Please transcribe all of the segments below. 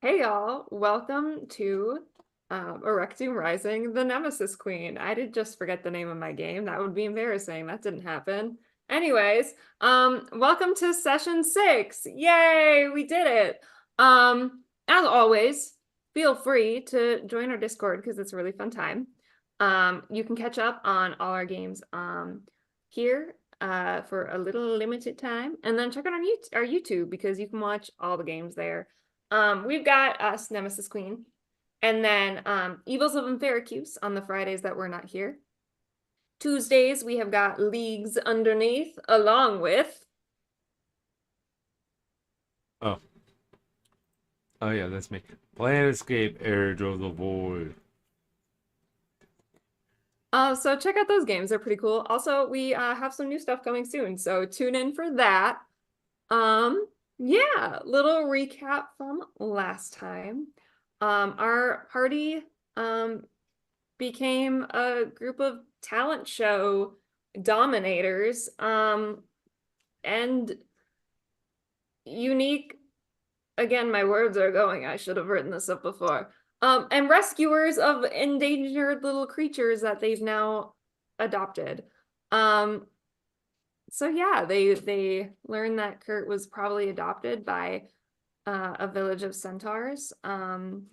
Hey y'all, welcome to Erecting Rising, the Nemesis Queen. I did just forget the name of my game. That would be embarrassing. That didn't happen. Anyways, welcome to session 6. Yay, we did it. As always, feel free to join our Discord because it's a really fun time. You can catch up on all our games here for a little limited time, and then check out our YouTube because you can watch all the games there. We've got us, Nemesis Queen, and then Evils of Amphericus on the Fridays that we're not here. Tuesdays, we have got Leagues Underneath, along with... Oh yeah, that's me. Planescape Edge of the Void. So check out those games. They're pretty cool. Also, we have some new stuff coming soon, so tune in for that. Yeah, little recap from last time. Our party became a group of talent show dominators and unique, again, my words are going, I should have written this up before, and rescuers of endangered little creatures that they've now adopted. So yeah, they learned that Kurt was probably adopted by a village of centaurs. And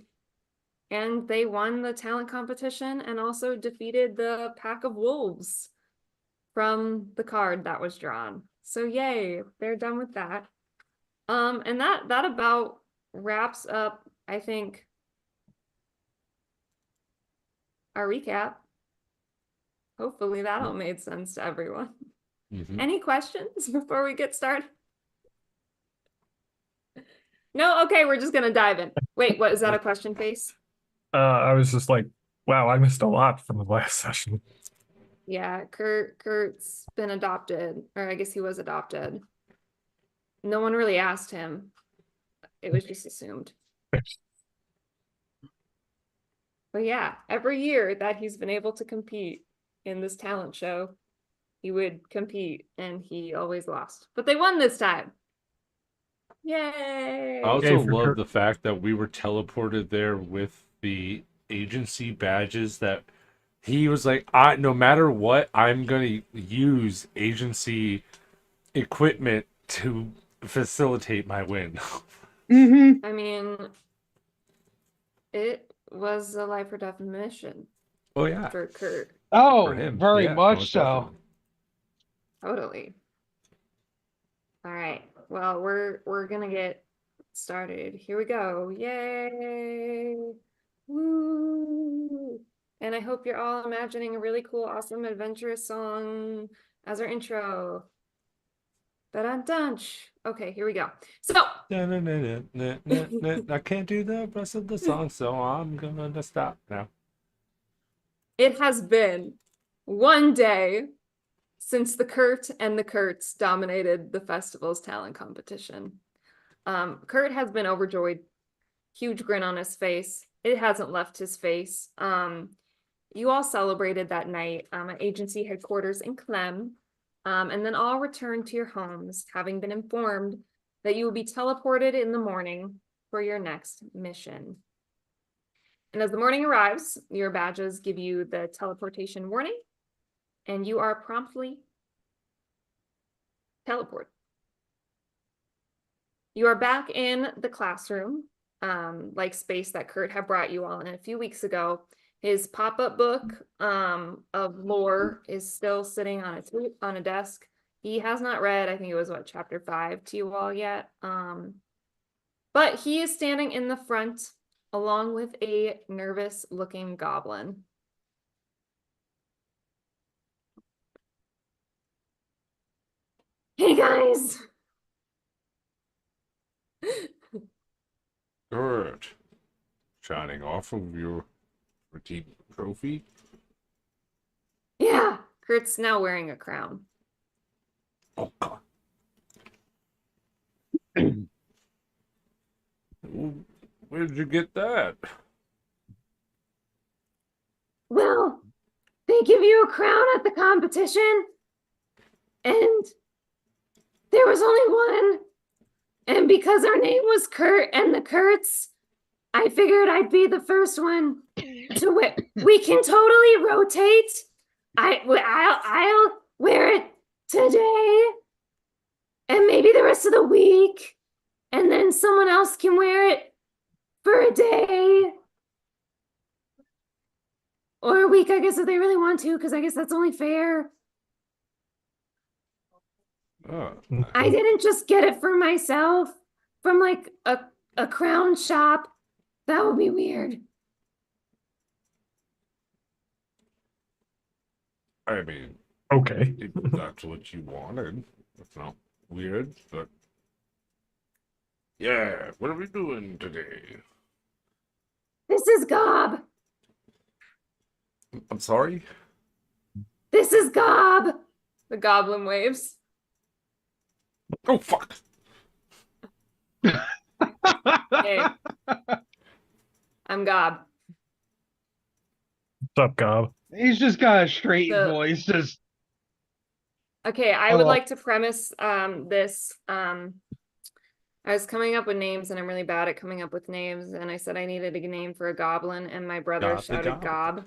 they won the talent competition and also defeated the pack of wolves from the card that was drawn. So yay, they're done with that. And that about wraps up, I think, our recap. Hopefully that all made sense to everyone. Any questions before we get started? No? Okay, we're just gonna dive in. Wait, what is that, a question face? I was just like, wow, I missed a lot from the last session. Yeah, Kurt's been adopted, or I guess he was adopted. No one really asked him. It was just assumed. But yeah, every year that he's been able to compete in this talent show, he would compete and he always lost. But they won this time. Yay! I also Yay for love Kurt. the fact that we were teleported there with the agency badges. That he was like, no matter what, I'm gonna use agency equipment to facilitate my win. Mm-hmm. I mean, it was a life or death mission Oh yeah, for Kurt. for Oh, him. very Yeah, much most so. definitely. Totally. All right. Well, we're gonna get started. Here we go. Yay! Woo! And I hope you're all imagining a really cool, awesome, adventurous song as our intro. Da-dun-dunch. Okay, here we go. So, I can't do the rest of the song, so I'm gonna stop now. it has been one day since the Kurt and the Kurtz dominated the festival's talent competition. Kurt has been overjoyed, huge grin on his face. It hasn't left his face. You all celebrated that night at agency headquarters in Clem, and then all returned to your homes, having been informed that you will be teleported in the morning for your next mission. And as the morning arrives, your badges give you the teleportation warning, and you are promptly teleported. You are back in the classroom, like space that Kurt had brought you all in a few weeks ago. His pop-up book of lore is still sitting on a desk. He has not read, I think it was what, chapter 5 to you all yet. But he is standing in the front along with a nervous looking goblin. Hey guys! Good. Shining off of your redeemed trophy. Yeah, Kurt's now wearing a crown. Oh god. Where did you get that? Well, they give you a crown at the competition, and there was only one. And because our name was Kurt and the Kurtz, I figured I'd be the first one to wear. We can totally rotate. I'll wear it today, and maybe the rest of the week, and then someone else can wear it for a day or a week, I guess, if they really want to, because I guess that's only fair. Oh, I didn't just get it for myself from like a crown shop. That would be weird. I mean, Okay. if that's what you wanted. That's not weird, but yeah, what are we doing today? This is Gob. I'm sorry? This is Gob. The goblin waves. Oh fuck! Hey, I'm Gob. What's up, Gob? He's just got a straight The- voice. Just Okay, I Oh, would well. like to premise this. I was coming up with names, and I'm really bad at coming up with names. And I said I needed a name for a goblin, and my brother Gob the shouted Gob. Gob.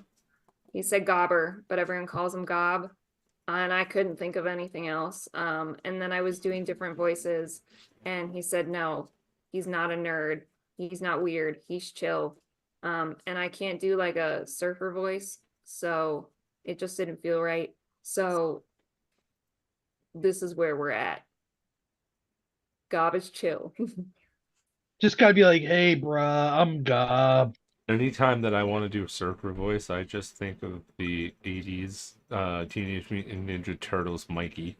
He said Gobber, but everyone calls him Gob. And I couldn't think of anything else. And then I was doing different voices, and he said, no, he's not a nerd. He's not weird. He's chill. And I can't do like a surfer voice, so it just didn't feel right. So this is where we're at. Gob is chill. just gotta be like, hey, bruh, I'm Gob. Anytime that I want to do a surfer voice, I just think of the 80s Teenage Mutant Ninja Turtles Mikey.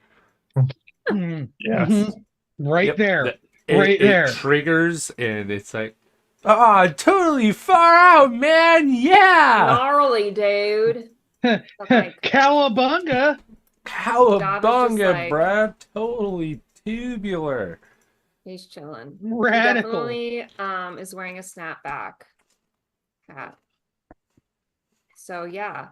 Mm, Yes. mhm. Right Yep, there. that- Right there. It triggers, and it's like, totally far out, man! Yeah! Gnarly, dude. Like- Cowabunga. Cowabunga, like- bruh! Totally tubular. He's chilling. Radical. He definitely is wearing a snapback hat. So yeah.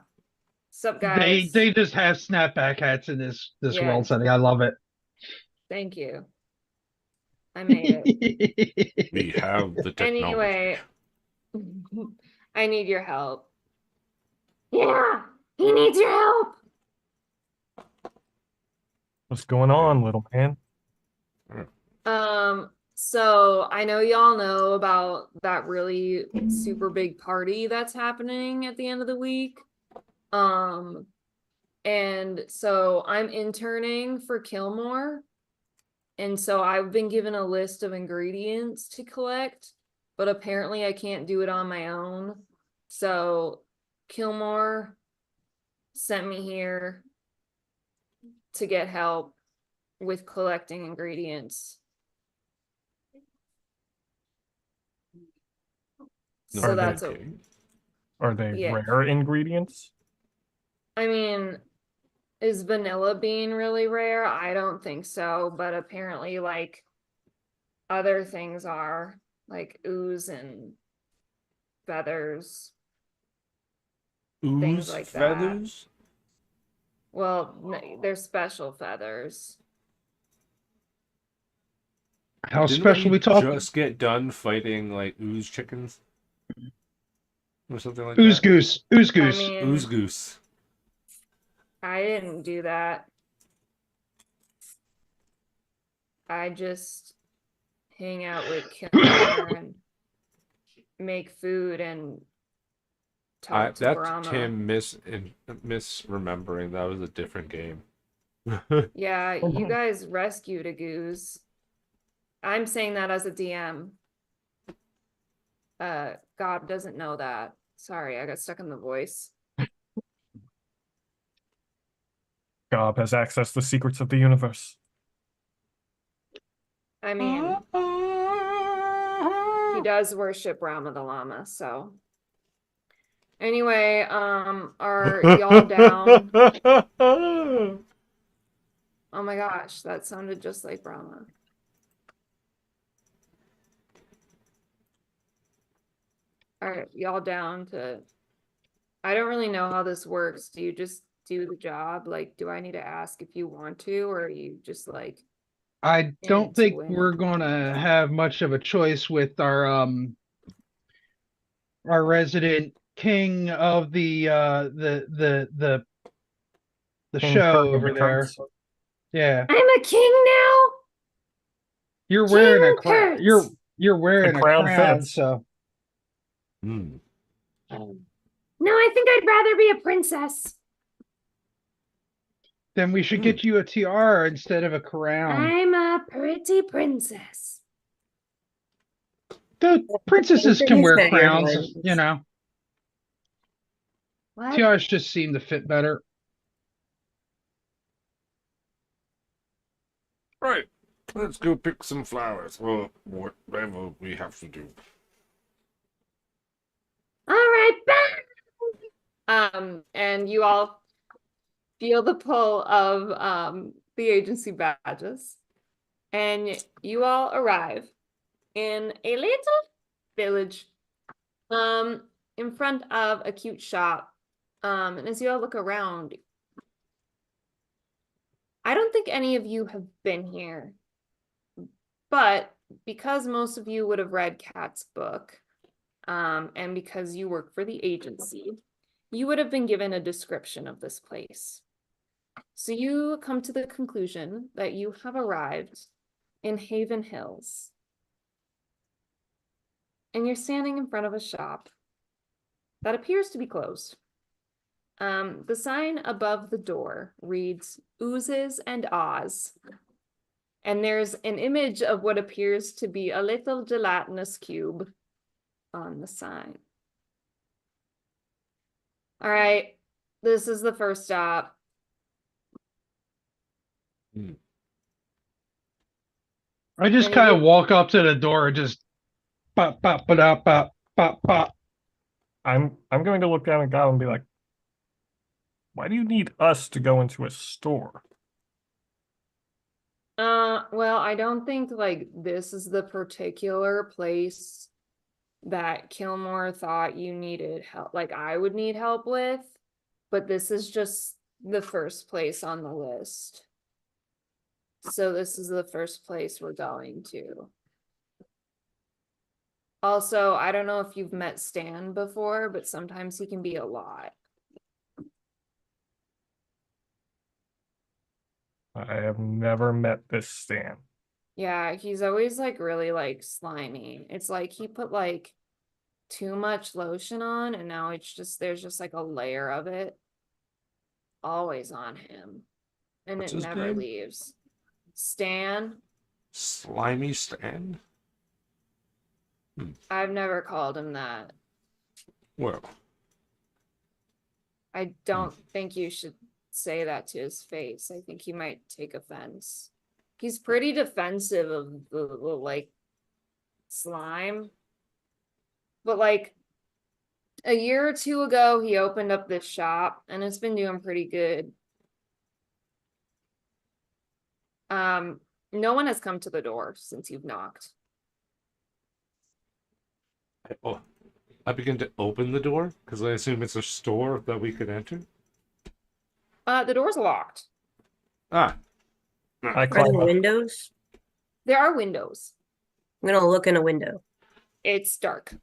Sup guys? They just have snapback hats in this Yeah. world setting. I love it. Thank you. I made it. We have the technology. Anyway, I need your help. Yeah, he needs your help. What's going on, little man? So I know y'all know about that really super big party that's happening at the end of the week. And so I'm interning for Kilmore. And so I've been given a list of ingredients to collect, but apparently I can't do it on my own. So Kilmore sent me here to get help with collecting ingredients. So Are they- that's a, Are they yeah. rare ingredients? I mean, is vanilla bean really rare? I don't think so, but apparently like other things are, like ooze and feathers, things Ooze like that. feathers? Well, they're special feathers. How Didn't special we talking? just get done fighting like ooze chickens? Or something like Ooze that? goose. Ooze I goose. mean, Ooze goose. I didn't do that. I just hang out with Kilmer and make food and talk to That's Brahma. Tim misremembering. That was a different game. Yeah, you guys rescued a goose. I'm saying that as a DM. God doesn't know that. Sorry, I got stuck in the voice. Gob has access to the secrets of the universe. I mean, he does worship Brahma the Llama, so. Anyway, are y'all down? Oh my gosh, that sounded just like Brahma. All right, y'all down to, I don't really know how this works. Do you just do the job? Like, do I need to ask if you want to, or are you just like I in don't it to think win we're it? gonna have much of a choice with our resident king of the King show Kurt of the over there. Kurtz. Yeah. I'm a king now. You're wearing a crown. Kurt. You're wearing The a crown crown, fits. so Hmm. No, I think I'd rather be a princess. then we should get you a tiara instead of a crown. I'm a pretty princess. The princesses Think can he's wear got crowns, earrings. you know. What? Tiaras just seem to fit better. Right. Let's go pick some flowers. Well, whatever we have to do. All right, back. And you all feel the pull of the agency badges, and you all arrive in a little village, in front of a cute shop. And as you all look around, I don't think any of you have been here, but because most of you would have read Kat's book, and because you work for the agency, you would have been given a description of this place. So you come to the conclusion that you have arrived in Haven Hills. And you're standing in front of a shop that appears to be closed. The sign above the door reads Oozes and Oz. And there's an image of what appears to be a little gelatinous cube on the sign. All right, this is the first stop. I just And kind of it- walk up to the door and just pop pop pop pop pop pop. I'm going to look down at Gob and be like, why do you need us to go into a store? Well, I don't think like this is the particular place that Kilmore thought you needed help, like I would need help with, but this is just the first place on the list. So this is the first place we're going to. Also, I don't know if you've met Stan before, but sometimes he can be a lot. I have never met this Stan. Yeah, he's always like really like slimy. It's like he put like too much lotion on and now it's just there's just like a layer of it always on him. And What's it his never name? leaves. Stan, Slimy Stan? I've never called him that. Well, I don't think you should say that to his face. I think he might take offense. He's pretty defensive of the like slime. But like a year or two ago, he opened up this shop and it's been doing pretty good. No one has come to the door since you've knocked. oh, I begin to open the door because I assume it's a store that we could enter. The door's locked. Ah, I Are there climb up. windows? There are windows. I'm gonna look in a window. It's dark.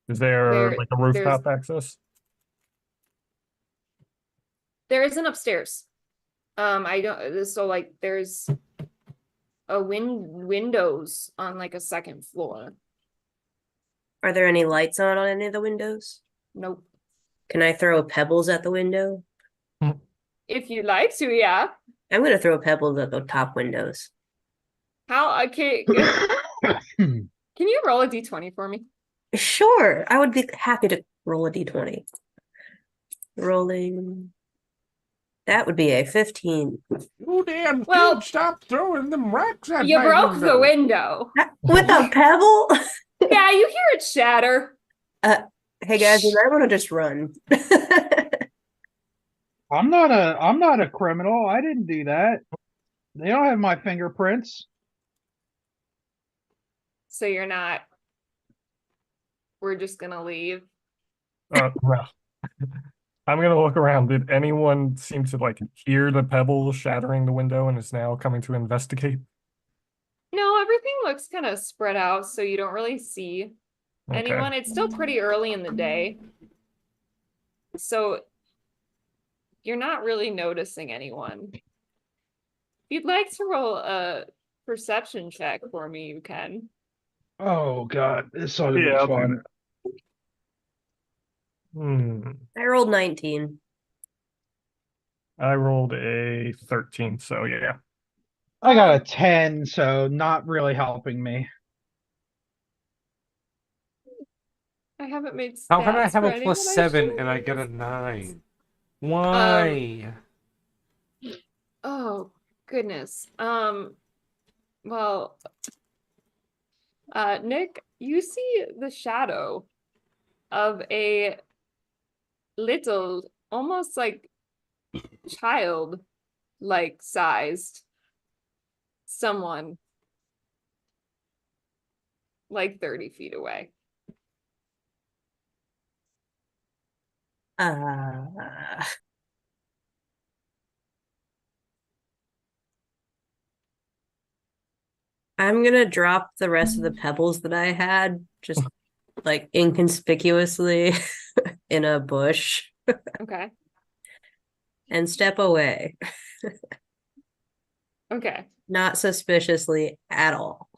Is there There- like a rooftop access? There is an upstairs. I don't so like there's a windows on like a second floor. Are there any lights on any of the windows? Nope. Can I throw pebbles at the window? If you'd like to, yeah. I'm gonna throw pebbles at the top windows. How okay, can you roll a d20 for me? Sure, I would be happy to roll a d20. Rolling. That would be a 15. you damn Well, kid, stop throwing them rocks at You my broke the window. window. With a pebble? Yeah, you hear it shatter. Hey guys, you might want to just run. I'm not a criminal. I didn't do that. They don't have my fingerprints. So you're not. We're just gonna leave. No. I'm gonna look around. Did anyone seem to like hear the pebble shattering the window and is now coming to investigate? No, everything looks kind of spread out, so you don't really see Okay. anyone. It's still pretty early in the day. So you're not really noticing anyone. If you'd like to roll a perception check for me, you can. Oh God, this ought to be Yeah, I'll do fun. I rolled 19. I rolled a 13, so yeah. I got a 10, so not really helping me. I haven't made How can I stats have for a anyone plus I 7 shouldn't and I have. get a 9? Why? Oh, goodness. Well, Nick, you see the shadow of a little, almost like child like sized someone like 30 feet away. I'm gonna drop the rest of the pebbles that I had, just like inconspicuously in a bush Okay. and step away. Okay. Not suspiciously at all.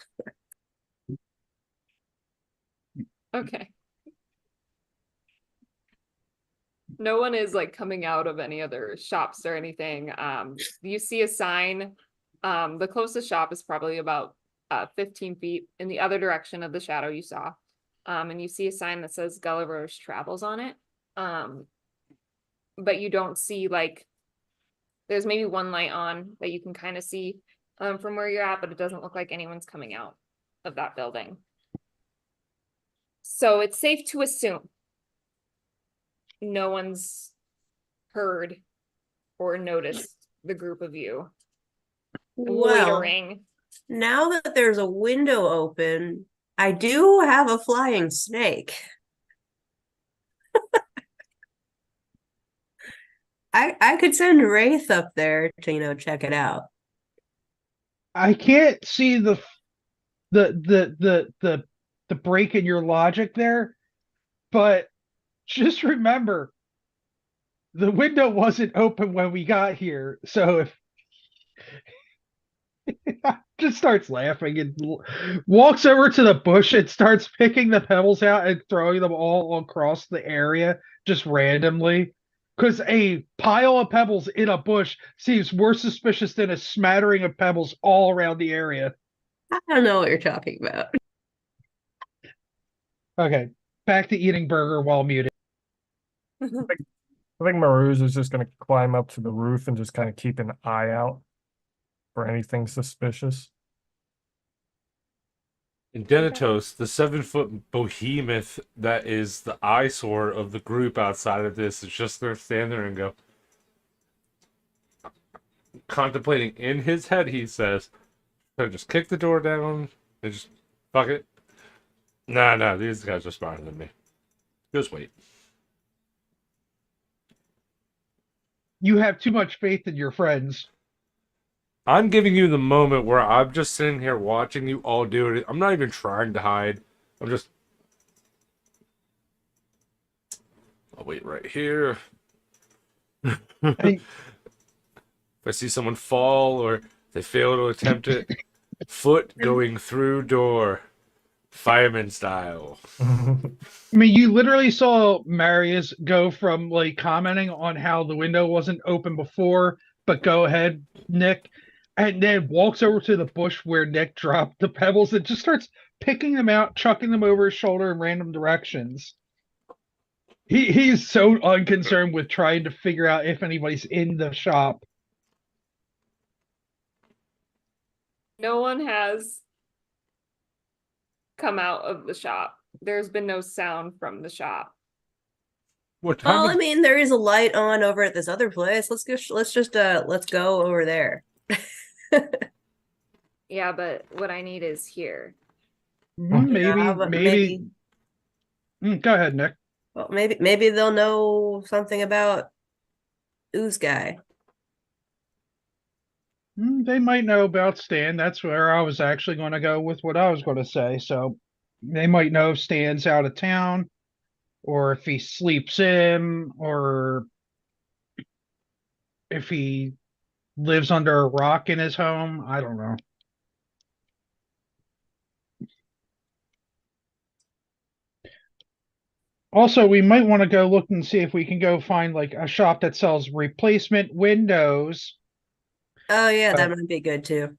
Okay. No one is like coming out of any other shops or anything. You see a sign. The closest shop is probably about 15 feet in the other direction of the shadow you saw. And you see a sign that says Gulliver's Travels on it. But you don't see like there's maybe one light on that you can kind of see from where you're at, but it doesn't look like anyone's coming out of that building. So it's safe to assume no one's heard or noticed the group of you Well, loitering. now that there's a window open, I do have a flying snake. I could send Wraith up there to, check it out. I can't see the break in your logic there, but just remember the window wasn't open when we got here. So if Just starts laughing and walks over to the bush and starts picking the pebbles out and throwing them all across the area just randomly. Because a pile of pebbles in a bush seems more suspicious than a smattering of pebbles all around the area. I don't know what you're talking about. Okay, back to eating burger while muted. I think Maruz is just going to climb up to the roof and just kind of keep an eye out for anything suspicious. And Denitos, the 7-foot behemoth that is the eyesore of the group outside of this, is just going to stand there and go, contemplating in his head, he says, "So just kick the door down and just fuck it. Nah, these guys are smarter than me. Just wait." You have too much faith in your friends. I'm giving you the moment where I'm just sitting here watching you all do it. I'm not even trying to hide. I'm just... I'll wait right here. Hey, If I see someone fall or they fail to attempt it, foot going through door, fireman style. I mean, you literally saw Marius go from like commenting on how the window wasn't open before, but go ahead, Nick, and then walks over to the bush where Nick dropped the pebbles and just starts picking them out, chucking them over his shoulder in random directions. He's so unconcerned with trying to figure out if anybody's in the shop. No one has come out of the shop. There's been no sound from the shop. What time Well, of I mean, there is a light on over at this other place. Let's go over there. Yeah, but what I need is here. Yeah, but Maybe. Go ahead, Nick. Well, maybe they'll know something about Ooze Guy. They might know about Stan. That's where I was actually going to go with what I was going to say. So they might know if Stan's out of town, or if he sleeps in, or if he lives under a rock in his home. I don't know. Also, we might want to go look and see if we can go find like a shop that sells replacement windows. Oh yeah, that might be good too.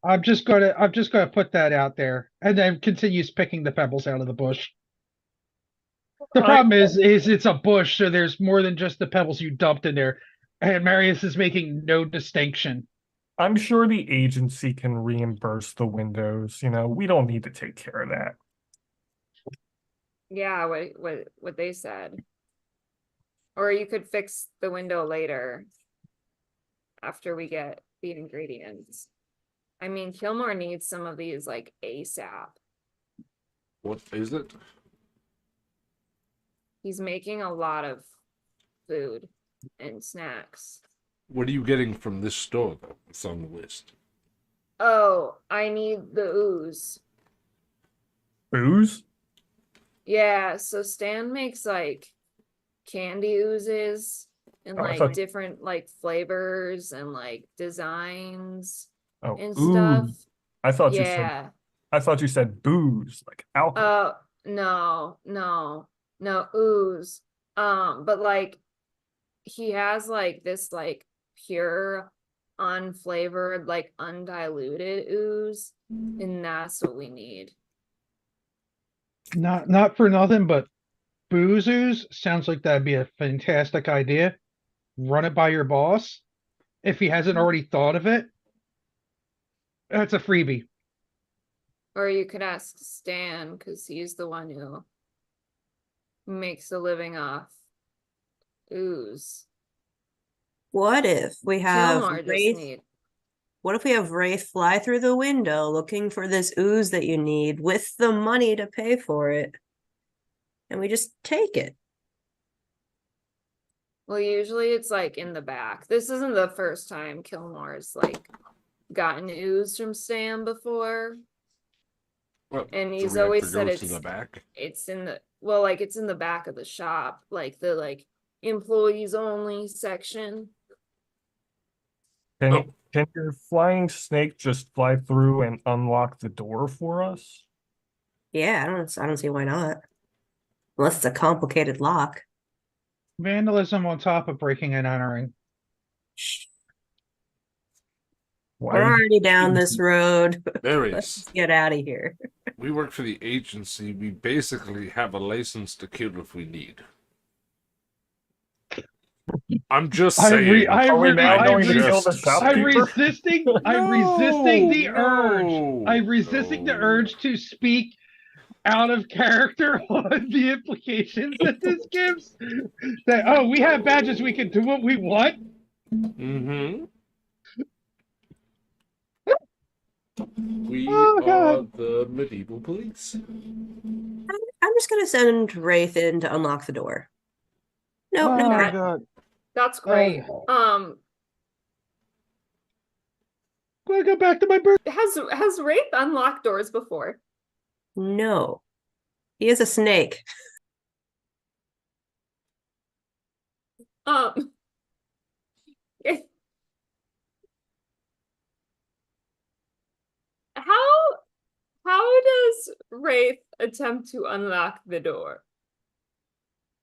I'm just gonna put that out there, and then continues picking the pebbles out of the bush. The problem is it's a bush, so there's more than just the pebbles you dumped in there. And Marius is making no distinction. I'm sure the agency can reimburse the windows. We don't need to take care of that. Yeah, what they said. Or you could fix the window later after we get the ingredients. I mean, Kilmore needs some of these like ASAP. what is it? He's making a lot of food and snacks. What are you getting from this store, though? It's on the list. Oh, I need the ooze. Booze? Yeah, so Stan makes like candy oozes and Oh, I like thought- different like flavors and like designs Oh, and ooze. stuff. I thought Yeah. you said booze, like alcohol. No, ooze. But like he has like this like pure, unflavored, like undiluted ooze, and that's what we need. Not for nothing, but Boozoos sounds like that'd be a fantastic idea. Run it by your boss. If he hasn't already thought of it, that's a freebie. Or you could ask Stan, because he's the one who makes a living off ooze. What if we have Kilmore just Wraith? need. What if we have Wraith fly through the window looking for this ooze that you need with the money to pay for it? And we just take it. Well, usually it's like in the back. This isn't the first time Kilmore's like gotten ooze from Stan before. Well, And do he's we have always to said go it's to the back. it's in the well, like it's in the back of the shop, like the employees only section. Can, Oh. Can your flying snake just fly through and unlock the door for us? Yeah, I don't see why not. Unless it's a complicated lock. Vandalism on top of breaking and entering. Why We're would already down you- this road. Marius, Let's get out of here. we work for the agency. We basically have a license to kill if we need. I'm just saying. Are we now I'm going to just kill the saying. I'm shopkeeper? resisting. I'm resisting the No, urge. I'm resisting the no. urge to speak out of character on the implications that this gives. That oh, we have badges. We can do what we want. Mm-hmm. We Oh, are God. the medieval police. I'm just gonna send Wraith in to unlock the door. No, no, Oh prep. God. That's great. I'm gonna go back to my birth. Has Wraith unlocked doors before? No. He is a snake. Um, eh, how how does Wraith attempt to unlock the door?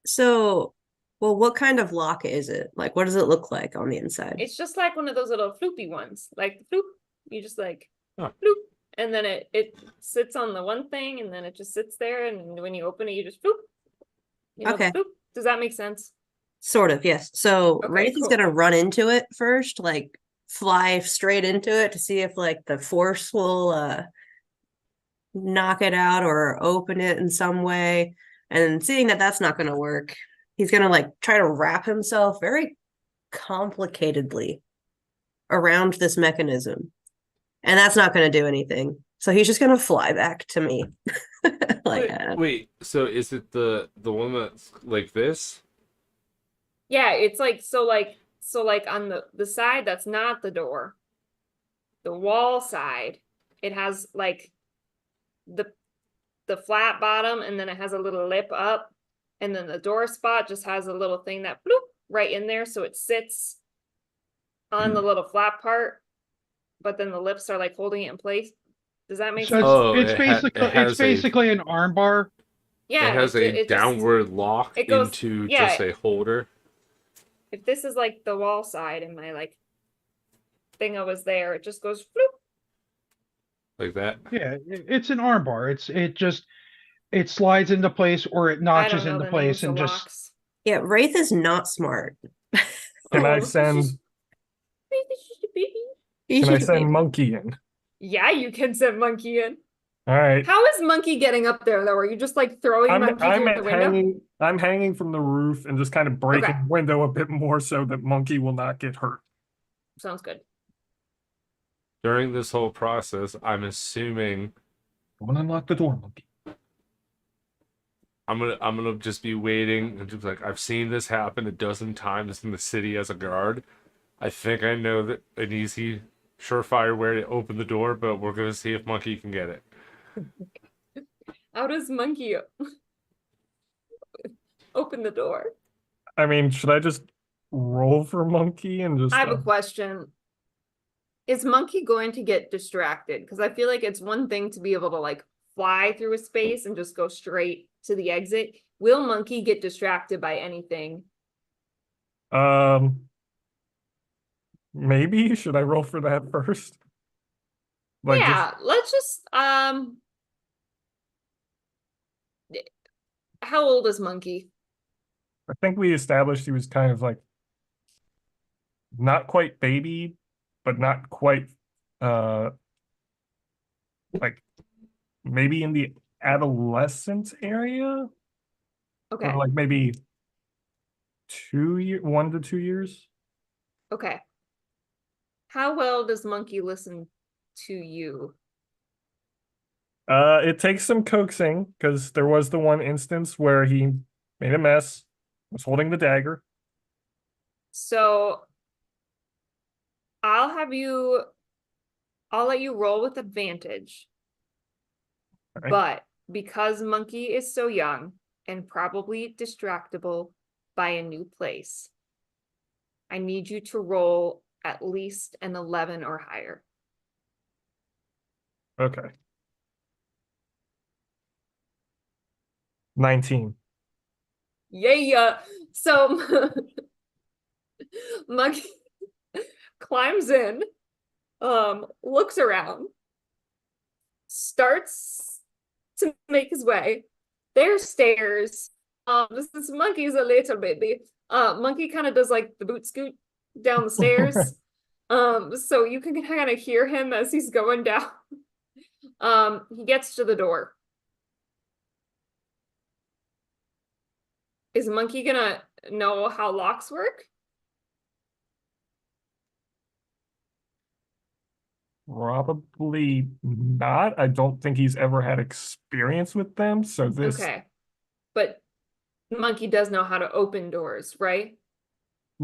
So, well, what kind of lock is it? Like, what does it look like on the inside? It's just like one of those little floopy ones, like floop. You just like Huh. floop, and then it sits on the one thing, and then it just sits there, and when you open it, you just floop. You know, Okay. floop. Does that make sense? Sort of, yes. So Okay, Wraith is cool. gonna run into it first, like fly straight into it to see if like the force will knock it out or open it in some way. And seeing that that's not gonna work, he's gonna like try to wrap himself very complicatedly around this mechanism. And that's not gonna do anything. So he's just gonna fly back to me. Like Wait. So is it the one that's like this? Yeah, it's like so like on the side that's not the door, the wall side, it has like the flat bottom, and then it has a little lip up, and then the door spot just has a little thing that bloop right in there, so it sits on the little flat part, but then the lips are like holding it in place. Does that make So sense? Oh, it's it basically has an arm bar. Yeah, it has a it just downward lock it goes- into yeah. just a holder. if this is like the wall side and my like thing was there, it just goes floop. Like that. Yeah, it's an arm bar. It slides into place or it I notches don't know into the place names of and just locks. yeah, Wraith is not smart. Can I Oh, it's send just- can I send Monkey in? Yeah, you can send Monkey in. All right. How is Monkey getting up there though? Are you just like throwing Monkey through the window? I'm hanging from the roof and just kind of breaking Okay. the window a bit more so that Monkey will not get hurt. Sounds good. During this whole process, I'm assuming Go and unlock the door, Monkey. I'm gonna just be waiting and just like I've seen this happen a dozen times in the city as a guard. I think I know that an easy, surefire way to open the door, but we're gonna see if Monkey can get it. How does Monkey open the door? I mean, should I just roll for Monkey and just I have a question. Is Monkey going to get distracted? Because I feel like it's one thing to be able to like fly through a space and just go straight to the exit. Will Monkey get distracted by anything? maybe should I roll for that first? Like just Yeah, let's just how old is Monkey? I think we established he was kind of like not quite baby, but not quite like maybe in the adolescent area, Okay. or like maybe 1 to 2 years. Okay. How well does Monkey listen to you? It takes some coaxing because there was the one instance where he made a mess, was holding the dagger. So I'll let you roll with advantage. Alright. But because Monkey is so young and probably distractible by a new place, I need you to roll at least an 11 or higher. Okay. 19. Yeah. So Monkey climbs in, looks around, starts to make his way. There's stairs. This monkey's a little baby. Monkey kind of does like the boot scoot down the stairs. So you can kind of hear him as he's going down. He gets to the door. Is Monkey gonna know how locks work? Probably not. I don't think he's ever had experience with them. So this, Okay. But Monkey does know how to open doors, right?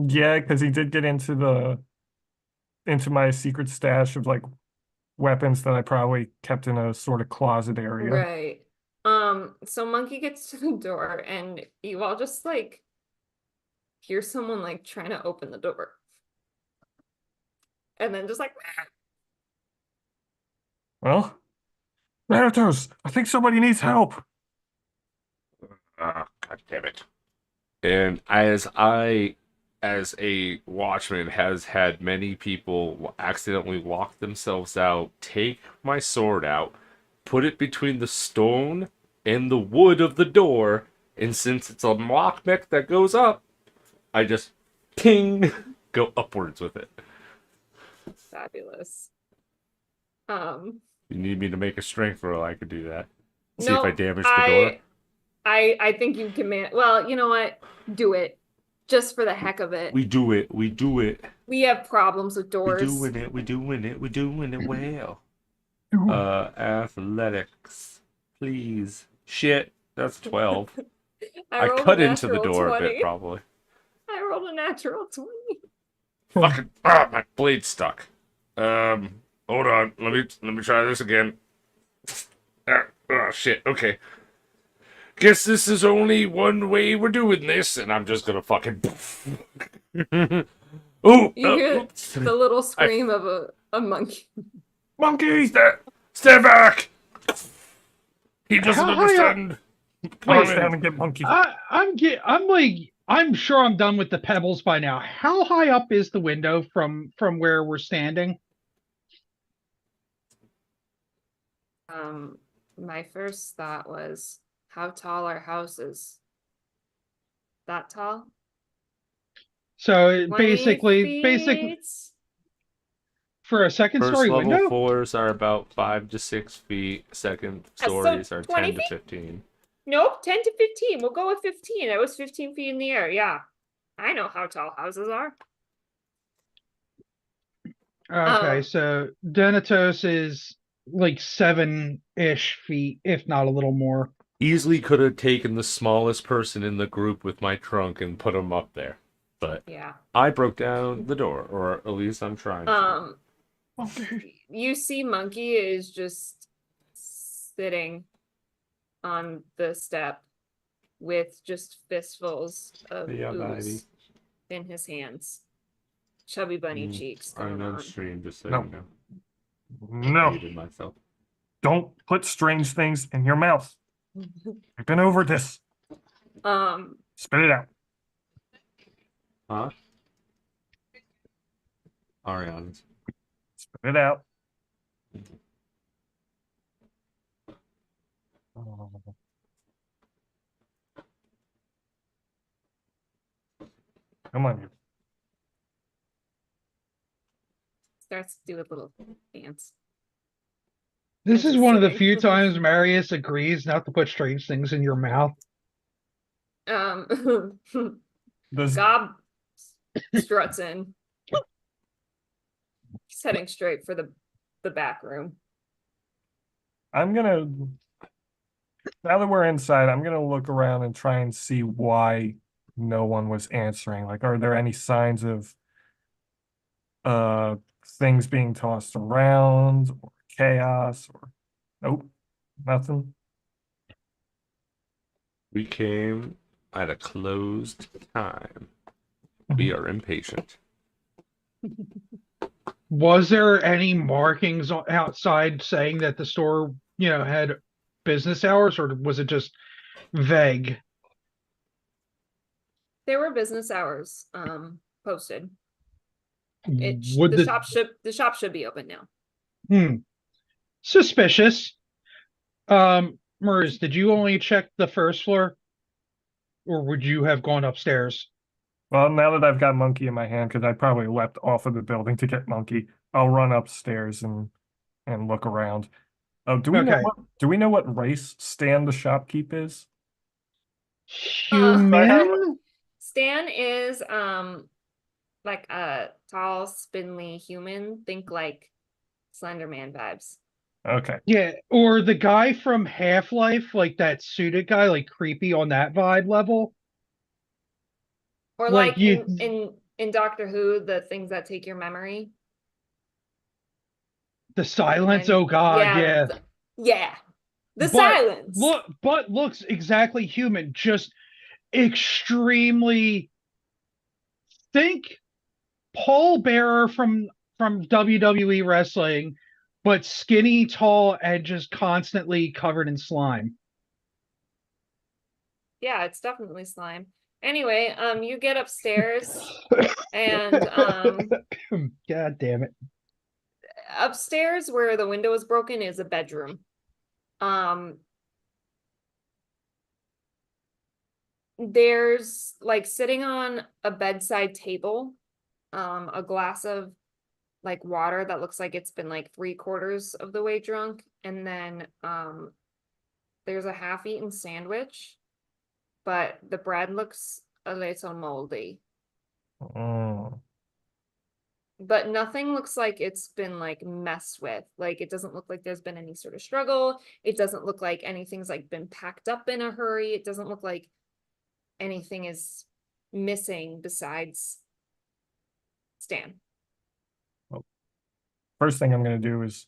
yeah, because he did get into my secret stash of like weapons that I probably kept in a sort of closet area. Right. So Monkey gets to the door and you all just like hear someone like trying to open the door. And then just like Well, Thanatos, I think somebody needs help. Ah, God damn it. And as a watchman, has had many people accidentally lock themselves out, take my sword out, put it between the stone and the wood of the door, and since it's a lock mech that goes up, I just ping go upwards with it. fabulous. You need me to make a strength roll, I could do that. See No, if I damage the door. I think you can well, you know what? Do it. Just for the heck of it. We do it. We do it. We have problems with We doors. doing it. We doing it. We doing it well. Athletics, please. Shit, that's 12. I rolled cut a into the natural door 20. a bit, probably. I rolled a natural 20. Fucking my blade's stuck. Hold on. Let me try this again. Oh shit. Okay. Guess this is only one way we're doing this, and I'm just gonna fucking. Oh, You hear oops. the little scream of a monkey. Monkey! Stand back! He doesn't How high up? understand. Come Come down in. and get Monkey. I'm sure I'm done with the pebbles by now. How high up is the window from where we're standing? My first thought was, how tall are houses? That tall? So 20 basically feet? for a second First story level window. floors are about 5 to 6 feet. Second So stories are 20 10 to feet? 15. Nope, 10 to 15. We'll go with 15. That was 15 feet in the air. Yeah. I know how tall houses are. Okay, so Donatos is like 7-ish feet, if not a little more. Easily could have taken the smallest person in the group with my trunk and put him up there. But Yeah. I broke down the door, or at least I'm trying to. You see Monkey is just sitting on the step with just fistfuls of ooze in his hands. Chubby bunny cheeks I going know on. stream, just so No. you know. No, Muted myself. don't put strange things in your mouth. I've been over this. Spit it out. Huh? Ariana's. Spit it out. Come on, you. Starts to do a little dance. This I'm is just one of the sitting. few times Marius agrees not to put strange things in your mouth. Does Gob struts in. He's heading straight for the back room. I'm gonna, now that we're inside, I'm gonna look around and try and see why no one was answering. Like, are there any signs of things being tossed around or chaos or nope, nothing? We came at a closed time. We are impatient. Was there any markings outside saying that the store, had business hours, or was it just vague? There were business hours posted. Would The shop should be open now. hmm, suspicious. Mers, did you only check the first floor, or would you have gone upstairs? Well, now that I've got Monkey in my hand, because I probably leapt off of the building to get Monkey, I'll run upstairs and look around. Oh, Okay. do we know what race Stan the shopkeep is? I have Human? Stan is like a tall, spindly human. Think like Slender Man vibes. okay. Yeah, or the guy from Half-Life, like that suited guy, like creepy on that vibe level. Or Like like you, in Doctor Who, the things that take your memory. the And silence. then Oh God, yeah, yeah. yeah. The But silence. looks exactly human, just extremely think Paul Bearer from WWE wrestling, but skinny, tall, and just constantly covered in slime. Yeah, it's definitely slime. Anyway, you get upstairs and God damn it. upstairs where the window is broken is a bedroom. Um there's like sitting on a bedside table, a glass of like water that looks like it's been like 3/4 of the way drunk, and then there's a half-eaten sandwich, but the bread looks a little moldy. Mm. But nothing looks like it's been like messed with. Like it doesn't look like there's been any sort of struggle. It doesn't look like anything's like been packed up in a hurry. It doesn't look like anything is missing besides Stan. Well, first thing I'm going to do is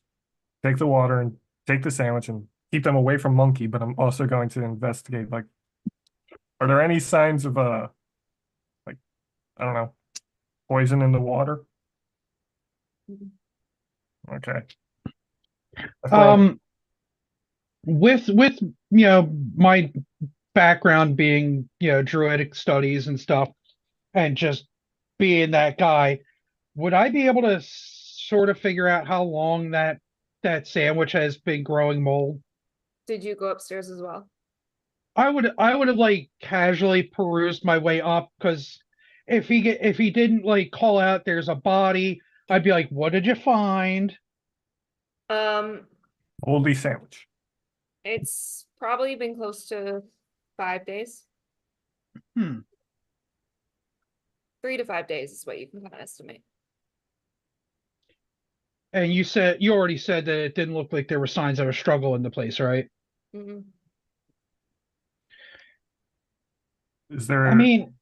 take the water and take the sandwich and keep them away from Monkey, but I'm also going to investigate, like, are there any signs of, like, I don't know, poison in the water? Okay. I throw Um, with my background being druidic studies and stuff, and just being that guy, would I be able to sort of figure out how long that sandwich has been growing mold? Did you go upstairs as well? I would have like casually perused my way up, because if he didn't like call out there's a body, I'd be like, what did you find? Um, moldy sandwich. it's probably been close to 5 days. Hmm. 3 to 5 days is what you can kind of estimate. And you already said that it didn't look like there were signs of a struggle in the place, right? Mhm. Is I there mean,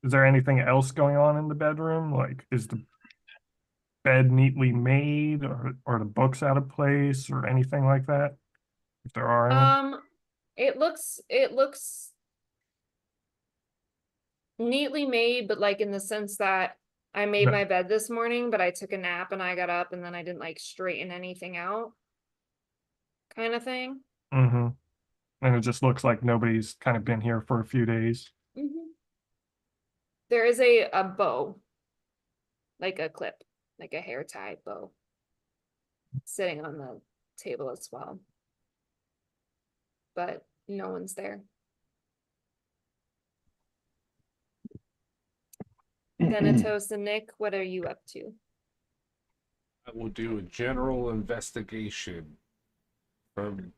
is there anything else going on in the bedroom? Like, is the bed neatly made, or the books out of place, or anything like that? If there are any. It looks neatly made, but like in the sense that I made No. my bed this morning, but I took a nap and I got up and then I didn't like straighten anything out, kind of thing. Mm-hmm. And it just looks like nobody's kind of been here for a few days. There is a bow, like a clip, like a hair tie bow, sitting on the table as well, but no one's there. Thanatos and Nick, what are you up to? I will do a general investigation from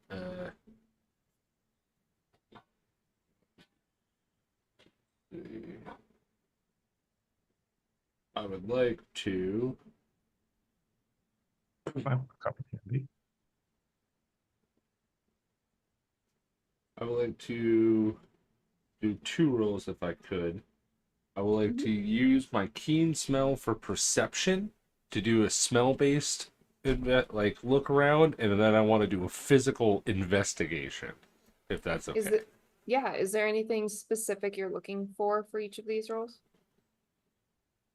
I would like to Well, copy candy. I would like to do two rolls if I could. I would like to use my keen smell for perception to do a smell-based like look around, and then I want to do a physical investigation, if that's Is okay. it, yeah, is there anything specific you're looking for each of these roles?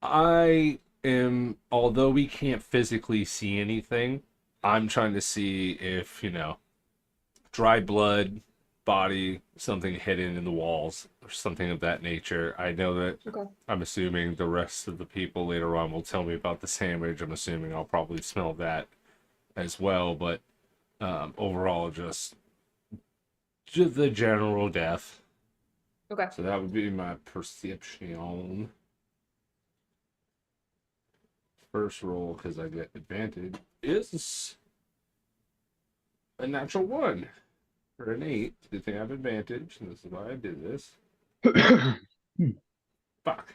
I am, although we can't physically see anything, I'm trying to see if, dry blood, body, something hidden in the walls, or something of that nature. I know that Okay. I'm assuming the rest of the people later on will tell me about the sandwich. I'm assuming I'll probably smell that as well, but overall, just the general death. Okay. So that would be my perception. First roll, because I get advantage, is a natural 1 or an 8. Good thing I have advantage, and this is why I did this. Fuck.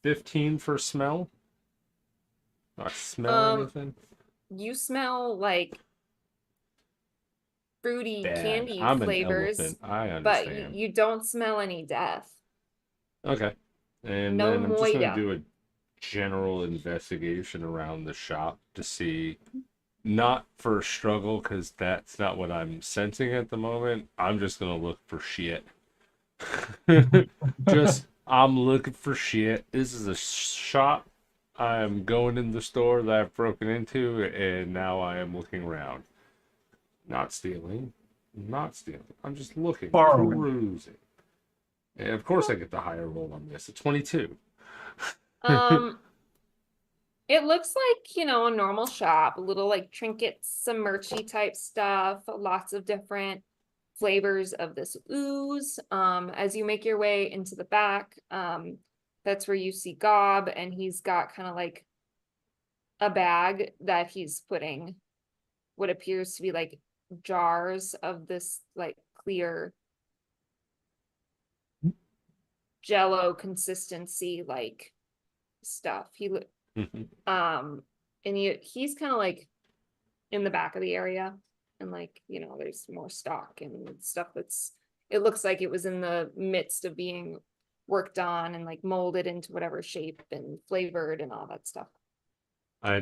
15 for smell. Do I smell anything? You smell like fruity Bad. candy I'm an flavors, elephant. I but understand. you don't smell any death. Okay. And No then I'm just going to moida. do a general investigation around the shop to see, not for struggle, because that's not what I'm sensing at the moment. I'm just going to look for shit. I'm looking for shit. This is a shop. I'm going in the store that I've broken into, and now I am looking around. Not stealing. Not stealing. I'm just looking, Borrowing. perusing. And of course I get the higher roll on this. A 22. Um, it looks like, a normal shop, a little like trinkets, some merchy type stuff, lots of different flavors of this ooze. As you make your way into the back, that's where you see Gob, and he's got kind of like a bag that he's putting what appears to be like jars of this like clear jello consistency like stuff. And he's kind of like in the back of the area, and like, there's more stock and stuff it looks like it was in the midst of being worked on and like molded into whatever shape and flavored and all that stuff. I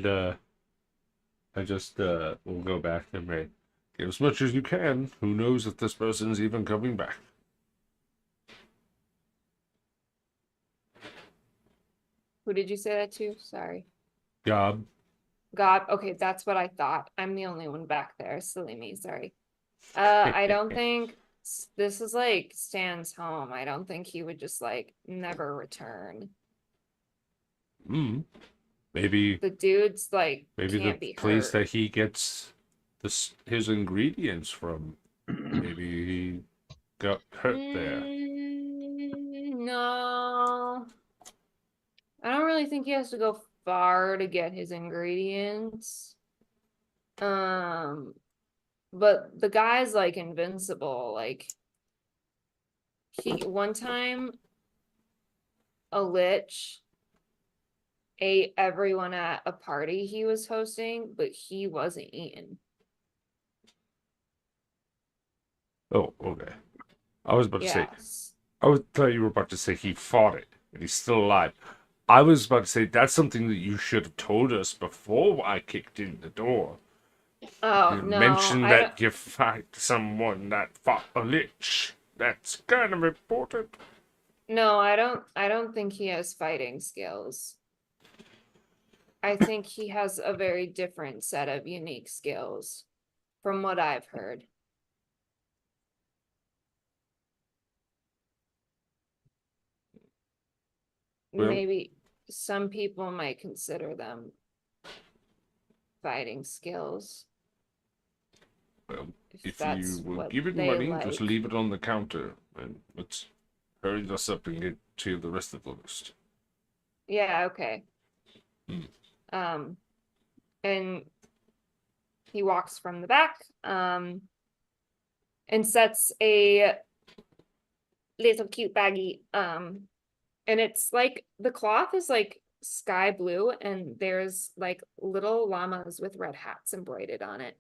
just will go back and make give as much as you can. Who knows if this person's even coming back? Who did you say that to? Sorry. Gob. God, okay, that's what I thought. I'm the only one back there. Silly me, sorry. I don't think this is like Stan's home. I don't think he would just like never return. Maybe The dude's like maybe the can't be place hurt. that he gets his ingredients from. Maybe he got hurt there. No, I don't really think he has to go far to get his ingredients. But the guy's like invincible. Like one time a lich ate everyone at a party he was hosting, but he wasn't eaten. Oh, okay. I was about to say, Yes. I thought you were about to say he fought it and he's still alive. I was about to say that's something that you should have told us before I kicked in the door. Oh You no, mentioned I don't. that you fight someone that fought a lich. That's kind of important. No, I don't think he has fighting skills. I think he has a very different set of unique skills from what I've heard. Well, Maybe some people might consider them fighting skills, well, if if you that's will what give it they money, just like. leave it on the counter and let's hurry this up and get to the rest of the list. Yeah, okay. Hmm. And he walks from the back, and sets a little cute baggie. And it's like the cloth is like sky blue, and there's like little llamas with red hats embroidered on it.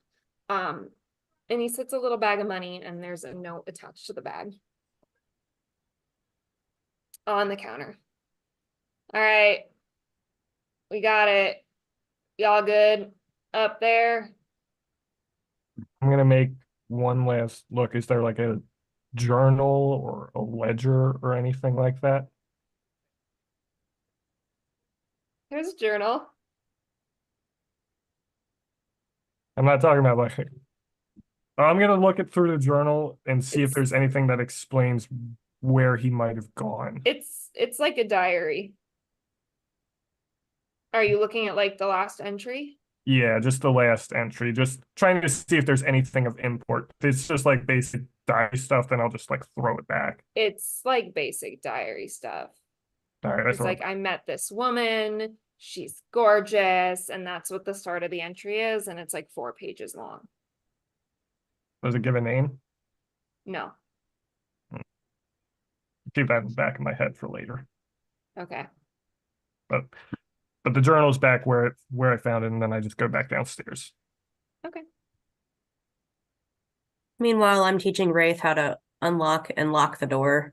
And he sets a little bag of money, and there's a note attached to the bag on the counter. All right, we got it. Y'all good up there? I'm gonna make one last look. Is there like a journal or a ledger or anything like that? Here's a journal. I'm not talking about like. I'm gonna look it through the journal and see if It's there's anything that explains where he might have gone. it's like a diary. Are you looking at like the last entry? Yeah, just the last entry. Just trying to see if there's anything of import. If it's just like basic diary stuff, then I'll just like throw it back. It's like basic diary stuff. All right, I It's throw like, it. I met this woman, she's gorgeous, and that's what the start of the entry is, and it's like 4 pages long. Does it give a name? No. Keep that in the back of my head for later. Okay. But but the journal's back where I found it, and then I just go back downstairs. Okay. Meanwhile, I'm teaching Wraith how to unlock and lock the door.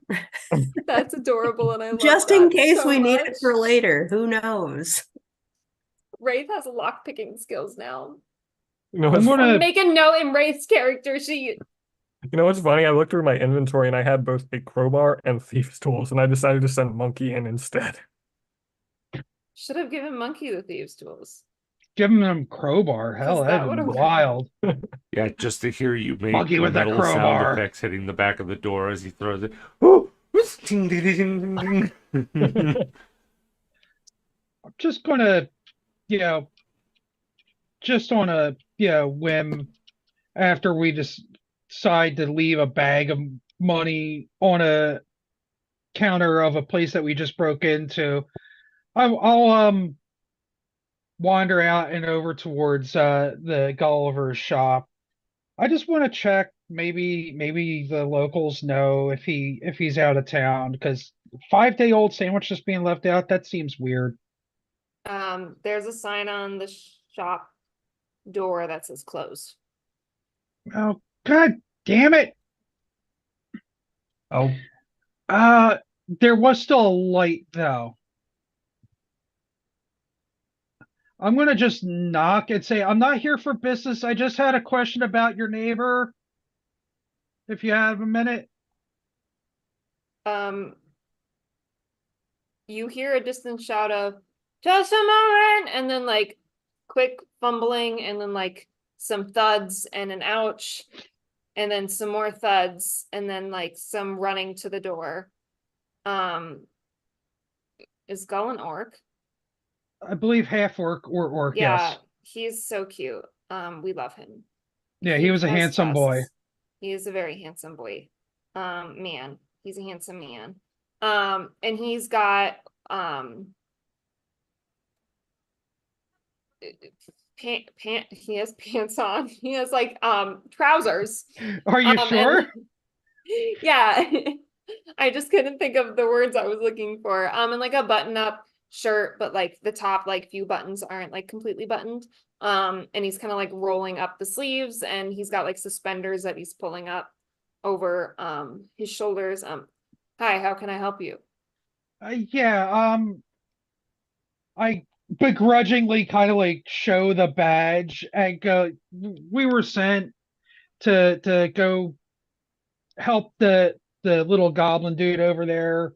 That's adorable, and I love Just in that case so we need much. it for later. Who knows? Wraith has lock picking skills now. You know I'm what's gonna Make a note in Wraith's character sheet. you know what's funny? I looked through my inventory and I had both a crowbar and thieves' tools, and I decided to send Monkey in instead. Should have given Monkey the thieves' tools. give him a crowbar. Hell, Because that that'd would be have wild. Yeah, just to hear you make Monkey with a metal sound crowbar. effects hitting the back of the door as he throws it. Oh, ding, ding, ding, ding, ding. I'm just gonna, you know, just on a whim, after we just decide to leave a bag of money on a counter of a place that we just broke into, I'll wander out and over towards the Gulliver's shop. I just want to check, maybe the locals know if he's out of town, because 5-day-old sandwich just being left out, that seems weird. There's a sign on the shop door that says closed. Oh, god damn it. Oh, Uh, there was still a light though. I'm gonna just knock and say, I'm not here for business. I just had a question about your neighbor. If you have a minute. Um, you hear a distant shout of just a moment, and then like quick fumbling, and then like some thuds and an ouch, and then some more thuds, and then like some running to the door. Is Gull an orc? I believe half orc or orc, Yeah, yes. he's so cute. We love him. Yeah, he was a has handsome boy. tusks. He is a very handsome boy. Man, he's a handsome man. And he's got he has pants on. He has like trousers. Are you sure? And yeah. I just couldn't think of the words I was looking for. And like a button-up shirt, but like the top like few buttons aren't like completely buttoned. And he's kind of like rolling up the sleeves, and he's got like suspenders that he's pulling up over his shoulders. Hi, how can I help you? Yeah, I begrudgingly kind of like show the badge and go, we were sent to go help the little goblin dude over there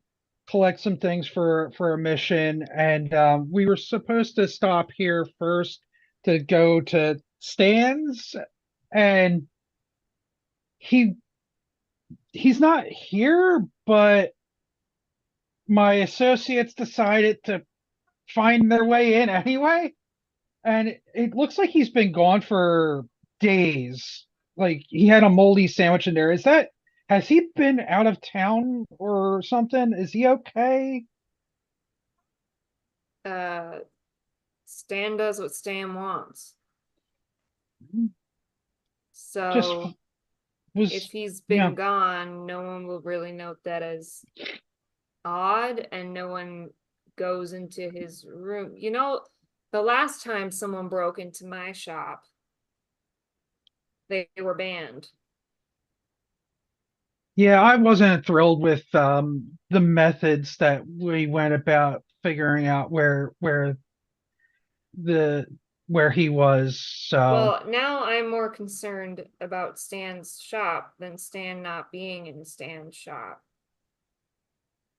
collect some things for a mission, and we were supposed to stop here first to go to Stan's, and he he's not here, but my associates decided to find their way in anyway, and it looks like he's been gone for days. Like he had a moldy sandwich in there. Has he been out of town or something? Is he okay? Uh, Stan does what Stan wants. Just So was if he's yeah. been gone, no one will really note that as odd, and no one goes into his room. You know, the last time someone broke into my shop, they were banned. Yeah, I wasn't thrilled with the methods that we went about figuring out the where he was. So Well, now I'm more concerned about Stan's shop than Stan not being in Stan's shop.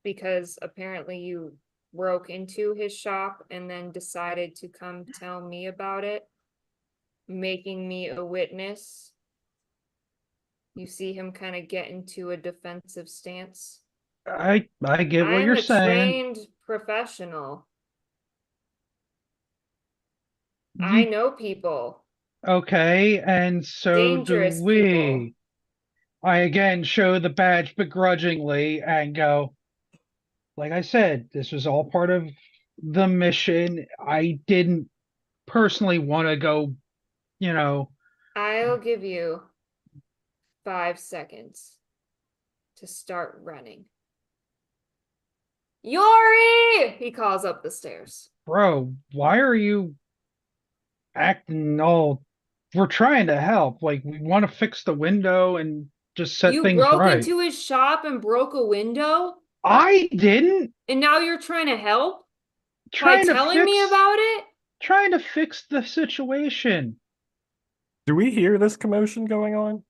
Because apparently you broke into his shop and then decided to come tell me about it, making me a witness. You see him kind of get into a defensive stance. I get what I'm you're a saying. trained professional. I know people, Okay, and so do dangerous people. we. I again show the badge begrudgingly and go, like I said, this was all part of the mission. I didn't personally want to go, you know, I'll give you 5 seconds to start running. Yori! He calls up the stairs. bro, why are you acting all, we're trying to help. Like we want to fix the window and just set You things broke right. into his shop and broke a window, I didn't and now you're trying to help by trying to telling me fix about it? trying to fix the situation. Do we hear this commotion going on?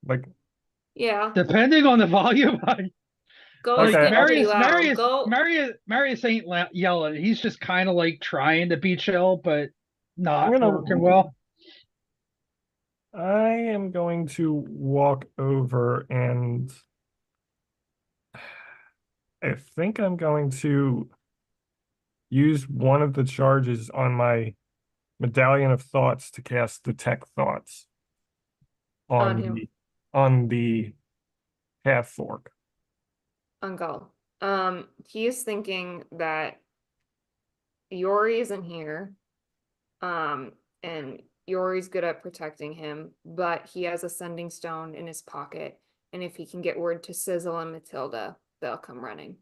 Like, Yeah. Depending on the volume, Go's like Okay, getting pretty loud. Marius ain't yelling. He's just kind of like trying to be chill, but I'm not gonna working well. I am going to walk over and I think I'm going to use one of the charges on my Medallion of Thoughts to cast Detect Thoughts On on him. the half fork. On Go. He is thinking that Yori isn't here. And Yori's good at protecting him, but he has a sending stone in his pocket. And if he can get word to Sizzle and Matilda, they'll come running.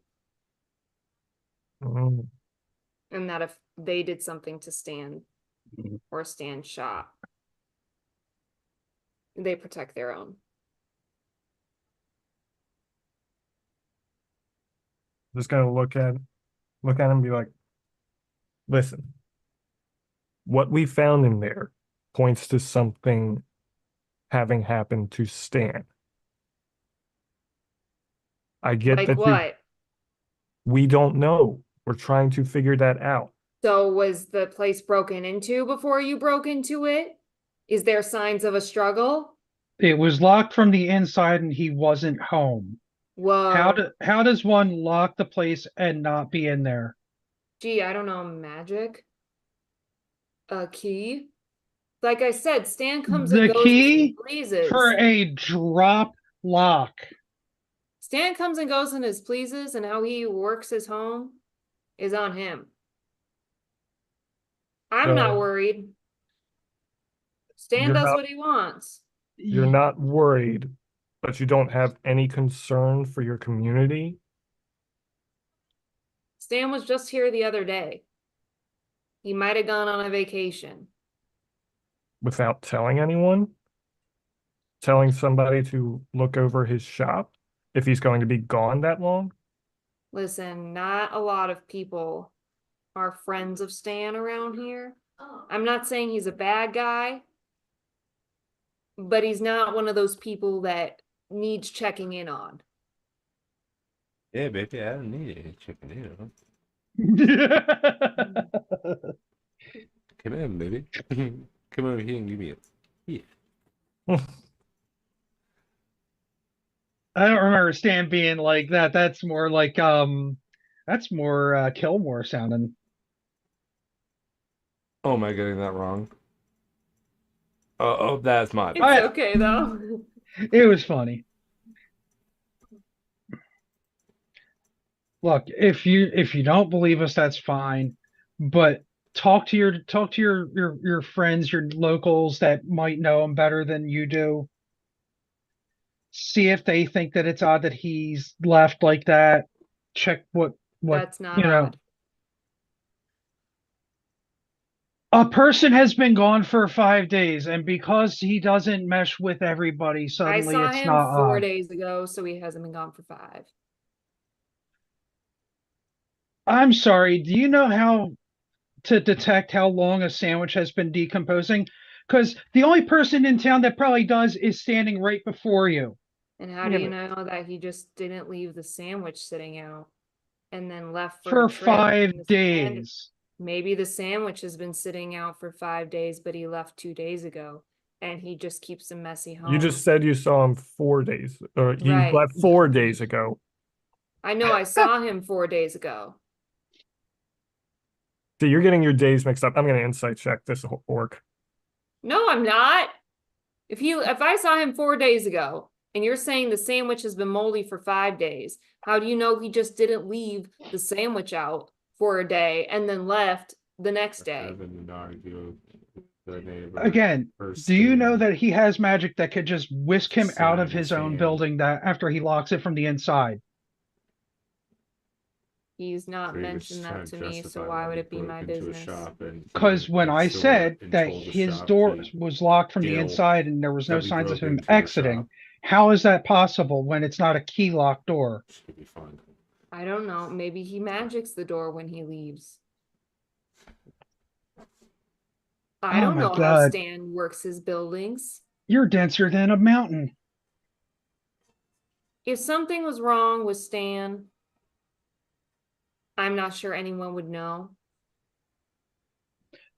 Mm, And that if they did something to Stan or Stan shot, they protect their own. just gonna look at him and be like, listen, what we found in there points to something having happened to Stan. I get Like that what? we don't know. We're trying to figure that out. So was the place broken into before you broke into it? Is there signs of a struggle? It was locked from the inside, and he wasn't home. Whoa. How does one lock the place and not be in there? Gee, I don't know, magic? A key? Like I said, Stan comes and The goes as he key for pleases. a drop lock. Stan comes and goes in his pleases, and how he works his home is on him. I'm not So worried. Stan does what he wants. you're not worried, but you don't have any concern for your community. Stan was just here the other day. He might have gone on a vacation. Without telling anyone, telling somebody to look over his shop if he's going to be gone that long. Listen, not a lot of people are friends of Stan around here. I'm not saying he's a bad guy, but he's not one of those people that needs checking in on. Yeah, baby, I don't need any chicken either. Come in, baby. Come over here and give me a. Yeah. I don't remember Stan being like that. That's more like that's more Kilmore sounding. Oh, am I getting that wrong? Oh, that's my It's bad. okay though. It was funny. Look, if you don't believe us, that's fine. But talk to your friends, your locals that might know him better than you do. See if they think that it's odd that he's left like that. Check what That's not you know. odd. A person has been gone for 5 days, and because he doesn't mesh with everybody, I suddenly saw it's him not 4 days ago, so he hasn't been gone for 5. I'm sorry, do you know how to detect how long a sandwich has been decomposing? Because the only person in town that probably does is standing right before you. And how do Yeah, you but know that he just didn't leave the sandwich sitting out? and then left for For a trip. And 5 days. Maybe the sandwich has been sitting out for 5 days, but he left 2 days ago, and he just keeps a messy home. You just said you saw him 4 days, or he Right. left 4 days ago. I know I saw him 4 days ago. So you're getting your days mixed up. I'm gonna insight check this orc. No, I'm not. If I saw him 4 days ago, and you're saying the sandwich has been moldy for 5 days, how do you know he just didn't leave the sandwich out for a day and then left the next day? Again, do you know that he has magic that could just whisk him out of his own building that after he locks it from the inside? He's not mentioned that to me, so why would it be my business? Because when I said that his door was locked from the inside and there was no signs of him exiting, how is that possible when it's not a key locked door? I don't know. Maybe he magics the door when he leaves. I Oh don't my know how God. Stan works his buildings. You're denser than a mountain. If something was wrong with Stan, I'm not sure anyone would know.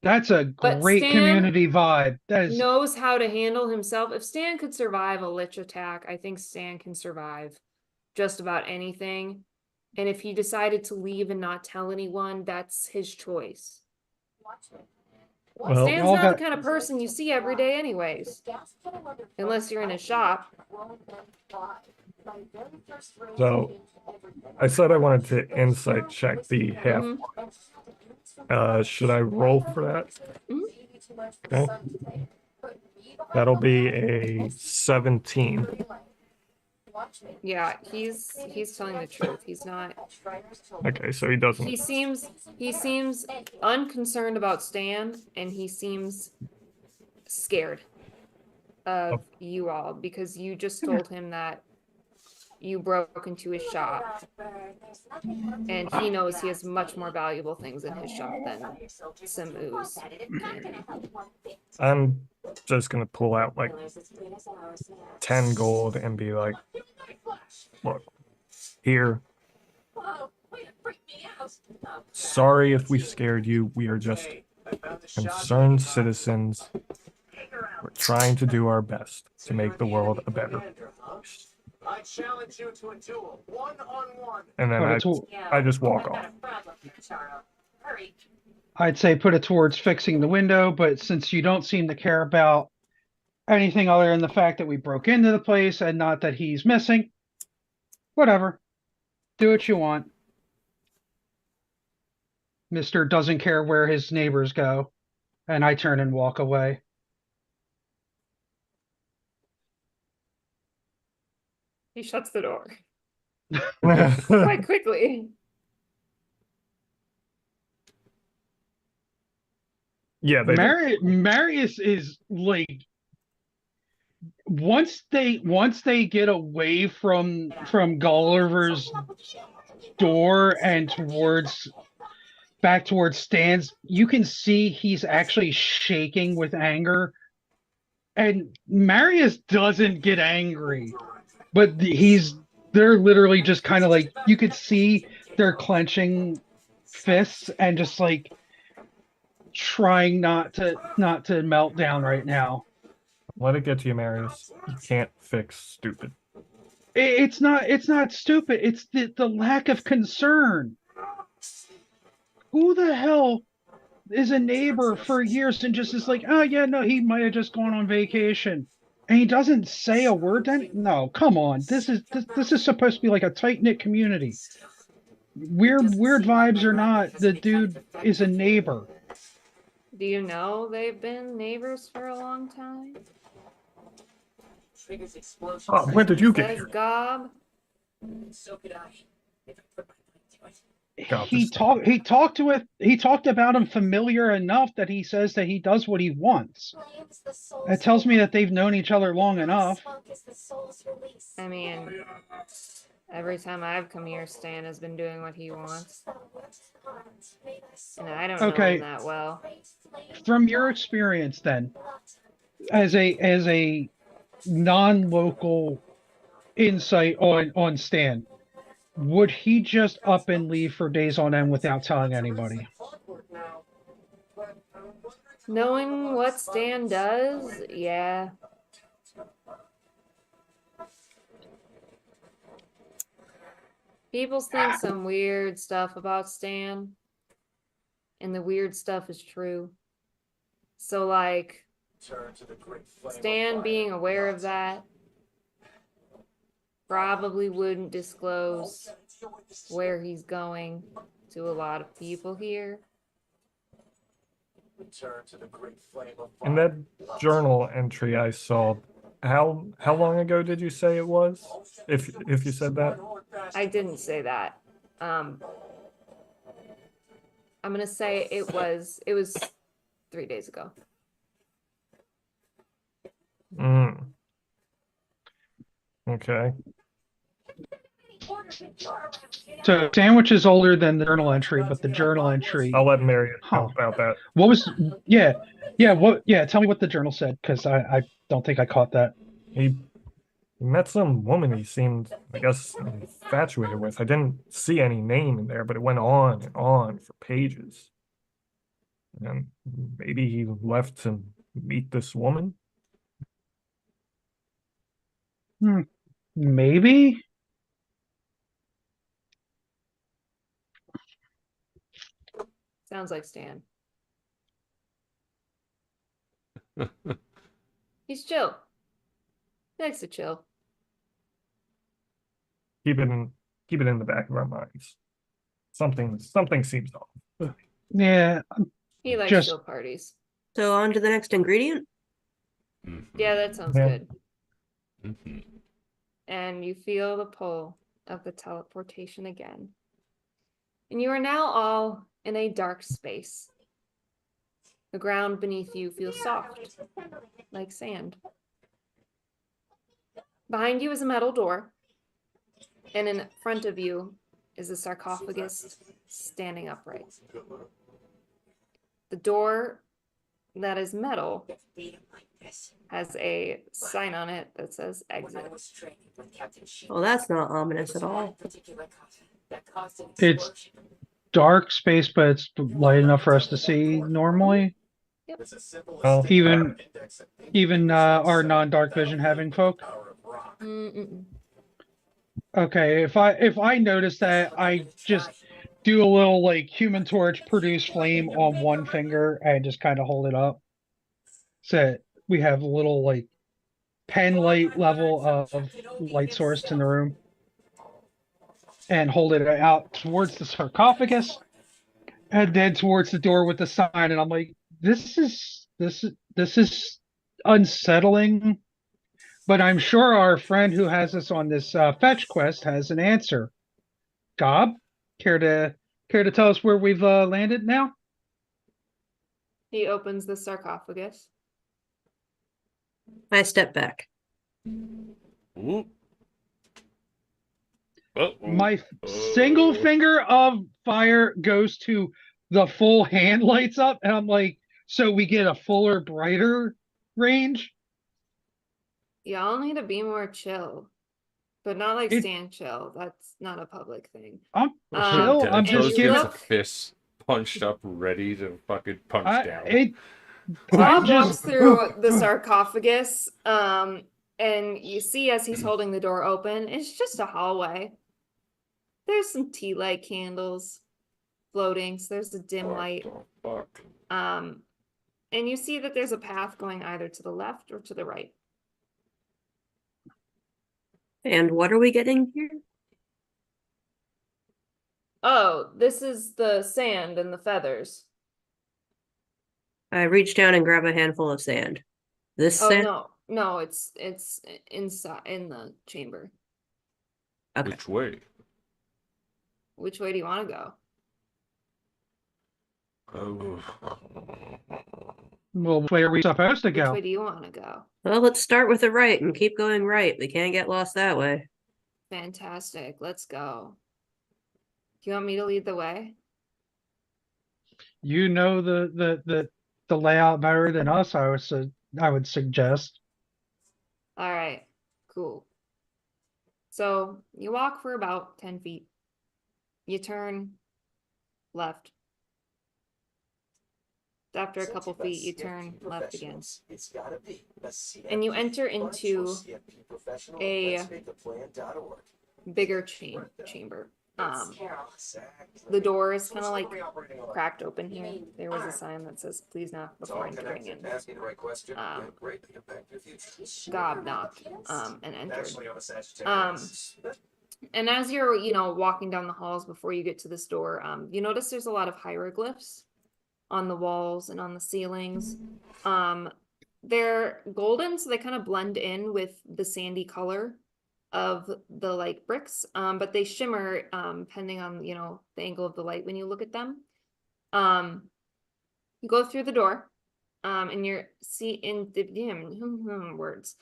That's a But great Stan community vibe. That is knows how to handle himself. If Stan could survive a lich attack, I think Stan can survive just about anything. And if he decided to leave and not tell anyone, that's his choice. Well, Stan's all not got- the kind of person you see every day anyways. Unless you're in his shop. so I said I wanted to insight check the half. Should I roll for that? Okay. That'll be a 17. Yeah, he's telling the truth. He's not. Okay, so he doesn't. He seems unconcerned about Stan, and he seems scared of you all because you just told him that you broke into his shop, and he knows he has much more valuable things in his shop than some ooze candy. I'm just gonna pull out like 10 gold and be like, look, here. Sorry if we scared you. We are just concerned citizens. We're trying to do our best to make the world a better place. I challenge you to a duel, one-on-one. And then I just walk off. I'd say put it towards fixing the window, but since you don't seem to care about anything other than the fact that we broke into the place and not that he's missing, whatever. Do what you want. Mister doesn't care where his neighbors go, and I turn and walk away. He shuts the door quite quickly. Yeah, Marius is like once they get away from Gulliver's door and back towards Stan's, you can see he's actually shaking with anger. And Marius doesn't get angry, but they're literally just kind of like, you could see they're clenching fists and just like trying not to melt down right now. let it get to you, Marius. You can't fix stupid. It's not stupid. It's the lack of concern. Who the hell is a neighbor for years and just is like, oh yeah, no, he might have just gone on vacation, and he doesn't say a word to any? No, come on. This is supposed to be like a tight knit community. Weird vibes or not, the dude is a neighbor. Do you know they've been neighbors for a long time? Oh, when did you get Says here? Gob. So could I, if I put my mind to it. God, He talked about him familiar enough that he says that he does what he wants. That tells me that they've known each other long enough. I mean, every time I've come here, Stan has been doing what he wants. And I don't know Okay. him that well. From your experience then, as a non-local insight on Stan, would he just up and leave for days on end without telling anybody? Knowing what Stan does, yeah. People think some weird stuff about Stan, and the weird stuff is true. So, like, Stan being aware of that probably wouldn't disclose where he's going to a lot of people here. And that journal entry I saw, how long ago did you say it was? If you said that? I didn't say that. I'm gonna say it was 3 days ago. Mm. Okay. So sandwich is older than the journal entry, but the journal entry. I'll let Mary Huh. know about that. What was? Yeah. Tell me what the journal said, because I don't think I caught that. He met some woman he seemed, I guess, infatuated with. I didn't see any name in there, but it went on and on for pages. And maybe he left to meet this woman. Maybe. Sounds like Stan. He's chill. He likes to chill. Keep it in the back of our minds. Something seems off. Yeah. He likes Just- chill parties. So on to the next ingredient. Yeah, that sounds Yeah. good. Mhm. And you feel the pull of the teleportation again. And you are now all in a dark space. The ground beneath you feels soft, like sand. Behind you is a metal door, and in front of you is a sarcophagus standing upright. The door that is metal has a sign on it that says exit. Well, that's not ominous at all. It's dark space, but it's light enough for us to see normally. Well, Even our non-dark vision having folk. Mm-mm. Okay, if I notice that, I just do a little like Human Torch produce flame on one finger and just kind of hold it up. So we have a little like pen light level of light source in the room, and hold it out towards the sarcophagus, and then towards the door with the sign. And I'm like, this is unsettling. But I'm sure our friend who has us on this fetch quest has an answer. Gob, care to tell us where we've landed now? He opens the sarcophagus. I step back. Ooh. Uh-oh. My single finger of fire goes to the full hand lights up, and I'm like, so we get a fuller, brighter range. Y'all need to be more chill, but not like It- stand chill. That's not a public thing. I'm Um, chill. I'm and just you giving. look- fists punched up, ready to fucking punch down. I'm Bob walks just through the sarcophagus, and you see as he's holding the door open, it's just a hallway. There's some tea light candles floating, so there's a dim light. Fuck. And you see that there's a path going either to the left or to the right. And what are we getting here? Oh, this is the sand and the feathers. I reach down and grab a handful of sand. This Oh sand? no, it's inside in the chamber. Okay. Which way? Which way do you want to go? well, which way are we supposed to Which go? way do you want to go? Well, let's start with the right and keep going right. We can't get lost that way. Fantastic. Let's go. Do you want me to lead the way? You know the layout better than us. I would suggest. All right. Cool. So you walk for about 10 feet. You turn left. After a couple feet, you turn left again. And you enter into a bigger chamber. The door is kind of like cracked open here. There was a sign that says, "Please knock before entering." And Gob knocked and entered. And as you're, walking down the halls before you get to this door, you notice there's a lot of hieroglyphs on the walls and on the ceilings. They're golden, so they kind of blend in with the sandy color of the like bricks, but they shimmer depending on the angle of the light when you look at them. You go through the door, and you're words.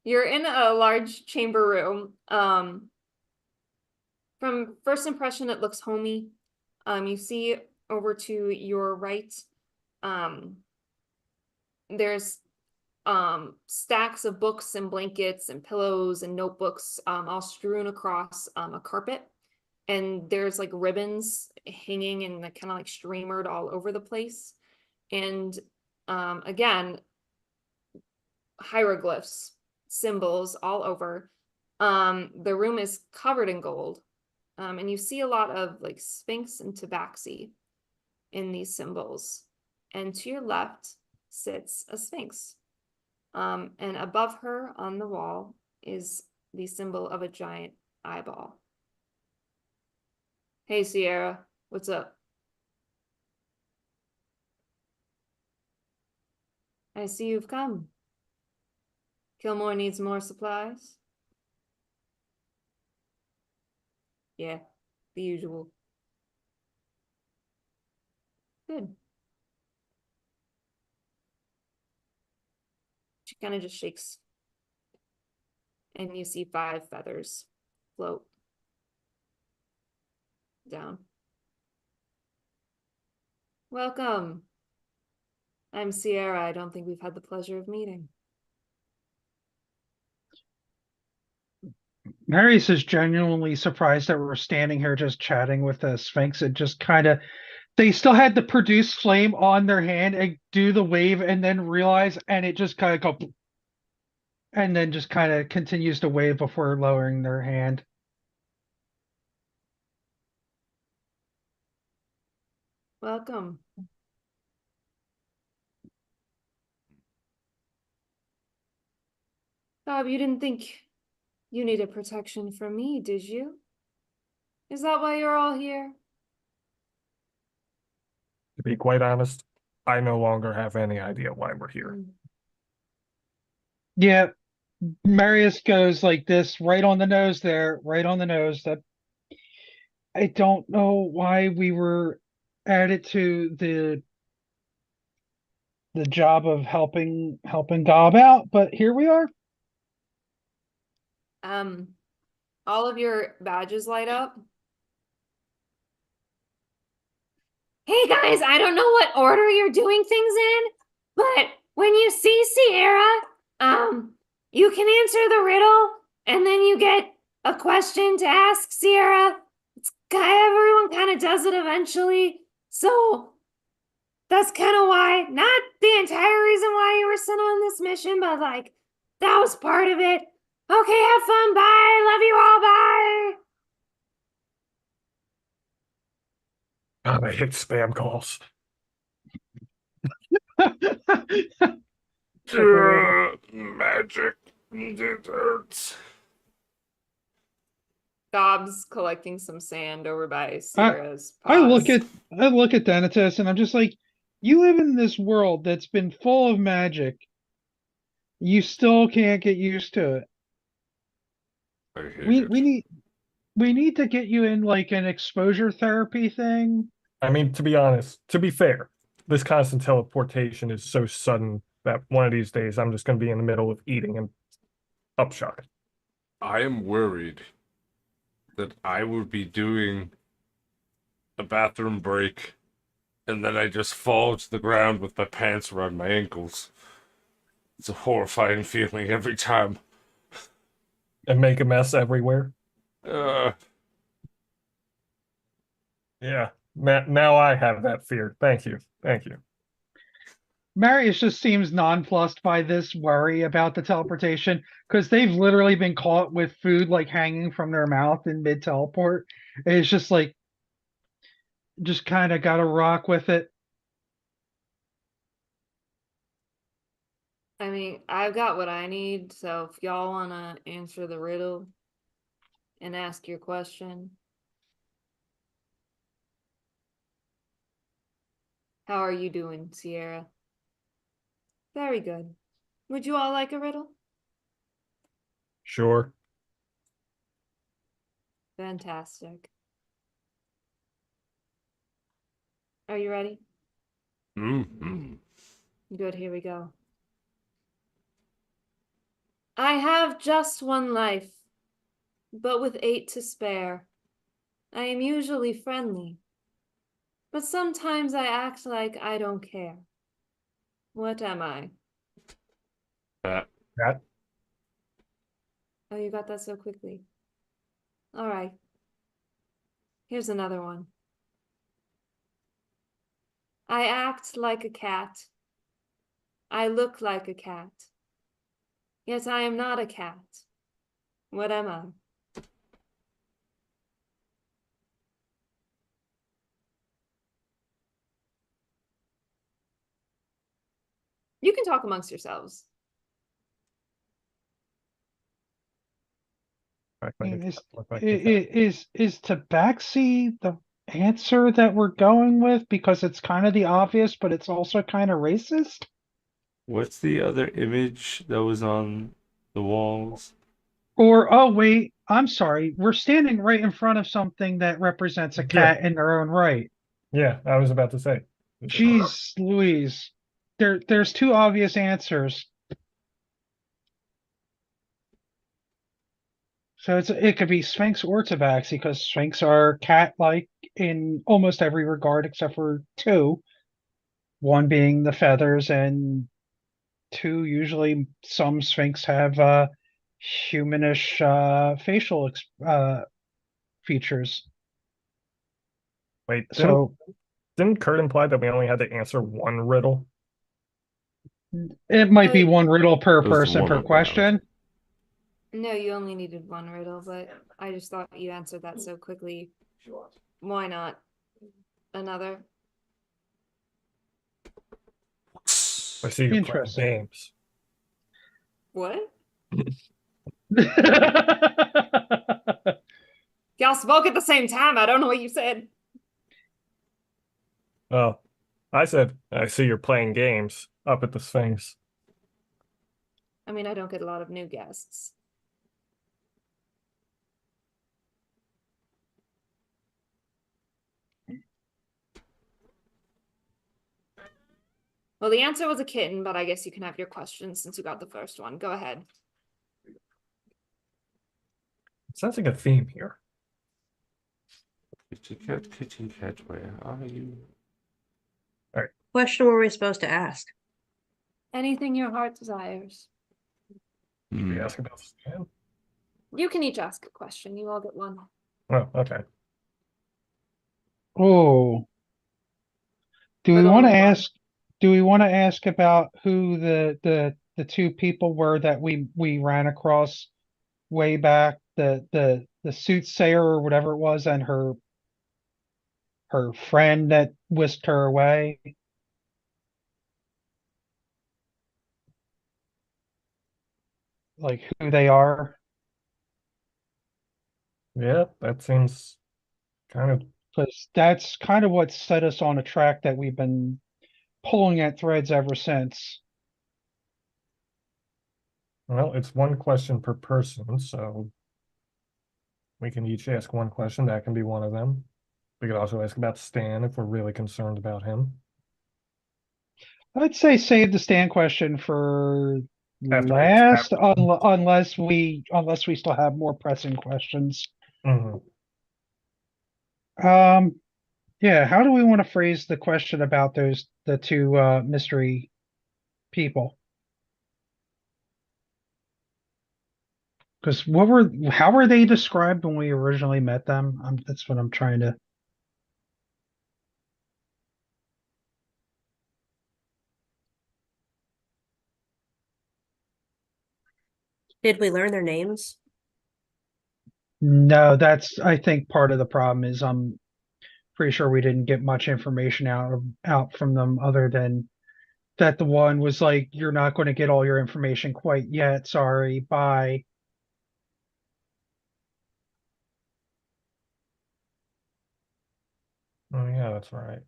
You're in a large chamber room. From first impression, it looks homey. You see over to your right, there's stacks of books and blankets and pillows and notebooks all strewn across a carpet. And there's like ribbons hanging and kind of like streamered all over the place. And again, hieroglyphs, symbols all over. The room is covered in gold. And you see a lot of like sphinx and tabaxi in these symbols. And to your left sits a sphinx. And above her on the wall is the symbol of a giant eyeball. Hey, Sierra, what's up? I see you've come. Kilmore needs more supplies. Yeah, the usual. Good. She kind of just shakes. And you see 5 feathers float down. Welcome. I'm Sierra. I don't think we've had the pleasure of meeting. Marius is genuinely surprised that we're standing here just chatting with the Sphinx. It just kind of, they still had to produce flame on their hand and do the wave and then realize, and it just kind of go, and then just kind of continues to wave before lowering their hand. Welcome. Bob, you didn't think you needed protection from me, did you? Is that why you're all here? To be quite honest, I no longer have any idea why we're here. Yeah, Marius goes like this, right on the nose there, right on the nose. That I don't know why we were added to the job of helping Gob out, but here we are. All of your badges light up. Hey guys, I don't know what order you're doing things in, but when you see Sierra, you can answer the riddle, and then you get a question to ask Sierra. Everyone kind of does it eventually, so that's kind of why, not the entire reason why you were sent on this mission, but like, that was part of it. Okay, have fun, bye, love you all, bye! God, I hate spam calls. Magic. It hurts. Gob's collecting some sand over by Sierra's I look paws. at Denatus and I'm just like, you live in this world that's been full of magic. You still can't get used to it. I hate We it. we need to get you in like an exposure therapy thing. I mean, to be honest, to be fair, this constant teleportation is so sudden that one of these days I'm just going to be in the middle of eating and upshot. I am worried that I would be doing a bathroom break and then I just fall to the ground with my pants around my ankles. It's a horrifying feeling every time. And make a mess everywhere. Yeah. Now I have that fear. Thank you. Thank you. Marius just seems nonplussed by this worry about the teleportation because they've literally been caught with food like hanging from their mouth in mid teleport. It's just like, just kind of got to rock with it. I mean, I've got what I need, so if y'all wanna answer the riddle and ask your question. How are you doing, Sierra? Very good. Would you all like a riddle? Sure. Fantastic. Are you ready? Mm-hmm. Good, here we go. I have just one life, but with 8 to spare. I am usually friendly, but sometimes I act like I don't care. What am I? That. That Oh, you got that so quickly. All right. Here's another one. I act like a cat. I look like a cat. Yet I am not a cat. What am I? You can talk amongst yourselves. act I like a mean, cat, is look like a cat. is Tabaxi the answer that we're going with because it's kind of the obvious, but it's also kind of racist? What's the other image that was on the walls? Or, oh wait, I'm sorry, we're standing right in front of something that represents a Yeah. cat in their own right. Yeah. I was about to say. Jeez Louise. There's two obvious answers. So it could be Sphinx or Tabaxi because Sphinx are cat-like in almost every regard except for two. One being the feathers, and two, usually some Sphinx have humanish facial features. Wait, So didn't Kurt imply that we only had to answer one riddle? it might Uh, be one riddle per It was person one per round. question. no, you only needed one riddle, but I just thought you answered that so quickly. Why not? Another? I see you're playing Interesting. games. What? Y'all spoke at the same time. I don't know what you said. Oh, I said, I see you're playing games up at the Sphinx. I mean, I don't get a lot of new guests. Well, the answer was a kitten, but I guess you can have your question since you got the first one. Go ahead. It sounds like a theme here. Kitty cat, where are you? Question were we supposed to ask? Anything your heart desires. We Hmm. ask about Stan? You can each ask a question. You all get one. Oh, okay. Oh, do we But want to only one. ask? Do we want to ask about who the two people were that we ran across way back? The soothsayer or whatever it was, and her friend that whisked her away. Like who they are, Yeah, that seems kind of, because that's kind of what set us on a track that we've been pulling at threads ever since. well, it's one question per person, so we can each ask one question. That can be one of them. We could also ask about Stan if we're really concerned about him. I'd say save the stand question for After we have. last, unless we still have more pressing questions. Mhm. Um, yeah, how do we want to phrase the question about the two mystery people? Because how were they described when we originally met them? That's what I'm trying to. Did we learn their names? No, that's I think part of the problem is I'm pretty sure we didn't get much information out from them other than that the one was like, "You're not going to get all your information quite yet. Sorry, bye." Oh yeah, that's right.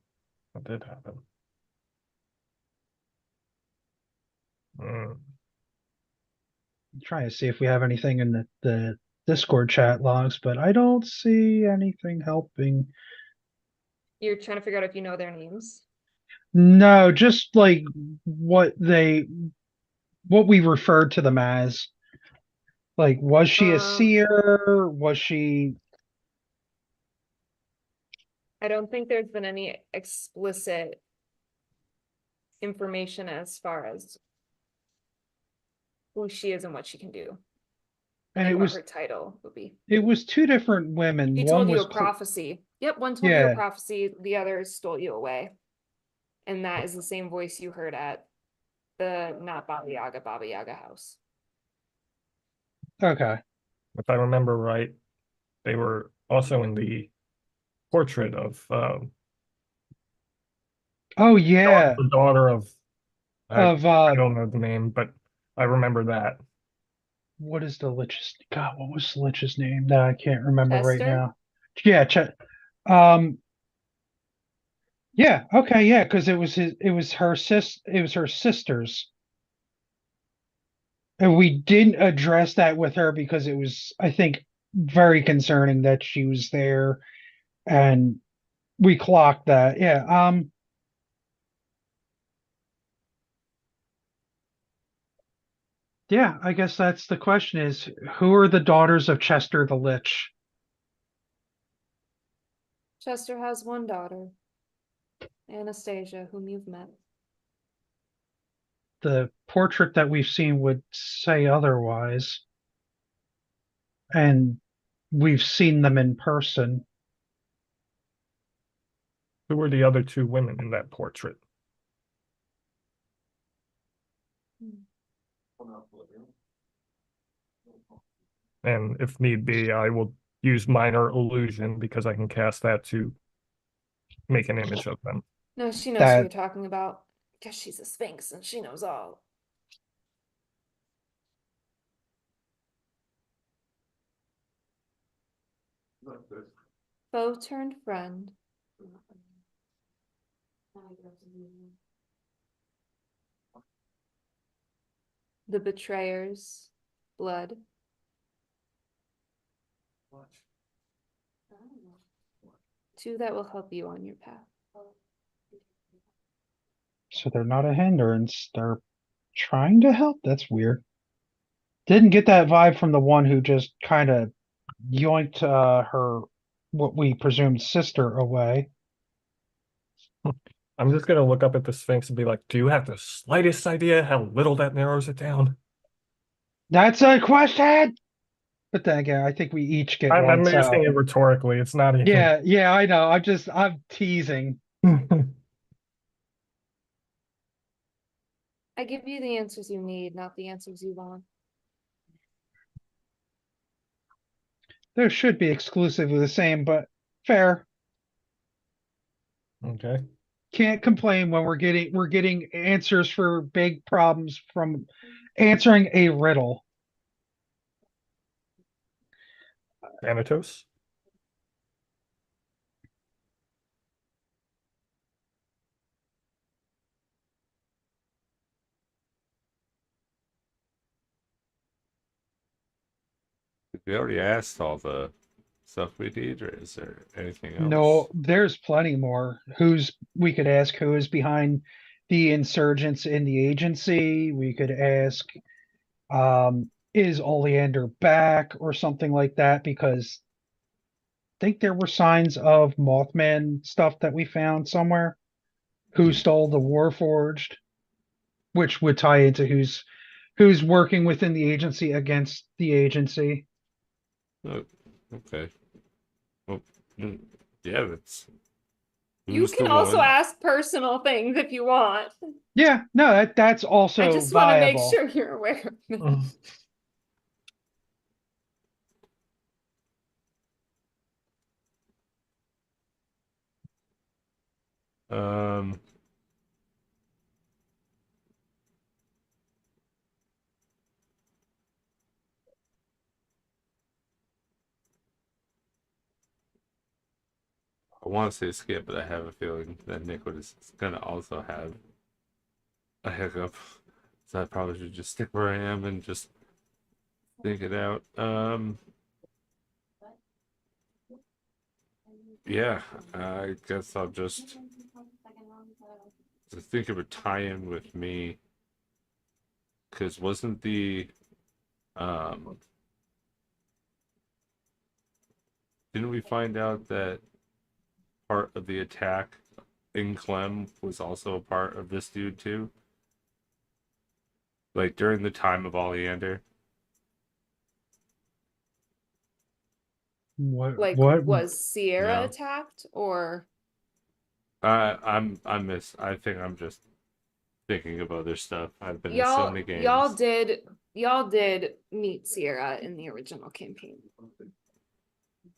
That did happen. Mm. I'm trying to see if we have anything in the Discord chat logs, but I don't see anything helping. You're trying to figure out if you know their names. No, just like what we referred to them as. Like, was she a Okay. seer? Was she I don't think there's been any explicit information as far as who she is and what she can do. And and like what her title would be. it was two different women. He One told you was a prophecy. Yep, one told you a yeah, prophecy, the other stole you away. And that is the same voice you heard at the not Baba Yaga house. okay. If I remember right, they were also in the portrait of Oh yeah. the daughter of Of I don't know the name, but I remember that. what is the lich's God, what was the lich's name? That I can't remember right Chester? now. Yeah, um yeah, okay, yeah, because it was her sister's. And we didn't address that with her because it was, I think, very concerning that she was there and we clocked that. Yeah. Yeah, I guess that's the question is who are the daughters of Chester the Lich? Chester has one daughter, Anastasia, whom you've met. The portrait that we've seen would say otherwise. And we've seen them in person. Who were the other two women in that portrait? And if need be, I will use minor illusion because I can cast that to make an image of them. No, she knows who That you're talking about. Because she's a sphinx and she knows all. Foe turned friend. The betrayer's blood. Two that will help you on your path. so they're not a hindrance. They're trying to help. That's weird. Didn't get that vibe from the one who just kind of yoinked her, what we presumed sister, away. I'm just gonna look up at the Sphinx and be like, do you have the slightest idea how little that narrows it down? That's a question. But then again, I think we each get I'm one. asking So it rhetorically. It's not even. yeah, yeah, I know. I'm teasing. I give you the answers you need, not the answers you want. Those should be exclusively the same, but fair. Okay. Can't complain when we're getting answers for big problems from answering a riddle. Thanatos. We already asked all the stuff we need, or is there anything No, else? there's plenty more. Who's we could ask who is behind the insurgents in the agency. We could ask, is Oleander back or something like that? Because I think there were signs of Mothman stuff that we found somewhere. Who stole the Warforged, which would tie into who's working within the agency against the agency. Oh, okay. Well, yeah, that's You who's the can also one? ask personal things if you want. Yeah, no, that's I also just want to make viable. sure you're aware of it. Um, I want to say skip, but I have a feeling that Nick is gonna also have a hiccup. So I probably should just stick where I am and just think it out. Yeah, I guess I'll just think of a tie-in with me, because wasn't the um didn't we find out that part of the attack in Clem was also a part of this dude too? Like during the time of Oleander. What? Like, What? was Sierra No. attacked or I think I'm just thinking of other stuff. I've been in so y'all many y'all games. did y'all did meet Sierra in the original campaign.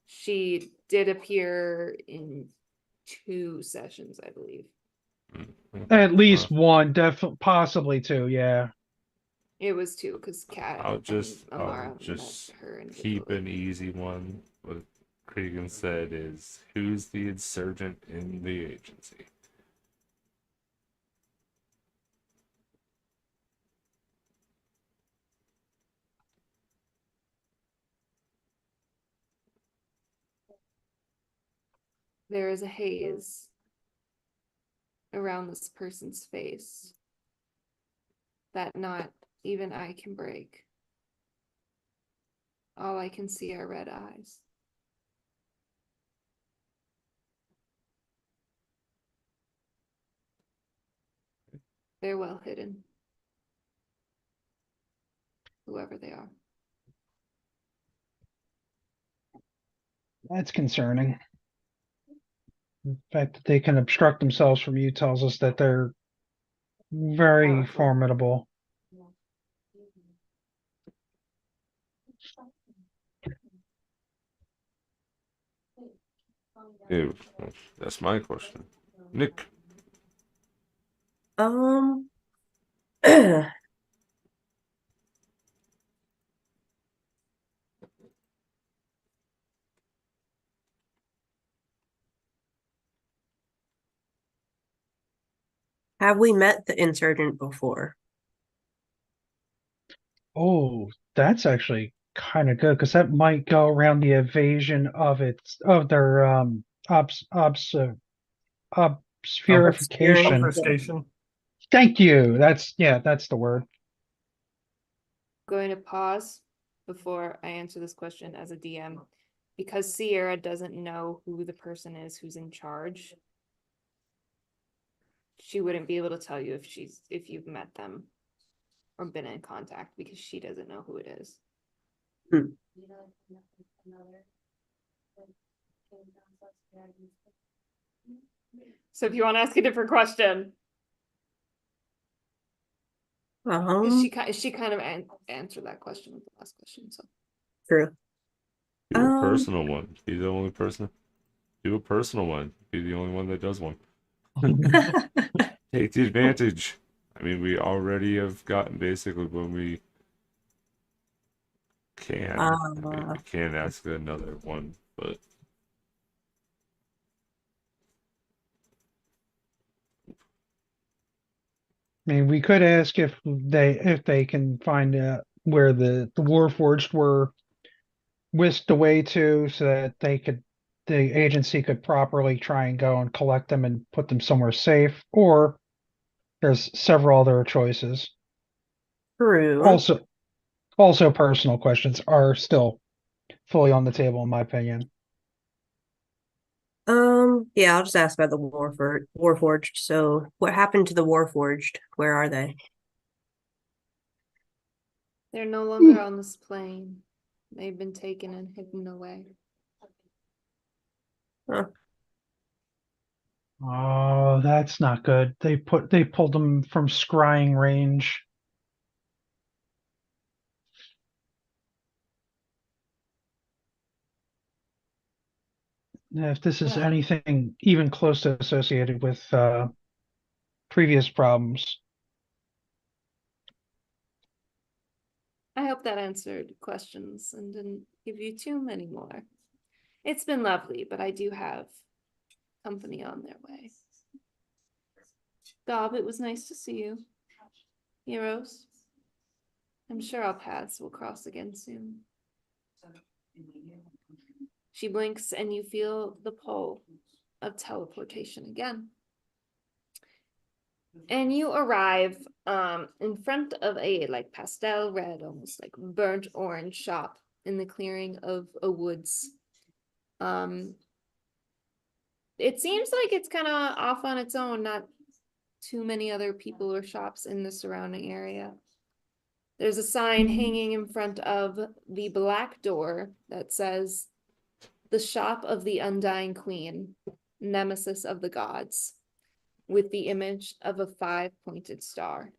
She did appear in 2 sessions, I believe. Okay. At least one, definitely, possibly two. Yeah. It was 2 because Kat and I'll Amara met just her keep individually. an easy one. What Cregan said is, who's the insurgent in the agency? There is a haze around this person's face that not even I can break. All I can see are red eyes. They're well hidden. Whoever they are. That's concerning. The fact that they can obstruct themselves from you tells us that they're very Powerful. formidable. Ew, that's my question. Nick. Um, have we met the insurgent before? Oh, that's actually kind of good because that might go around the evasion of their Obscuring. obscurification. Yeah. Obfuscation. Thank you. That's the word. Going to pause before I answer this question as a DM. Because Sierra doesn't know who the person is who's in charge, she wouldn't be able to tell you if you've met them or been in contact because she doesn't know who it is. Hmm. So if you want to ask a different question, because Um, she kind of answered that question with the last question. So true. Do a personal one. Be the only person. Do a personal one. Be the only one that does one. Take the advantage. I mean, we already have gotten basically when we can. I mean, we can ask another one, but I mean, we could ask if they can find where the Warforged were whisked away to, so that the agency could properly try and go and collect them and put them somewhere safe. Or there's several other choices. True. Also, personal questions are still fully on the table, in my opinion. Yeah, I'll just ask about the Warforged. So, what happened to the Warforged? Where are they? they're no longer on this plane. They've been taken and hidden away. Huh. Oh, that's not good. They pulled them from scrying range. If this is Well. anything even close to associated with previous problems. I hope that answered questions and didn't give you too many more. It's been lovely, but I do have company on their way. Gob, it was nice to see you. Heroes, I'm sure our paths will cross again soon. She blinks and you feel the pull of teleportation again. And you arrive in front of a like pastel red, almost like burnt orange shop in the clearing of a woods. It seems like it's kind of off on its own, not too many other people or shops in the surrounding area. There's a sign hanging in front of the black door that says, "The Shop of the Undying Queen, Nemesis of the Gods," with the image of a 5-pointed star.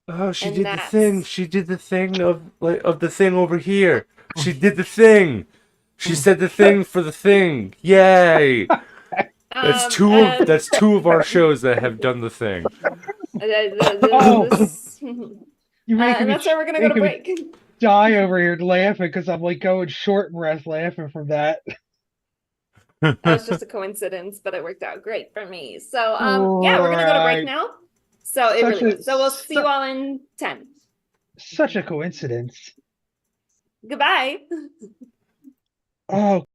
Oh, she And did the thing. that's- She did the thing of the thing over here. She did the thing. She said the thing for the thing. Yay! That's two of our shows that have done the thing. You're making and me, that's where we're gonna go to making me break. die over here laughing because I'm like going short breath laughing from that. That was just a coincidence, but it worked out great for me. So yeah, we're gonna go to break Right. now. So it Such really a- was. So we'll see you all in 10. Such a coincidence. Goodbye. Oh,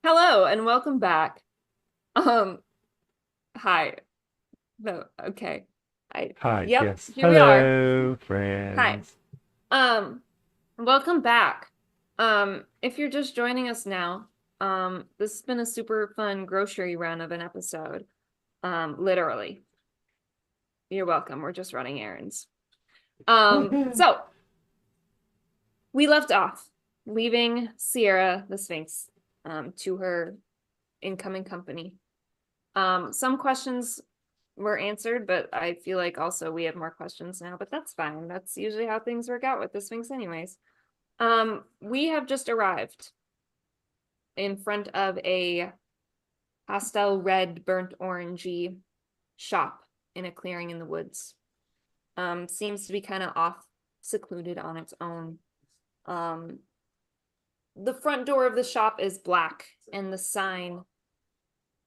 Hello and welcome back. Hi. No, okay. Hi, Yep, yes. here we are. Hello, friends. Welcome back. If you're just joining us now, this has been a super fun grocery run of an episode. Literally. You're welcome. We're just running errands. So we left off leaving Sierra the Sphinx to her incoming company. Some questions were answered, but I feel like also we have more questions now, but that's fine. That's usually how things work out with the Sphinx anyways. We have just arrived in front of a pastel red, burnt orangey shop in a clearing in the woods. Seems to be kind of off, secluded on its own. The front door of the shop is black, and the sign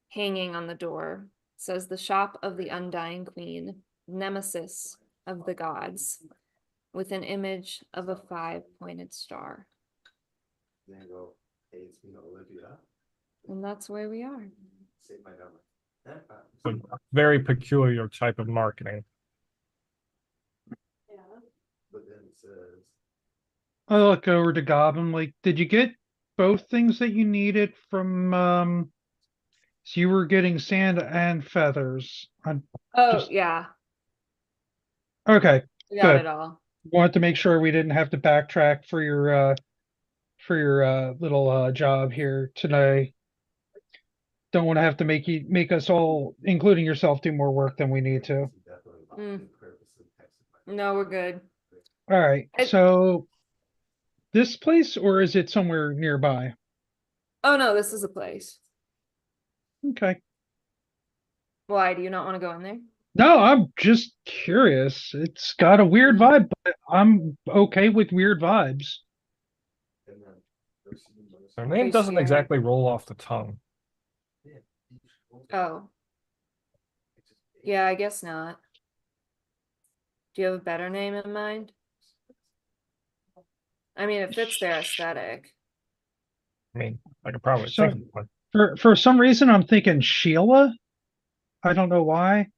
hanging on the door says the shop of the undying queen, Nemesis of the gods, with an image of a 5-pointed star. And that's where we are. A very peculiar type of marketing. I look over to Goblin, like, did you get both things that you needed from so you were getting sand and feathers. Oh, yeah, Okay, we got good. it all. Wanted to make sure we didn't have to backtrack for your little job here today. Don't want to have to make us all, including yourself, do more work than we need to. No, we're good. All right, I- so this place, or is it somewhere nearby? Oh no, this is a place. Okay. Why do you not want to go in there? No, I'm just curious. It's got a weird vibe, but I'm okay with weird vibes. Her name doesn't exactly roll off the tongue. Oh. Yeah, I guess not. Do you have a better name in mind? I mean, it fits their aesthetic. I mean, I could probably So- think of one. For some reason, I'm thinking Sheila. I don't know why.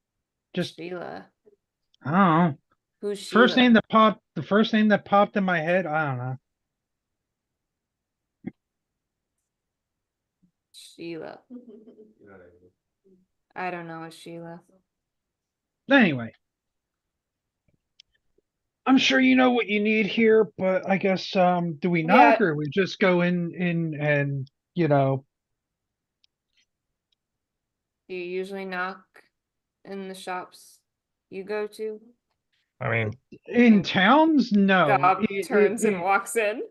Just Sheila. I don't know. Who's Sheila? The first name that popped in my head, I don't know. Sheila. I don't know a Sheila. Anyway. I'm sure you know what you need here, but I guess do we Yeah, knock or we just go in and you know you usually knock in the shops you go to, I mean, in and towns? No. Gob turns and walks in.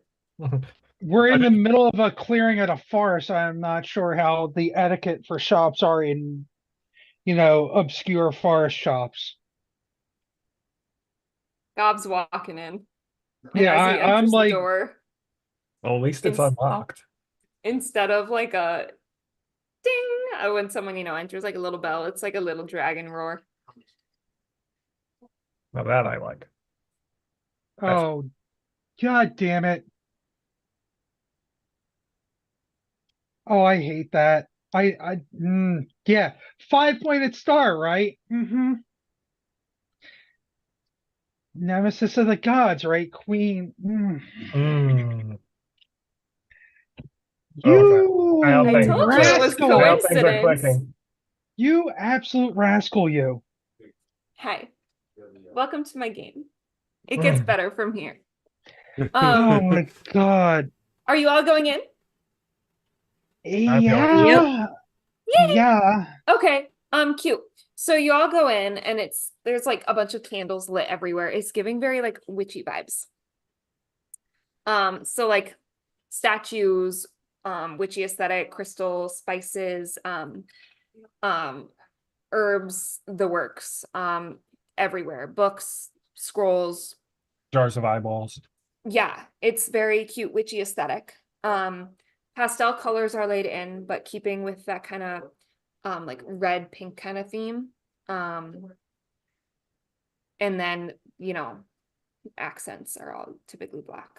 We're I in the just, middle of a clearing at a forest. I'm not sure how the etiquette for shops are in, obscure forest shops. Gob's walking in, and Yeah, as he I'm enters the like, door, well, at least it's in, unlocked. instead of like a ding when someone enters, like a little bell, it's like a little dragon roar. Now that I like. That's oh, god damn it. Oh, I hate that. Yeah, 5-pointed star, right? Nemesis of the gods, right? Queen. mm, okay. Now I things You told are you it was now rascal. things are coincidence. clicking. You absolute rascal, you. Hi, welcome to my game. It gets Mm, better from here. Oh Um, my god. are you all going in? I'm going. Yep. Yeah. Yay! Yeah. Okay. Cute. So you all go in and there's like a bunch of candles lit everywhere. It's giving very like witchy vibes. So like statues, witchy aesthetic, crystals, spices, um, herbs, the works, everywhere. Books, scrolls. Jars of eyeballs. Yeah, it's very cute, witchy aesthetic. Pastel colors are laid in, but keeping with that kind of like red pink kind of theme. Um, and then, accents are all typically black,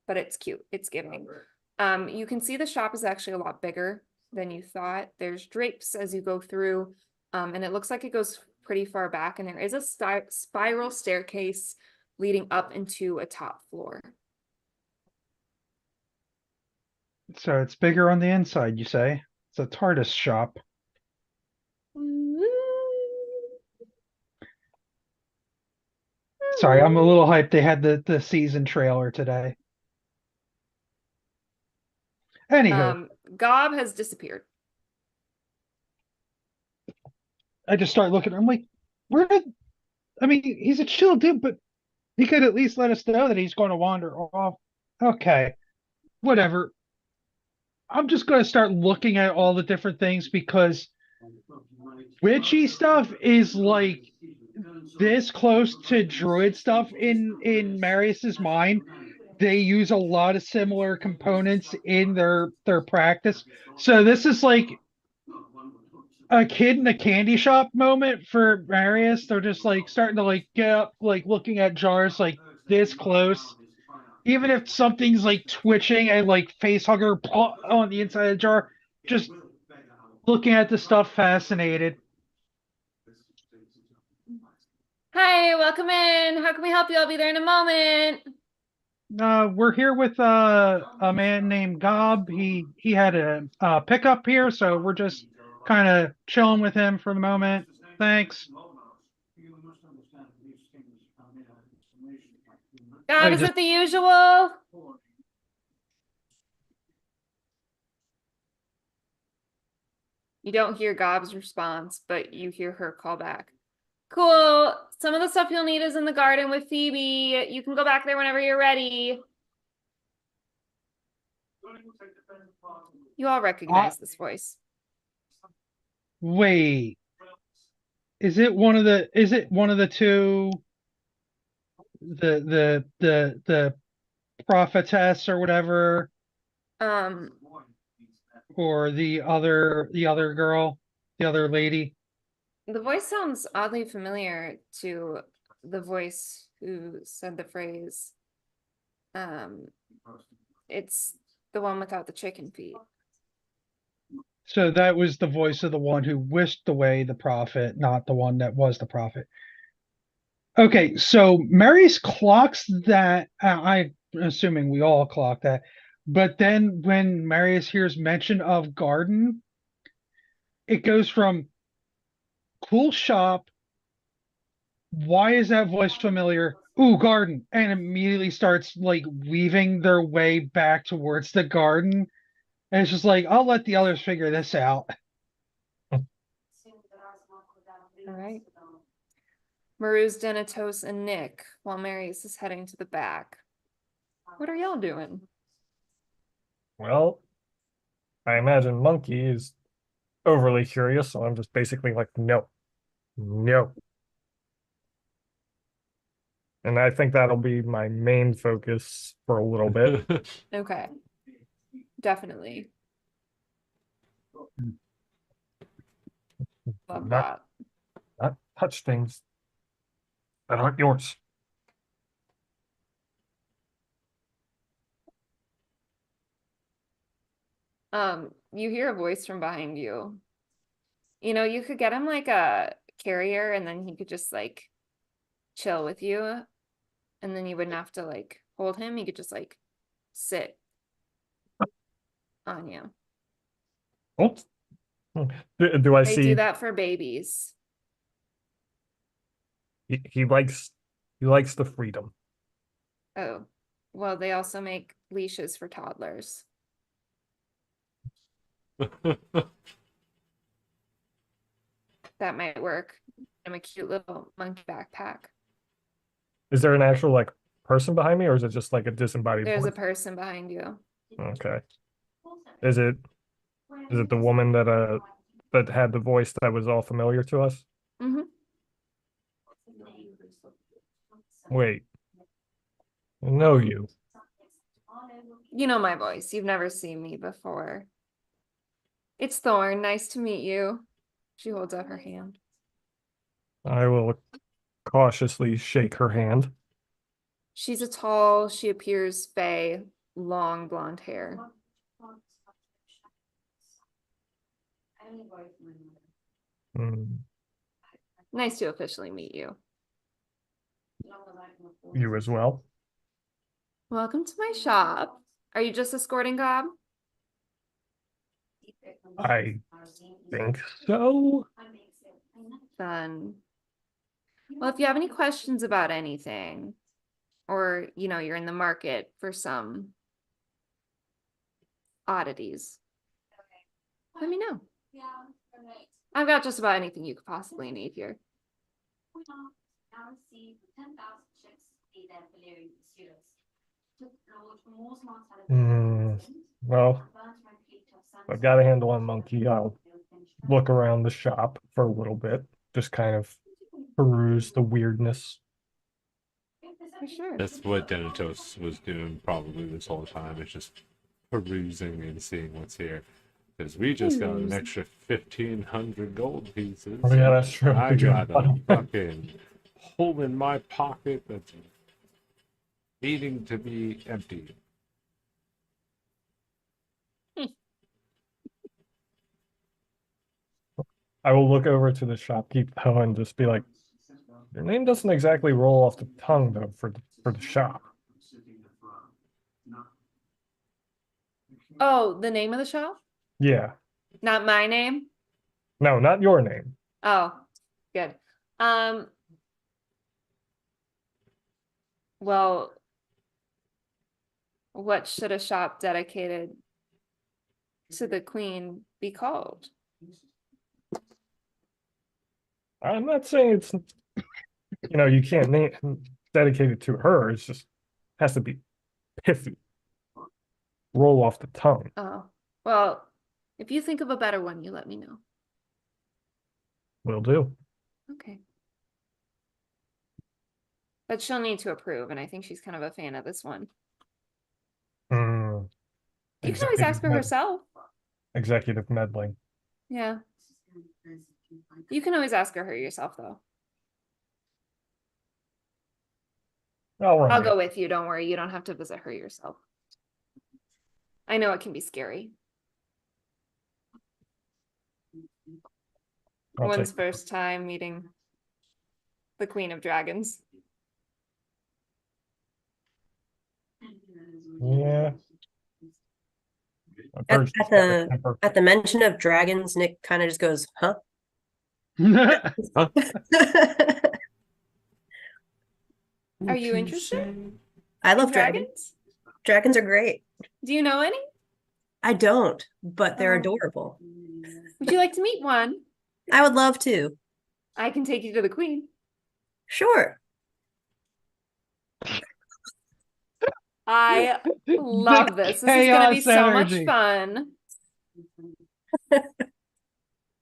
but it's cute. It's giving. You can see the shop is actually a lot bigger than you thought. There's drapes as you go through, and it looks like it goes pretty far back, and there is a spiral staircase leading up into a top floor. So it's bigger on the inside, you say? It's a TARDIS shop. Sorry, I'm a little hyped. They had the season trailer today. Anywho, Gob has disappeared. I just start looking. I'm like, where did I mean, he's a chill dude, but he could at least let us know that he's going to wander off. Okay, whatever. I'm just going to start looking at all the different things because witchy stuff is like this close to druid stuff in Marius's mind. They use a lot of similar components in their practice. So this is like a kid in a candy shop moment for Marius. They're just like starting to like get up, like looking at jars like this close. Even if something's like twitching and like face hugger on the inside of the jar, just looking at the stuff fascinated. Hi, welcome in. How can we help you? I'll be there in a moment. We're here with a man named Gob. He had a pickup here, so we're just kind of chilling with him for the moment. Thanks. Gob, I is just it the usual? You don't hear Gob's response, but you hear her call back. Cool. Some of the stuff you'll need is in the garden with Phoebe. You can go back there whenever you're ready. You all recognize this voice. wait. Is it one of the two the prophetess or whatever Um, or the other girl, the other lady? the voice sounds oddly familiar to the voice who said the phrase. It's the one without the chicken feet. So that was the voice of the one who whisked away the prophet, not the one that was the prophet. Okay, so Marius clocks that. I'm assuming we all clock that. But then when Marius hears mention of garden, it goes from cool shop. Why is that voice familiar? ooh, garden, and immediately starts like weaving their way back towards the garden. And it's just like, I'll let the others figure this out. All right. Maruz, Denatos, and Nick, while Marius is heading to the back. What are y'all doing? Well, I imagine Monkey is overly curious, so I'm just basically like, no, no. And I think that'll be my main focus for a little bit. Okay. Definitely. Love Not, that. not touch things that aren't yours. You hear a voice from behind you. You know, you could get him like a carrier and then he could just like chill with you. And then you wouldn't have to like hold him. He could just like sit on you. Oops. Do I They see do that for babies. he likes the freedom. Oh, well, they also make leashes for toddlers. That might work. I'm a cute little monkey backpack. Is there an actual like person behind me, or is it just like a disembodied There's a voice? person behind you. Okay. Is it the woman that had the voice that was all familiar to us? Mm-hmm. Wait. I know you. You know my voice. You've never seen me before. It's Thorn. Nice to meet you. She holds out her hand. I will cautiously shake her hand. She's a tall, she appears fey, long blonde hair. Mm, Nice to officially meet you. you as well. Welcome to my shop. Are you just escorting Gob? I think so. Fun. Well, if you have any questions about anything, or you're in the market for some oddities, let me know. I've got just about anything you could possibly need here. Well, I've got a handle on Monkey. I'll look around the shop for a little bit, just kind of peruse the weirdness. For sure. That's what Denatos was doing probably this whole time. It's just perusing and seeing what's here. Because we just got an extra 1,500 gold pieces. Oh yeah, that's true. I got a fucking hole in my pocket that's needing to be emptied. I will look over to the shopkeep though and just be like, your name doesn't exactly roll off the tongue though for the shop. Oh, the name of the shop? Yeah. Not my name? No, not your name. Oh, good. Well, what should a shop dedicated to the queen be called? I'm not saying it's you can't name dedicate it to her. It's just has to be pithy. Roll off the tongue. Oh, well, if you think of a better one, you let me know. Will do. Okay. But she'll need to approve, and I think she's kind of a fan of this one. You can always ask her herself. Executive meddling. Yeah. You can always ask her yourself, though. I'll go with you. Don't worry. You don't have to visit her yourself. I know it can be scary. One's first time meeting the Queen of Dragons. Yeah. At the mention of dragons, Nick kind of just goes, huh? Huh? Are you interested I in love dragons. dragons? Dragons are great. Do you know any? I don't, but they're Oh. adorable. Would you like to meet one? I would love to. I can take you to the queen. Sure. I love this. This is going to be chaos so much energy. fun.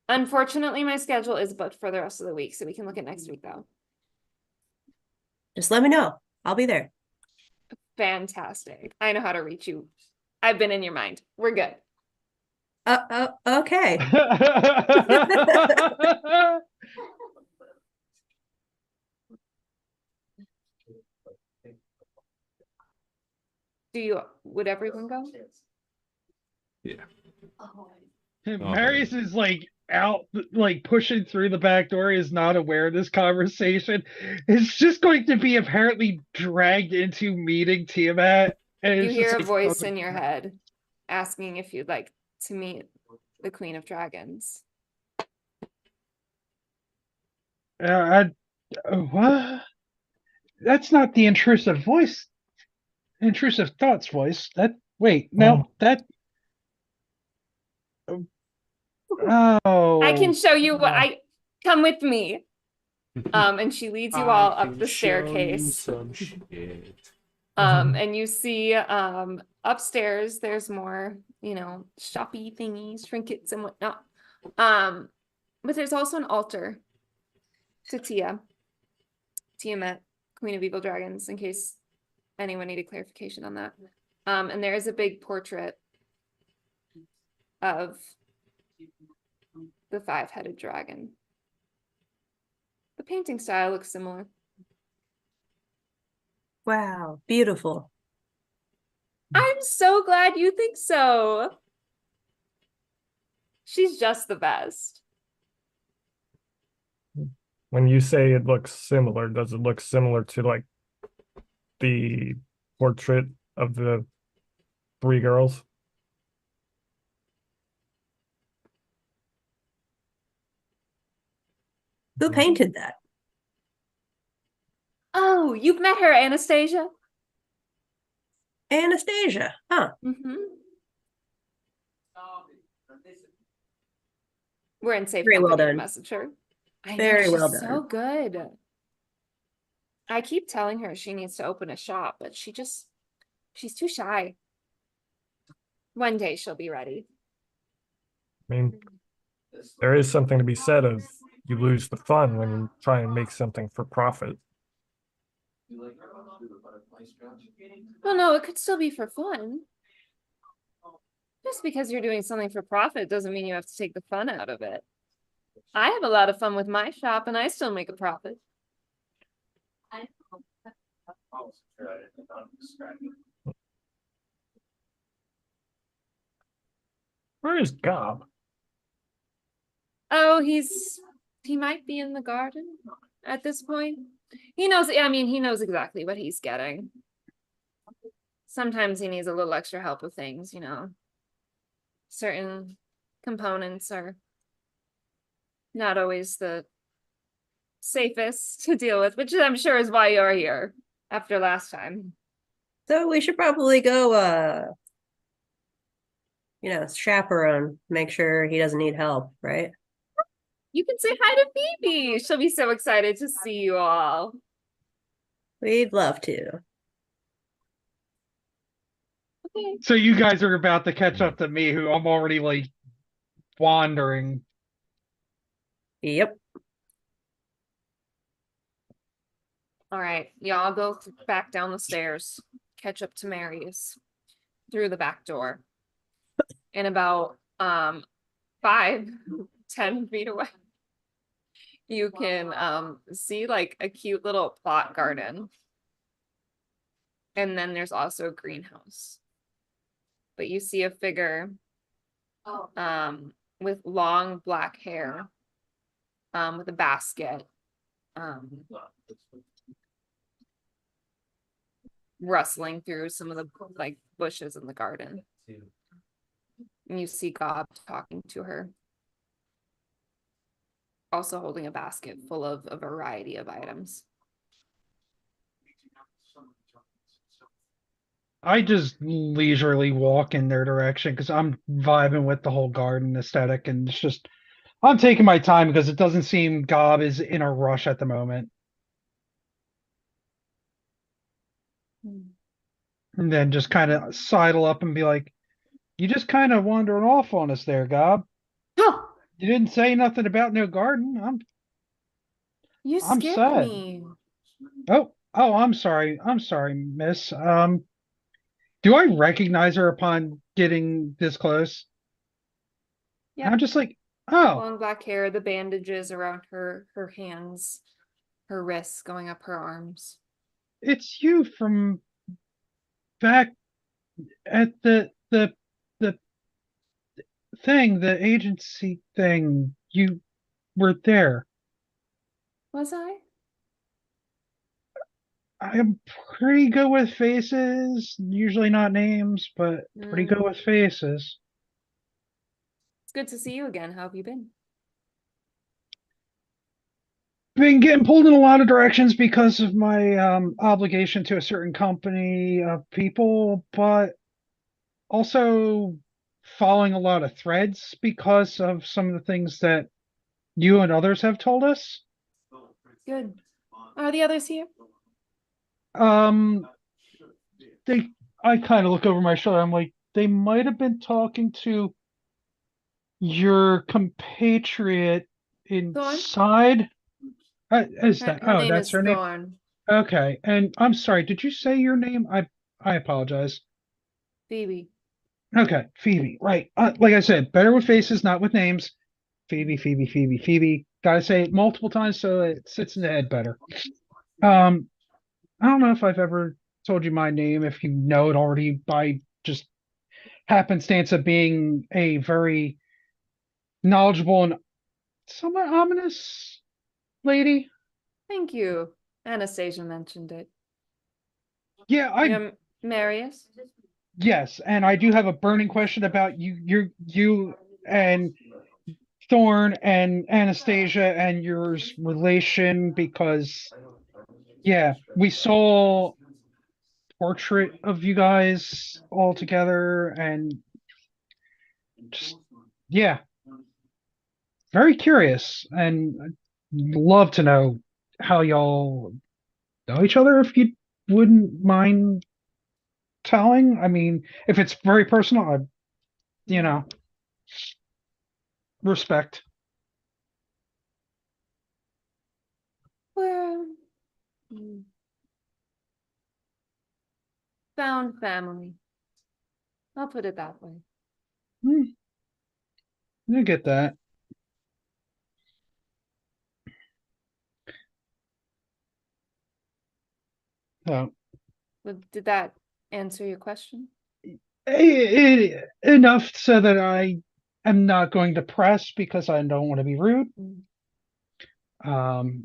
Unfortunately, my schedule is booked for the rest of the week, so we can look at next week though. Just let me know. I'll be there. Fantastic. I know how to reach you. I've been in your mind. We're good. Okay. Would everyone go? Yeah. Marius is like out, like pushing through the back door. Is not aware of this conversation. It's just going to be apparently dragged into meeting Tiamat, and You it's hear just a like, voice oh, in your head asking if you'd like to meet the Queen of Dragons. What? That's not the intrusive voice. Intrusive thoughts voice. Wait, no, that. Oh. I can show you what I come with me. And she leads you all up the staircase. And you see upstairs there's more, shoppy thingies, trinkets and whatnot. But there's also an altar to Tiamat, Queen of Evil Dragons, in case anyone needed clarification on that. And there is a big portrait of the five-headed dragon. The painting style looks similar. Wow, beautiful. I'm so glad you think so. She's just the best. When you say it looks similar, does it look similar to like the portrait of the three girls? Who painted that? Oh, you've met her, Anastasia? Anastasia. Huh. Mm-hmm. We're in safe Very well company to done. message her. I know, Very she's well so done. good. I keep telling her she needs to open a shop, but she's too shy. One day she'll be ready. I mean, there is something to be said of you lose the fun when you try and make something for profit. Well, no, it could still be for fun. Just because you're doing something for profit doesn't mean you have to take the fun out of it. I have a lot of fun with my shop and I still make a profit. Where is Gob? Oh, he might be in the garden at this point. He knows, I mean, he knows exactly what he's getting. Sometimes he needs a little extra help with things, Certain components are not always the safest to deal with, which I'm sure is why you're here after last time. So we should probably go chaperone, make sure he doesn't need help, right? You can say hi to Phoebe. She'll be so excited to see you all. We'd love to. Okay. So you guys are about to catch up to me, who I'm already like wandering. Yep. All right. Y'all go back down the stairs. Catch up to Mary's through the back door. And about 5-10 feet away, you can see like a cute little plot garden. And then there's also a greenhouse. But you see a figure with long black hair, with a basket, rustling through some of the like bushes in the garden. And you see Gob talking to her, also holding a basket full of a variety of items. I just leisurely walk in their direction because I'm vibing with the whole garden aesthetic, and it's just I'm taking my time because it doesn't seem Gob is in a rush at the moment. Hmm. And then just kind of sidle up and be like, "You just kind of wandering off on us there, Gob. Huh! You didn't say nothing about no garden. You I'm skipped sad. me. Oh, I'm sorry. I'm sorry, miss. Do I recognize her upon getting this close? And I'm Yep. just like, oh, Long black hair, the bandages around her hands, her wrists going up her arms. it's you from back at the thing, the agency thing. You were there. Was I? I'm pretty good with faces, usually not names, but pretty good with faces. It's good to see you again. How have you been? Been getting pulled in a lot of directions because of my obligation to a certain company of people, but also following a lot of threads because of some of the things that you and others have told us. Good. Are the others here? Um, they, I kind of look over my shoulder. I'm like, they might have been talking to your compatriot Thorn? inside. Is Her, that? her Oh, name that's is her name. Thorn. Okay, and I'm sorry. Did you say your name? I apologize. Phoebe. Okay, Phoebe. Right. Like I said, better with faces, not with names. Phoebe, Phoebe, Phoebe, Phoebe. Gotta say it multiple times so it sits in the head better. Um, I don't know if I've ever told you my name, if you know it already by just happenstance of being a very knowledgeable and somewhat ominous lady. Thank you. Anastasia mentioned it. Yeah, Marius? yes, and I do have a burning question about you and Thorn and Anastasia and yours relation because yeah, we saw portrait of you guys all together and just yeah, very curious and I'd love to know how y'all know each other if you wouldn't mind telling. I mean, if it's very personal, you know, respect. We're found family. I'll put it that way. Hmm, I get that. So, But did that answer your question? enough so that I am not going to press because I don't want to be rude. Mm.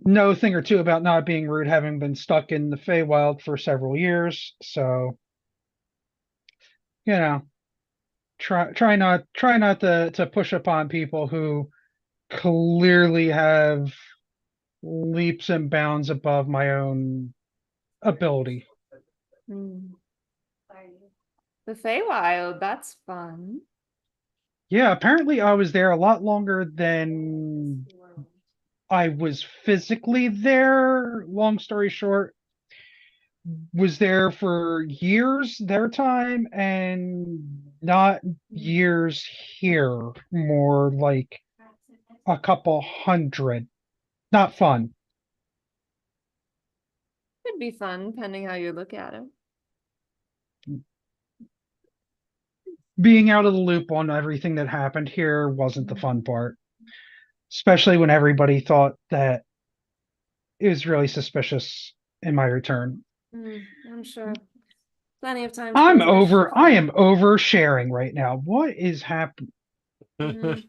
Know a thing or two about not being rude, having been stuck in the Feywild for several years. So, you know, try not to push upon people who clearly have leaps and bounds above my own ability. Mm. The Feywild, that's fun. Yeah, apparently I was there a lot longer than I was physically there. Long story short, was there for years their time and not years here, more like a couple hundred. Not fun. Could be fun, depending how you look at it. Being out of the loop on everything that happened here wasn't the fun part, especially when everybody thought that it was really suspicious in my return. I'm sure. Plenty of times girls get I shifty. am oversharing right now. What is happening? Mhm.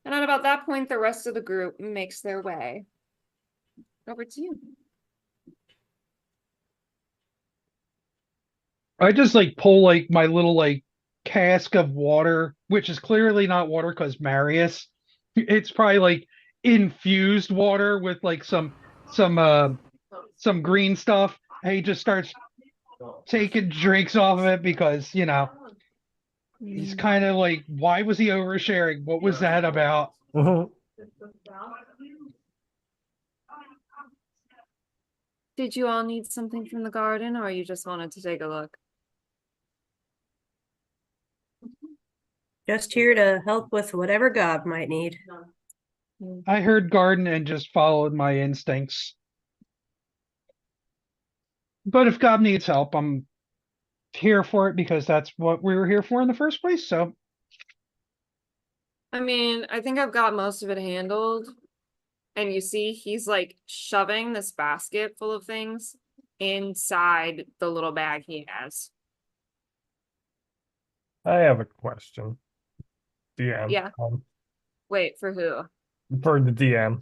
And at about that point, the rest of the group makes their way over to you. I just like pull like my little like cask of water, which is clearly not water because Marius. It's probably like infused water with like some some green stuff, and he just starts taking drinks off of it because, you know, he's kind of like, why was he oversharing? What was that about? Did you all need something from the garden, or you just wanted to take a look? Just here to help with whatever God might need. I heard garden and just followed my instincts. But if God needs help, I'm here for it because that's what we were here for in the first place. So, I mean, I think I've got most of it handled. And you see, he's like shoving this basket full of things inside the little bag he has. I have a question. DM. Yeah. Wait, for who? For the DM.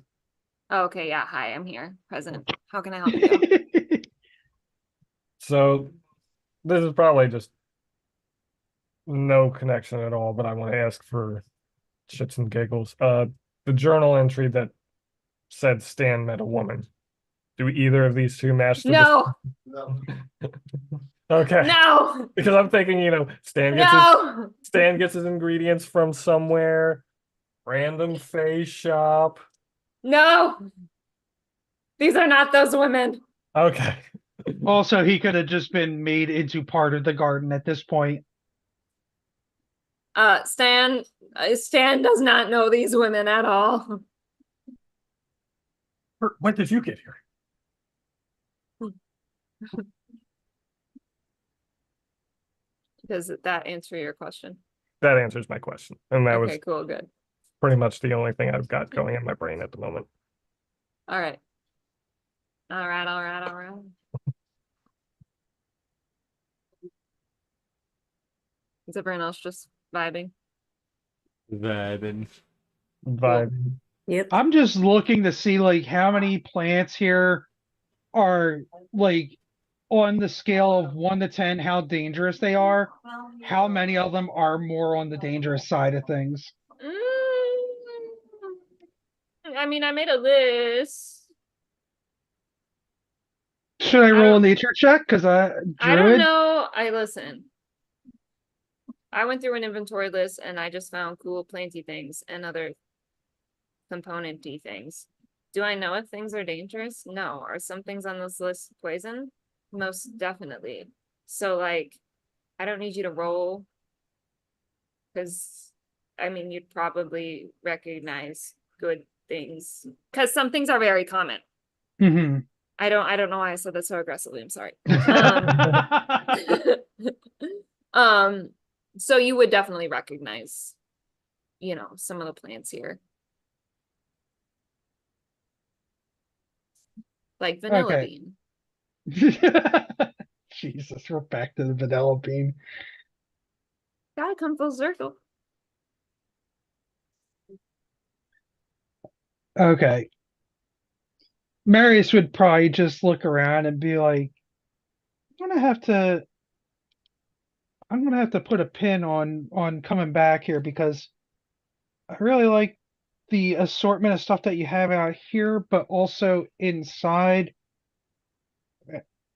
Oh, okay, yeah. Hi, I'm here, present. How can I help you? So this is probably just no connection at all, but I want to ask for shits and giggles. The journal entry that said Stan met a woman. Do either of these two match the No, Okay. no, Because I'm thinking, no, Stan gets his ingredients from somewhere, random face shop. no. These are not those women. Okay. also, he could have just been made into part of the garden at this point. Stan does not know these women at all. When did you get here? Does that answer your question? That answers my question. And that was Okay, cool, good. pretty much the only thing I've got going in my brain at the moment. All right. All right, all right, all right. Is everyone else just vibing? Vibing. Vibe. Yep. I'm just looking to see like how many plants here are like on the scale of 1 to 10 how dangerous they are. How many of them are more on the dangerous side of things? I mean, I made a list. Should I roll a don't- nature check? Because I I don't druid. know. Listen. I went through an inventory list and I just found cool planty things and other componenty things. Do I know if things are dangerous? No. Are some things on this list poison? Most definitely. So like, I don't need you to roll. Because I mean, you'd probably recognize good things. Because some things are very common. Mm-hmm. I don't know why I said that so aggressively. I'm sorry. So you would definitely recognize, some of the plants here. Like vanilla Okay. bean. Jesus, we're back to the vanilla bean. Gotta come full circle. Okay. Marius would probably just look around and be like, I'm gonna have to put a pin on coming back here because I really like the assortment of stuff that you have out here, but also inside.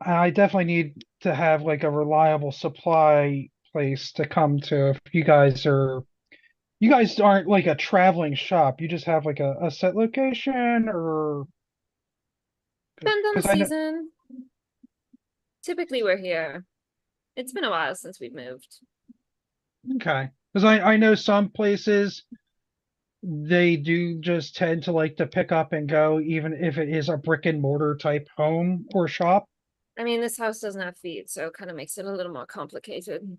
I definitely need to have like a reliable supply place to come to if you guys aren't like a traveling shop. You just have like a set location or Depends on the because I know season. Typically we're here. It's been a while since we've moved. okay. Because I know some places they do just tend to like to pick up and go, even if it is a brick and mortar type home or shop. I mean, this house doesn't have feet, so it kind of makes it a little more complicated.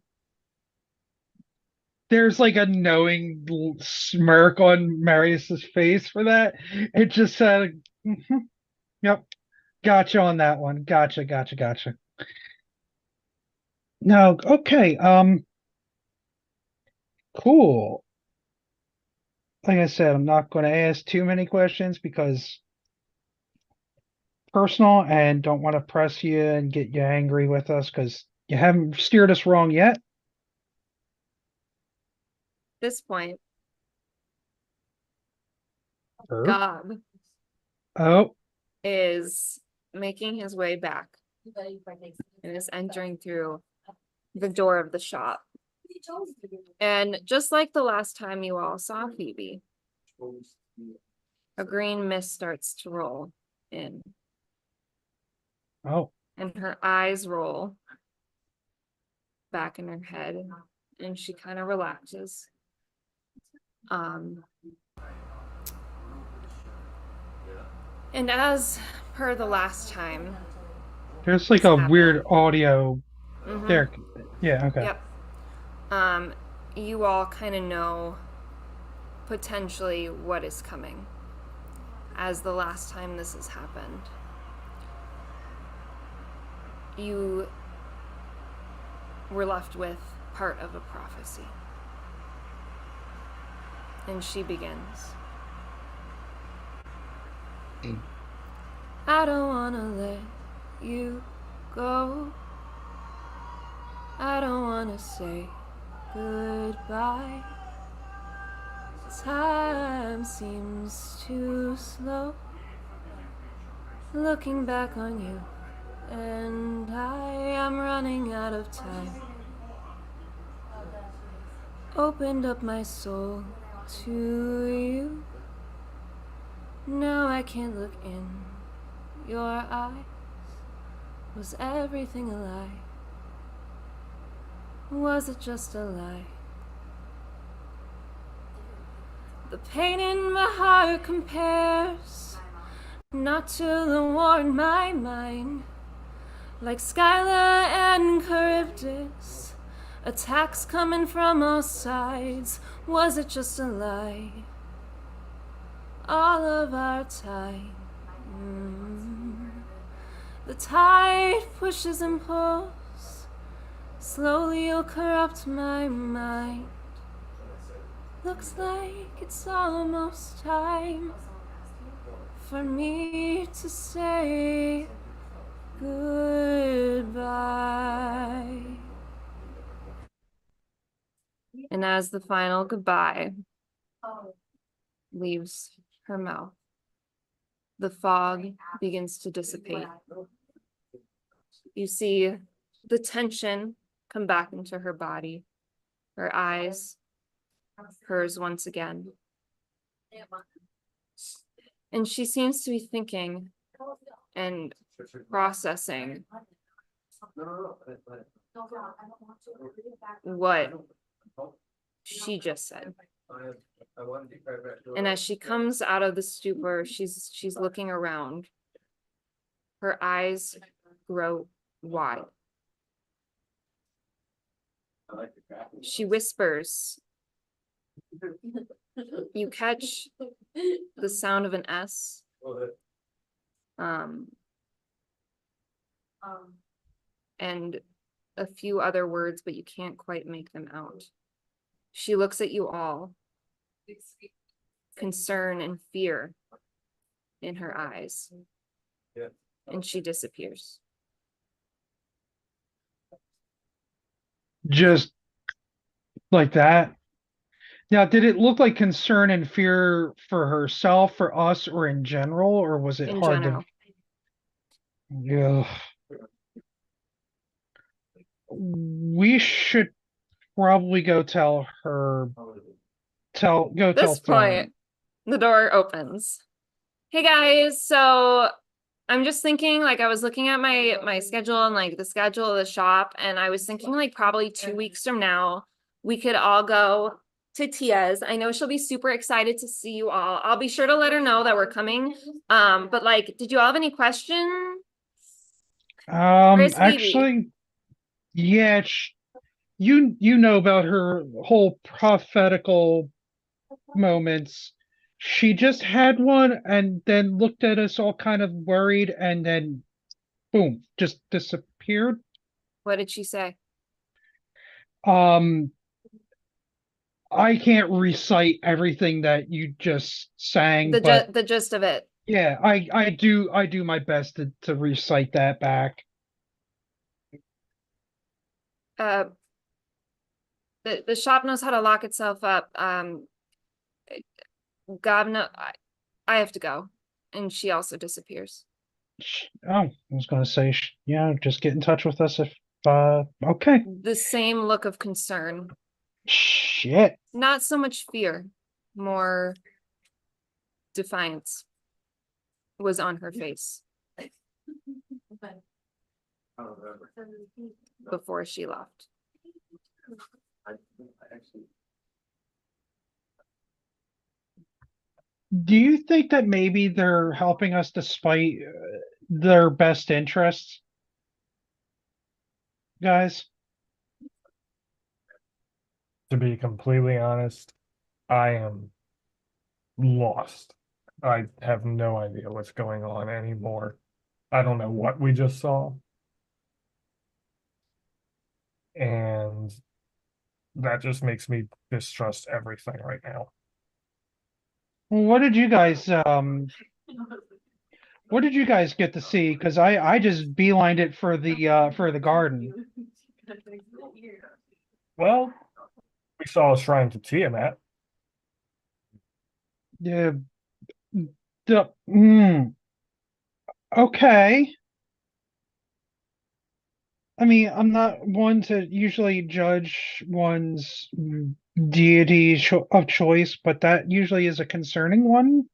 There's like a knowing smirk on Marius's face for that. It just said, "Mhm, yep, gotcha on that one. Gotcha. No, okay, cool. Like I said, I'm not going to ask too many questions because personal and don't want to press you and get you angry with us because you haven't steered us wrong yet. This point, Sure. Gob Oh, is making his way back and is entering through the door of the shop. And just like the last time you all saw Phoebe, a green mist starts to roll in, Oh, and her eyes roll back in her head, and she kind of relaxes. And as per the last time, there's like this a weird happened. audio Mhm. there. Yeah, okay. Yep. You all kind of know potentially what is coming as the last time this has happened. You were left with part of a prophecy. And she begins. I don't wanna let you go. I don't wanna say goodbye. Time seems too slow. Looking back on you, and I am running out of time. Opened up my soul to you. Now I can't look in your eyes. Was everything a lie? Was it just a lie? The pain in my heart compares not to the war in my mind. Like Skylar and Charybdis, attacks coming from all sides. Was it just a lie? All of our time. The tide pushes and pulls. Slowly you'll corrupt my mind. Looks like it's almost time for me to say goodbye. And as the final goodbye leaves her mouth, the fog begins to dissipate. You see the tension come back into her body, her eyes, hers once again. And she seems to be thinking and processing what she just said. And as she comes out of the stupor, she's looking around. Her eyes grow wide. She whispers. You catch the sound of an S. And a few other words, but you can't quite make them out. She looks at you all, concern and fear in her eyes, and she disappears. Just like that. Now, did it look like concern and fear for herself, for us, or in general, or was it In hard general. to? Yeah. We should probably go tell her. Tell This Thorne. point, the door opens. Hey guys, so I'm just thinking, like, I was looking at my schedule and like the schedule of the shop, and I was thinking like probably 2 weeks from now we could all go to Tia's. I know she'll be super excited to see you all. I'll be sure to let her know that we're coming. But like, did you all have any questions? Where's Phoebe? Actually, yeah, you know about her whole prophetical moments. She just had one and then looked at us all kind of worried and then boom, just disappeared. What did she say? Um, I can't recite everything that you just sang, but The gist of it. yeah, I do my best to recite that back. The shop knows how to lock itself up. God, no, I have to go. And she also disappears. Oh, I was gonna say, just get in touch with us if. Okay. The same look of concern. Shit. Not so much fear, more defiance was on her face before she left. Do you think that maybe they're helping us despite their best interests, guys? To be completely honest, I am lost. I have no idea what's going on anymore. I don't know what we just saw. And that just makes me distrust everything right now. What did you guys what did you guys get to see? Because I just beelined it for the garden. Well, we saw a shrine to Tiamat. Yeah. Okay. I mean, I'm not one to usually judge one's deity of choice, but that usually is a concerning one.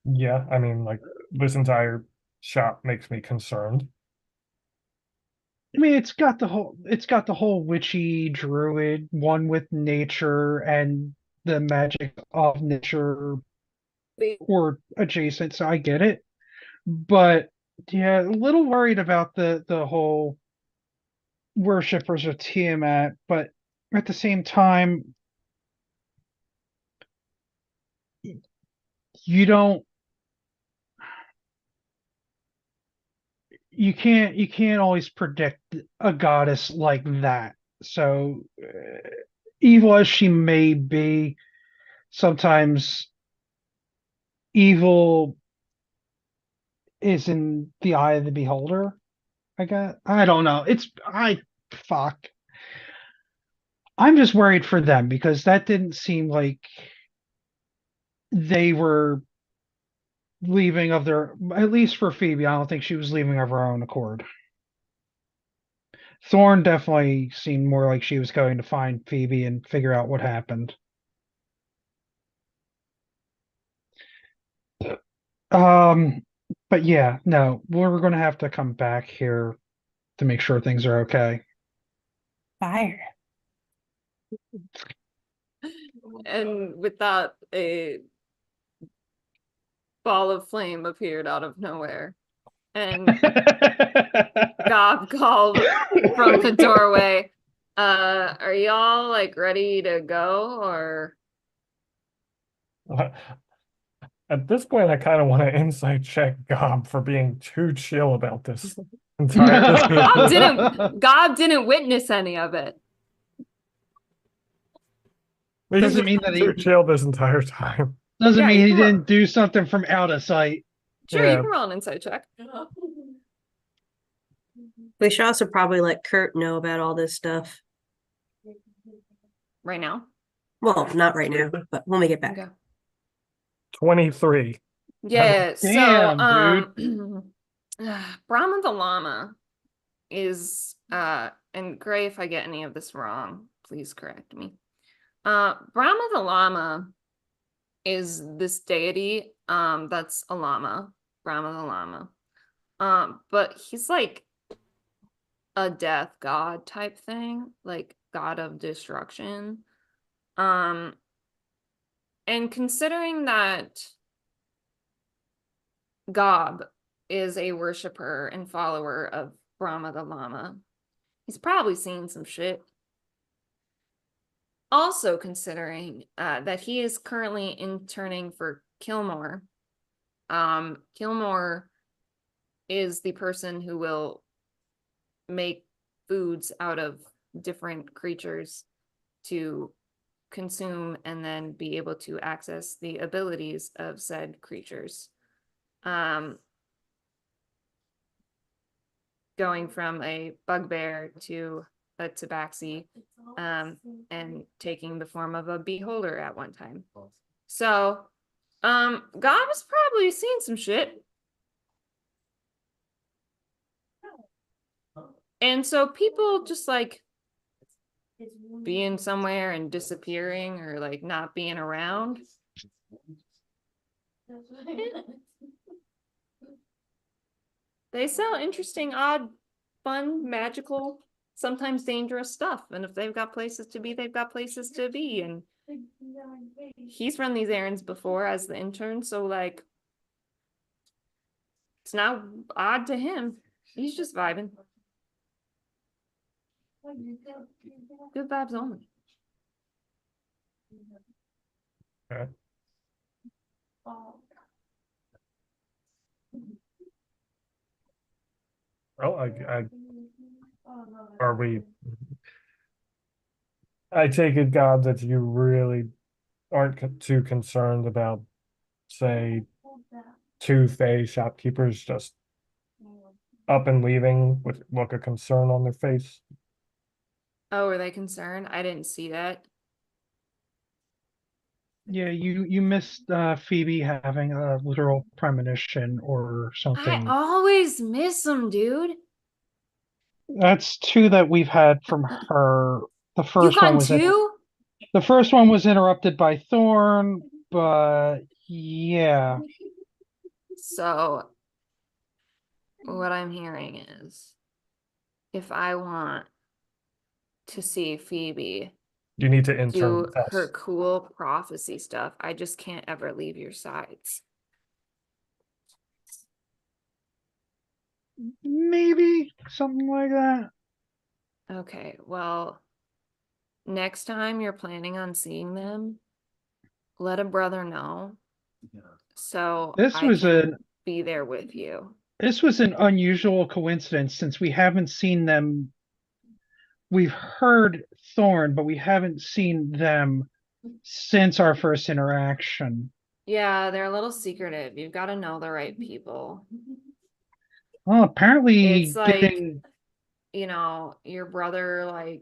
Yeah, I mean, like, this entire shop makes me concerned. I mean, it's got the whole witchy druid, one with nature and the magic of nature or adjacent, so I get it. But yeah, a little worried about the whole worshippers of Tiamat, but at the same time, you don't you can't always predict a goddess like that. So evil as she may be, sometimes evil is in the eye of the beholder. I guess I don't know. Fuck. I'm just worried for them because that didn't seem like they were leaving of their, at least for Phoebe. I don't think she was leaving of her own accord. Thorn definitely seemed more like she was going to find Phoebe and figure out what happened. Um, but yeah, no, we're going to have to come back here to make sure things are okay. Fire. And with that, a ball of flame appeared out of nowhere. And Gob called from the doorway, are y'all like ready to go or At this point, I kind of want to insight check Gob for being too chill about this entire Gob didn't witness any of it. He's Doesn't just mean that too he chill this entire time. doesn't Yeah, mean you he can roll. didn't do something from out of sight. Sure, you Yeah. can roll an insight check. We should also probably let Kurt know about all this stuff. Right now. Well, not right now, but when we get back. Okay. 23. Yeah, Damn, so Brahma the Llama is and Gray, if I get any of this wrong, please correct me. Brahma the Llama is this deity that's a llama, Brahma the Llama. But he's like a death god type thing, like god of destruction. And considering that Gob is a worshiper and follower of Brahma the Llama, he's probably seen some shit. Also considering that he is currently interning for Kilmore. Kilmore is the person who will make foods out of different creatures to consume and then be able to access the abilities of said creatures. Going from a bugbear to a tabaxi, and taking the form of a beholder at one time. So, God has probably seen some shit. And so people just like being somewhere and disappearing or like not being around. They sell interesting, odd, fun, magical, sometimes dangerous stuff. And if they've got places to be, they've got places to be. And he's run these errands before as the intern, so like it's not odd to him. He's just vibing. Good vibes only. Okay. Well, are we? I take it, God, that you really aren't too concerned about, say, two Fey shopkeepers just up and leaving with look of concern on their face. Oh, are they concerned? I didn't see that. Yeah, you missed Phoebe having a literal premonition or I something. always miss them, dude. That's two that we've had from her. The You first one gone was too? the first one was interrupted by Thorn, but yeah. So what I'm hearing is if I want to see Phoebe You need to intern do with her us. cool prophecy stuff, I just can't ever leave your sides. Maybe something like that. Okay, well, next time you're planning on seeing them, let a brother know so This I was can be there with you. This was an unusual coincidence since we haven't seen them. We've heard Thorn, but we haven't seen them since our first interaction. Yeah, they're a little secretive. You've got to know the right people. Well, It's apparently like, getting you know, your brother like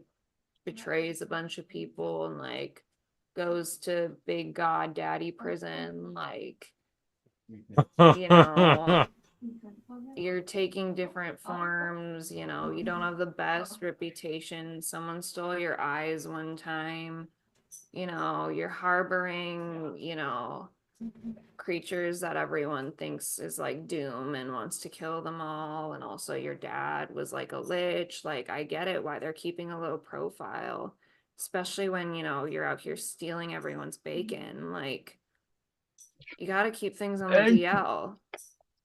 betrays a bunch of people and like goes to big god daddy prison, like, you know, you're taking different forms, you know, you don't have the best reputation. Someone stole your eyes one time, you know, you're harboring, you know, creatures that everyone thinks is like doom and wants to kill them all. And also your dad was like a lich. Like, I get it why they're keeping a low profile, especially when, you know, you're out here stealing everyone's bacon. Like, you got to keep things on the DL,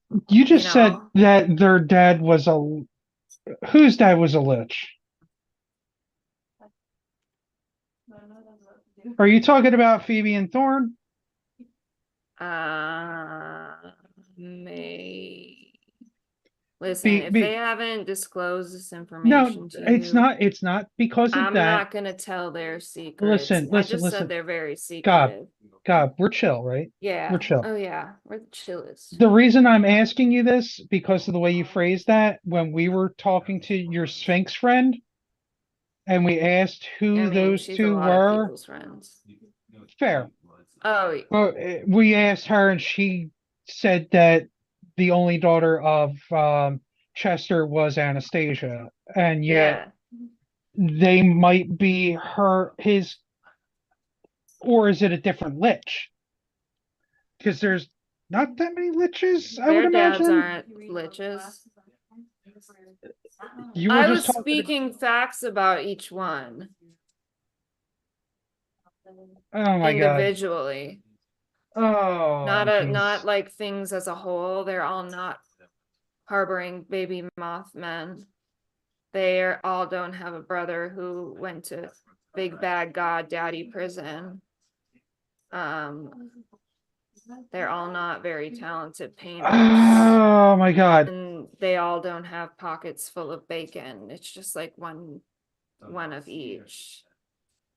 you you just said know? that their dad was a whose dad was a lich? Are you talking about Phoebe and Thorn? May listen, Be, if they be, haven't disclosed this no, information to it's you, not. It's not because of I'm that. not gonna tell their secrets. Listen, I listen, just said listen. they're very God, secretive. God, we're chill, right? We're Yeah. chill. Oh yeah, we're the chillest. The reason I'm asking you this because of the way you phrased that when we were talking to your Sphinx friend and we asked I who mean, those she's a two lot of were. people's friends. Fair. Oh, Well, we asked her and she said that the only daughter of Chester was Anastasia, and yet yeah. they might be his, or is it a different lich? Because there's not that many liches, I would Their dads imagine. aren't liches. You were I just was talking. speaking facts about each one Oh my God. individually. Oh, Not jeez. like things as a whole. They're all not harboring baby Mothmen. They all don't have a brother who went to big bad god daddy prison. They're all not very talented painters. Oh my God. And they all don't have pockets full of bacon. It's just like one of each.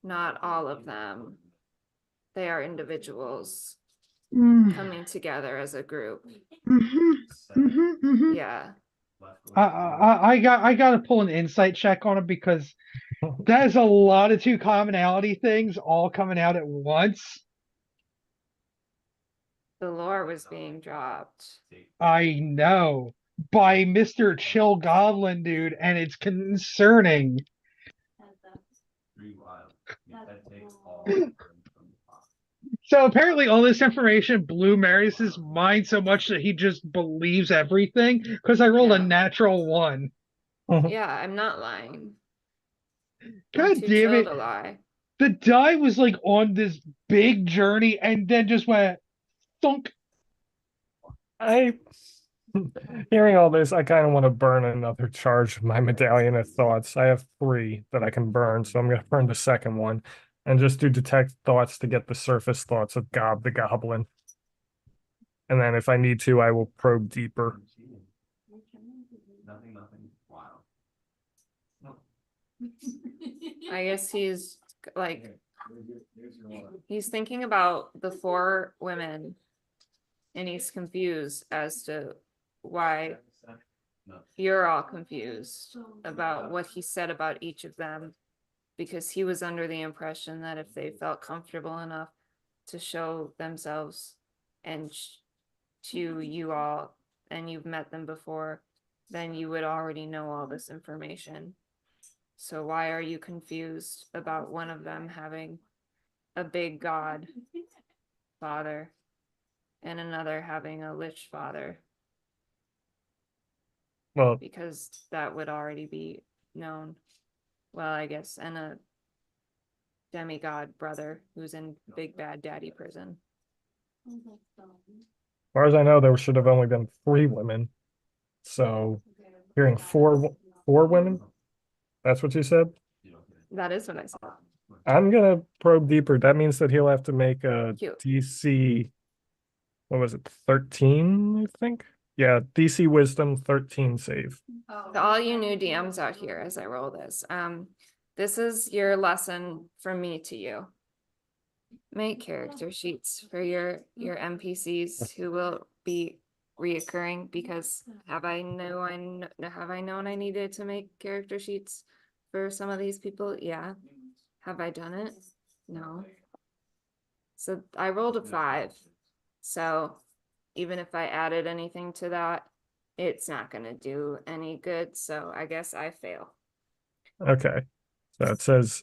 Not all of them. They are individuals Mm, coming together as a group. mhm, mhm, mhm. Yeah. I got to pull an insight check on it because that is a lot of two commonality things all coming out at once. The lore was being dropped. I know. by Mr. Chill Goblin dude, and it's concerning. So apparently all this information blew Marius's mind so much that he just believes everything because I rolled a Yeah. natural 1. Yeah, I'm not lying. I'm God too damn chill it. to lie. The die was like on this big journey and then just went thunk. Hearing all this, I kind of want to burn another charge of my medallion of thoughts. I have 3 that I can burn, so I'm going to burn the second one and just do detect thoughts to get the surface thoughts of Gob the Goblin. And then if I need to, I will probe deeper. I guess he's like, he's thinking about the 4 women and he's confused as to why you're all confused about what he said about each of them, because he was under the impression that if they felt comfortable enough to show themselves and to you all, and you've met them before, then you would already know all this information. So why are you confused about one of them having a big god father and another having a lich father? Well, Because that would already be known. Well, I guess, and a demigod brother who's in Big Bad Daddy prison. as far as I know, there should have only been 3 women. So hearing 4 women, that's what you said? That is what I said. I'm gonna probe deeper. That means that he'll have to make a Cute. DC, what was it, 13, I think? Yeah, DC Wisdom 13 save. To all you new DMs out here as I roll this is your lesson from me to you. Make character sheets for your NPCs who will be reoccurring, because have I known I needed to make character sheets for some of these people? Yeah. Have I done it? No. So I rolled a 5. So even if I added anything to that, it's not gonna do any good. So I guess I fail. Okay. So it says,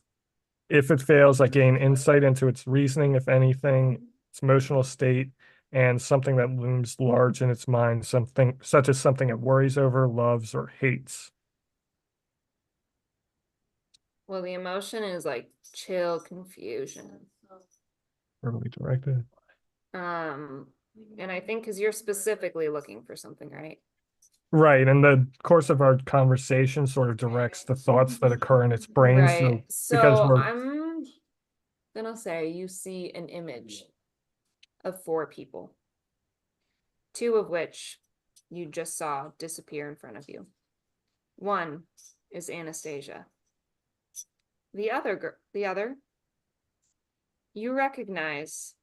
if it fails, I gain insight into its reasoning, if anything, its emotional state, and something that looms large in its mind, something such as something it worries over, loves, or hates. Well, the emotion is like chill confusion. Verbally directed. And I think because you're specifically looking for something, right? Right, and the course of our conversation sort of directs the thoughts that occur in its brain. Right. Because So we're I'm gonna say you see an image of 4 people, 2 of which you just saw disappear in front of you. One is Anastasia. The other you recognize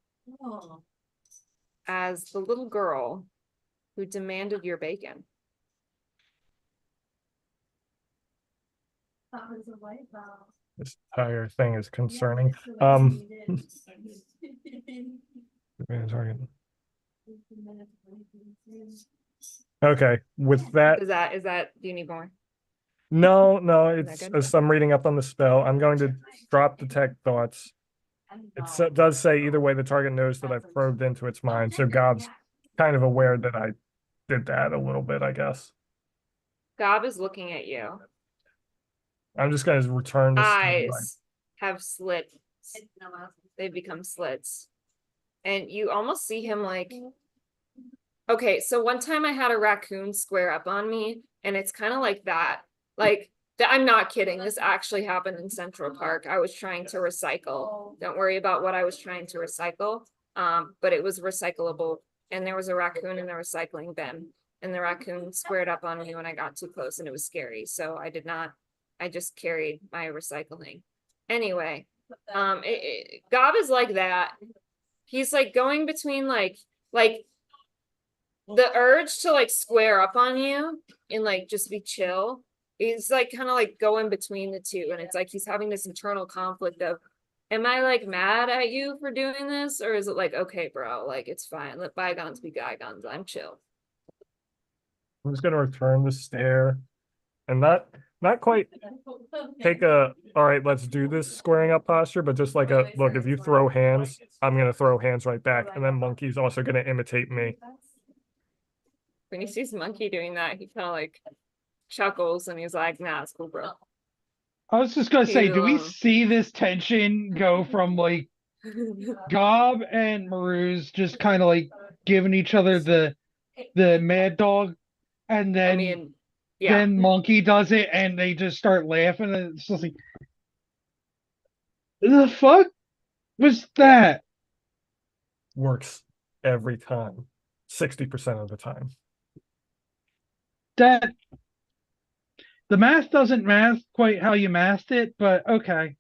as the little girl who demanded your bacon. this entire thing is concerning. Okay, with that, Is that do you need more? no, Is that it's good? as I'm reading up on the spell, I'm going to drop detect thoughts. It does say either way the target knows that I've probed into its mind, so Gob's kind of aware that I did that a little bit, I guess. Gob is looking at you. I'm just gonna return this. Eyes have slits. They've become slits. And you almost see him like, okay, so one time I had a raccoon square up on me, and it's kind of like that. Like, I'm not kidding. This actually happened in Central Park. I was trying to recycle. Don't worry about what I was trying to recycle. But it was recyclable. And there was a raccoon in the recycling bin. And the raccoon squared up on me when I got too close, and it was scary. So I just carried my recycling. Anyway, Gob is like that. He's like going between like the urge to like square up on you and like just be chill. He's like kind of like going between the two, and it's like he's having this internal conflict of, am I like mad at you for doing this, or is it like, okay, bro, like it's fine, let bygones be bygones, I'm chill. I'm just gonna return the stare and not quite take a all right, let's do this squaring up posture, but just like a look, if you throw hands, I'm gonna throw hands right back, and then Monkey's also gonna imitate me. When he sees Monkey doing that, he kind of like chuckles and he's like, nah, it's cool, bro. I was just gonna say, do we You, see this tension go from like Gob and Maruz just kind of like giving each other the mad dog, and I then mean, yeah. Monkey does it, and they just start laughing, and it's just like, the fuck was that? Works every time, 60% of the time. That the math doesn't math quite how you mathed it, but okay.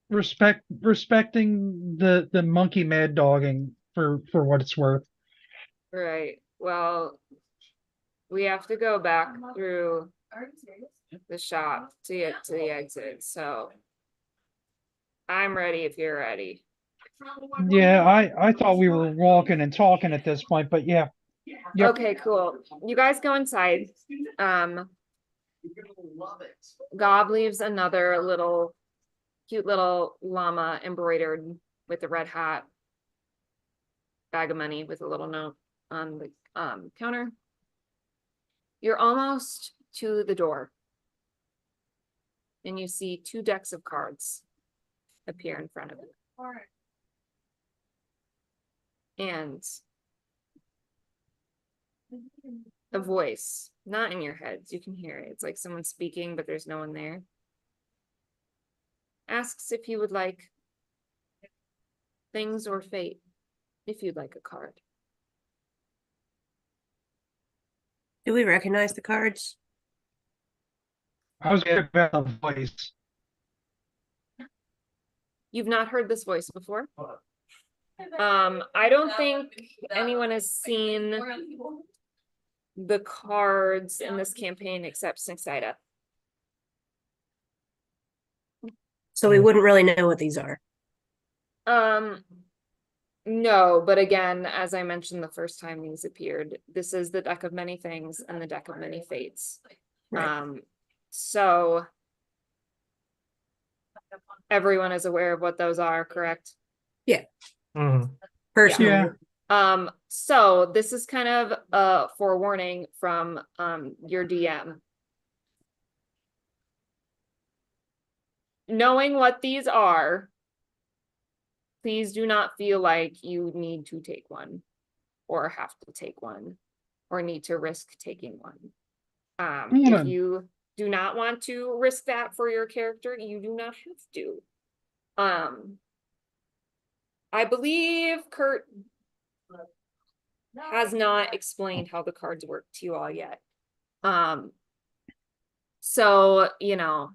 Respecting the monkey mad dogging for what it's worth. Right. Well, we have to go back through the shop to get to the exit. So I'm ready if you're ready. Yeah, I thought we were walking and talking at this point, but yeah. Yep. Okay, cool. You guys go inside. Gob leaves another little cute little llama embroidered with a red hat, bag of money with a little note on the counter. You're almost to the door. And you see 2 decks of cards appear in front of you. And a voice, not in your heads, you can hear it. It's like someone speaking, but there's no one there. Asks if you would like things or fate, if you'd like a card. Do we recognize the cards? I was getting about the voice. You've not heard this voice before. I don't think anyone has seen the cards in this campaign except Snixida. So we wouldn't really know what these are. No, but again, as I mentioned the first time these appeared, this is the deck of many things and the deck of many fates. Right. So everyone is aware of what those are, correct? Mhm. Personally. Yeah. So this is kind of a forewarning from your DM. Knowing what these are, please do not feel like you need to take one or have to take one or need to risk taking one. If you do not want to risk that for your character, you do not have to. I believe Kurt has not explained how the cards work to you all yet. So, you know,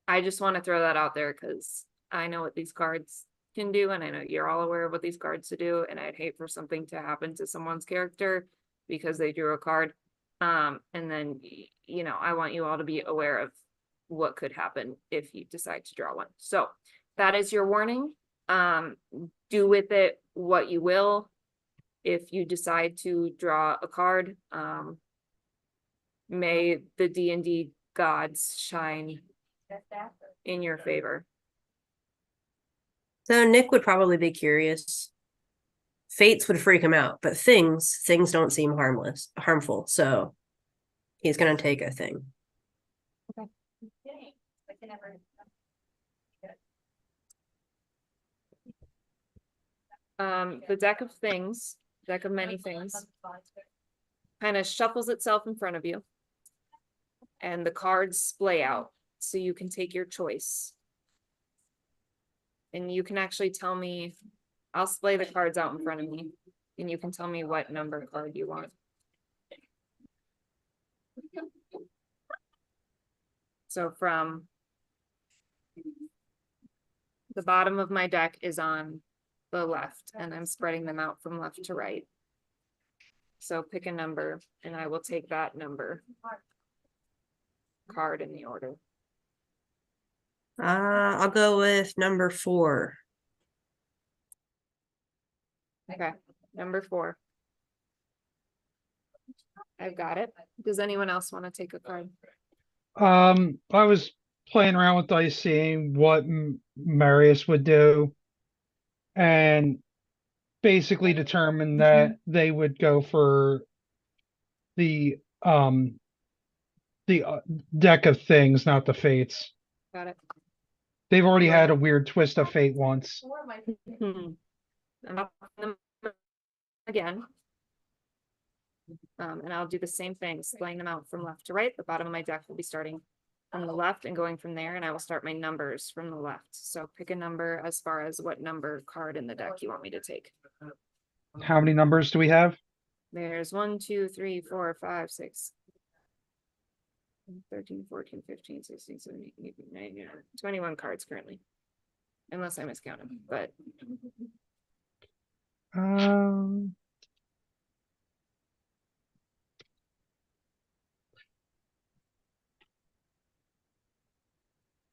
I just want to throw that out there because I know what these cards can do, and I know you're all aware of what these cards to do, and I'd hate for something to happen to someone's character because they drew a card. And then, you know, I want you all to be aware of what could happen if you decide to draw one. So that is your warning. Do with it what you will. If you decide to draw a card, may the D&D gods shine in your favor. So Nick would probably be curious. Fates would freak him out, but things don't seem harmful. So he's gonna take a thing. The deck of things, deck of many things, kind of shuffles itself in front of you, and the cards splay out, so you can take your choice. And you can actually tell me, I'll splay the cards out in front of me, and you can tell me what number card you want. So from the bottom of my deck is on the left, and I'm spreading them out from left to right. So pick a number, and I will take that number card in the order. I'll go with number 4. Okay. Number 4. I've got it. Does anyone else want to take a card? I was playing around with dice, seeing what Marius would do, and basically determined that they would go for the deck of things, not the fates. Got it. They've already had a weird twist of fate once. I'm up them again. And I'll do the same thing, splaying them out from left to right. The bottom of my deck will be starting from the left and going from there, and I will start my numbers from the left. So pick a number as far as what number card in the deck you want me to take. How many numbers do we have? There's 1, 2, 3, 4, 5, 6, 13, 14, 15, 16, 17, 18, 19, 21 cards currently. Unless I miscount them, but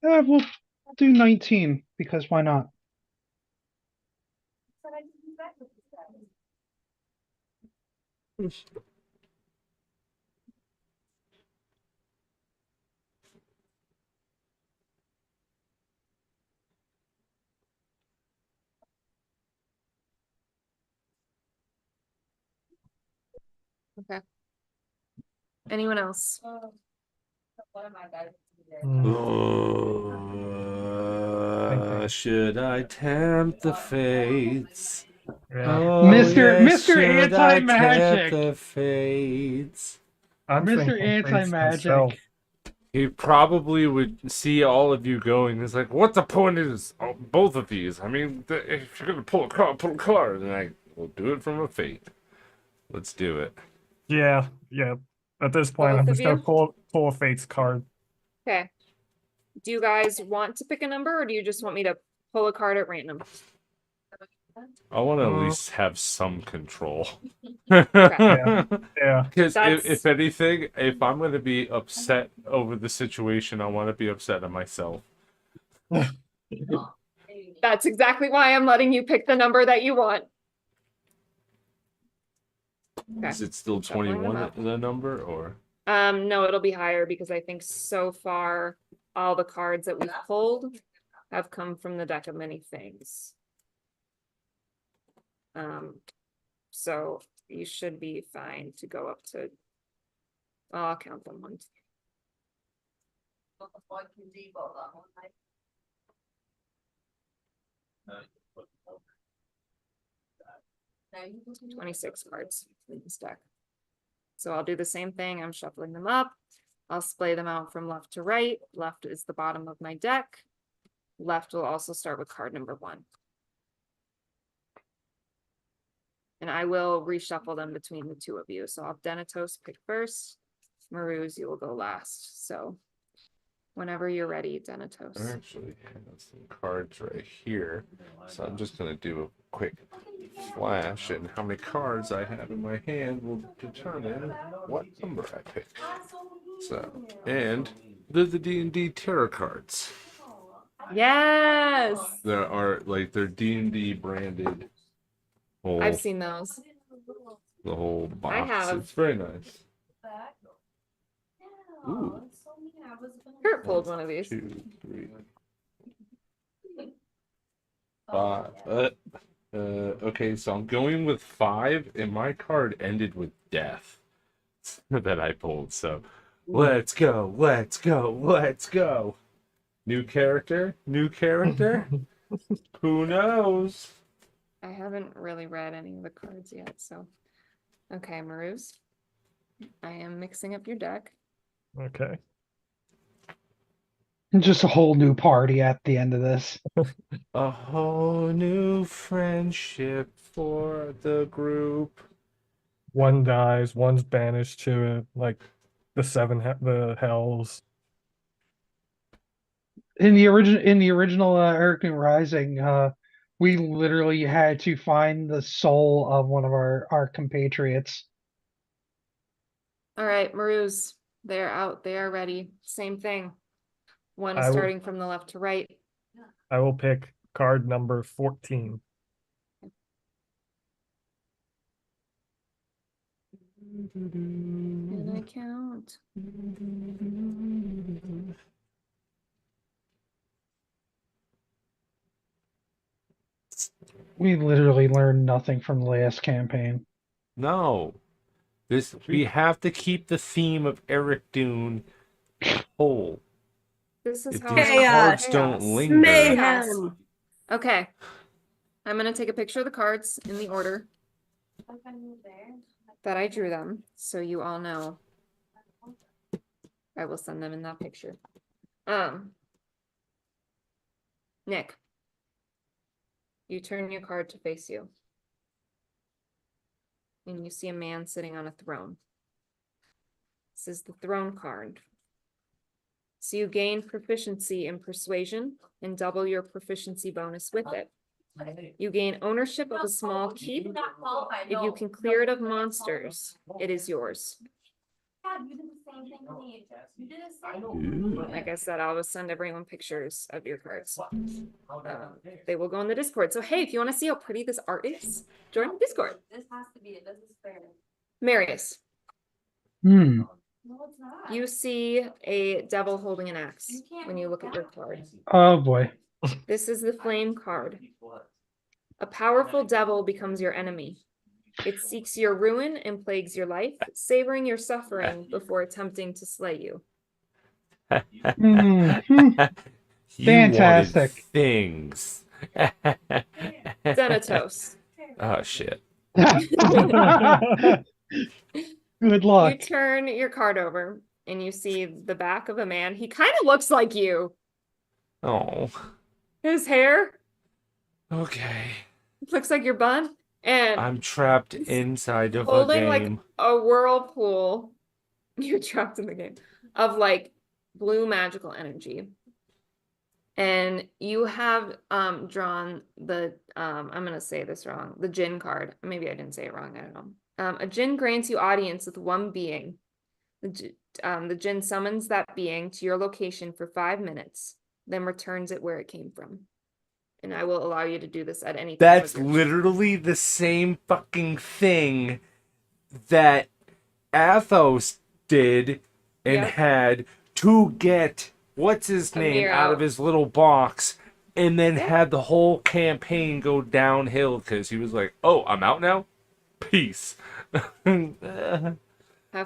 We'll do 19 because why not? okay. Anyone else? Should I tempt the fates? Yeah. Oh, Mr. yes, Mr. should I tempt Anti-Magic. the fates? I'm Mr. thinking fates Anti-Magic. myself. He probably would see all of you going. He's like, "What the point is both of these? I mean, if you're gonna pull a card, pull a card." And I will do it from a fate. Let's do it. Yeah, yeah. At this point, Both I'm of just gonna you? pull a fates card. Okay. Do you guys want to pick a number, or do you just want me to pull a card at random? I want to at least have some control. Yeah. Because That's- if anything, if I'm going to be upset over the situation, I want to be upset at myself. That's exactly why I'm letting you pick the number that you want. Okay. Is it still Shuffling them 21 up. the number, or? No, it'll be higher because I think so far all the cards that we've pulled have come from the deck of many things. So you should be fine to go up to. I'll count them 1, 2, 26 cards in this deck. So I'll do the same thing. I'm shuffling them up. I'll splay them out from left to right. Left is the bottom of my deck. Left will also start with card number 1. And I will reshuffle them between the two of you. So I'll Denatos pick first. Maruz, you will go last. So whenever you're ready, I Denatos. actually have some cards right here. So I'm just going to do a quick flash, and how many cards I have in my hand will determine what number I pick. So, and they're the D&D tarot cards. Yes. There are, like, they're D&D branded. I've seen those. The whole box. have. It's very nice. Ooh. Kurt pulled one of these. 2, 3, 5. Okay, so I'm going with 5, and my card ended with death that I pulled. So let's go, let's go, let's go. New character, new character. Who knows? I haven't really read any of the cards yet, so. Okay, Maruz. I am mixing up your deck. Okay. Just a whole new party at the end of this. A whole new friendship for the group. One dies, one's banished to it, like the the hells. In the original Eric New Rising, we literally had to find the soul of one of our compatriots. All right, Maruz, they're out. They are ready. Same thing. One I will- starting from the left to right. I will pick card number 14. Can I count? We literally learned nothing from the last campaign. No. We have to keep the theme of Eric Dune whole. This is If how these I want cards chaos. don't linger. Mayhem. Okay. I'm gonna take a picture of the cards in the order that I drew them, so you all know. I will send them in that picture. Nick, you turn your card to face you. And you see a man sitting on a throne. This is the throne card. So you gain proficiency in persuasion and double your proficiency bonus with it. You gain ownership of a small keep. If you can clear it of monsters, it is yours. You did the same thing to me. You did the same. Like I said, I'll just send everyone pictures of your cards. They will go in the Discord. So hey, if you want to see how pretty this art is, join the Discord. This has to be it. This is fair. Marius, Hmm. No, it's not. you see a devil holding an axe when you look at your card. Oh boy. This is the flame card. A powerful devil becomes your enemy. It seeks your ruin and plagues your life, savoring your suffering before attempting to slay you. Hmm. You Fantastic. wanted things. Thanatos. Oh shit. Good You luck. turn your card over and you see the back of a man. He kind of looks like you. Oh. His hair Okay. looks like your bun. And I'm trapped inside of a holding like game. a whirlpool. You're trapped in the game of like blue magical energy. And you have drawn the I'm gonna say this wrong, the Jinn card. Maybe I didn't say it wrong, I don't know. A Jinn grants you audience with one being. The Jinn summons that being to your location for 5 minutes, then returns it where it came from. And I will allow you to do this at any time. That's literally the same fucking thing that Athos did and Yep. had to get what's his name Amir out of out. his little box, and then Yep. had the whole campaign go downhill because he was like, "Oh, I'm out now. Peace." Have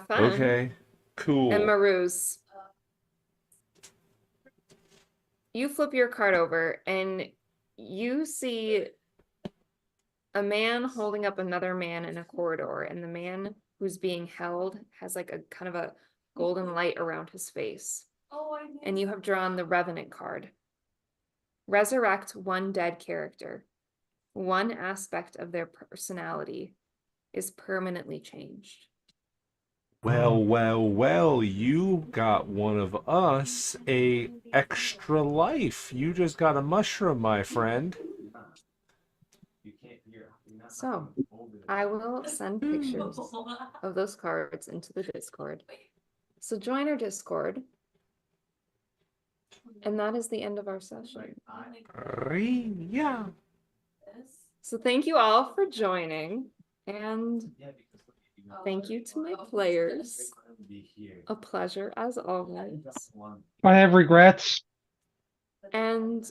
fun. Okay, cool. And Maruz, you flip your card over and you see a man holding up another man in a corridor, and the man who's being held has like a kind of a golden light around his face. Oh, I knew. And you have drawn the Revenant card. Resurrect one dead character. One aspect of their personality is permanently changed. Well, you got one of us a extra life. You just got a mushroom, my friend. So, I will send pictures of those cards into the Discord. So join our Discord. And that is the end of our session. Yeah. So thank you all for joining. And thank you to my players. A pleasure as always. I have regrets. And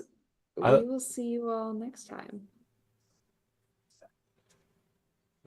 we I- will see you all next time.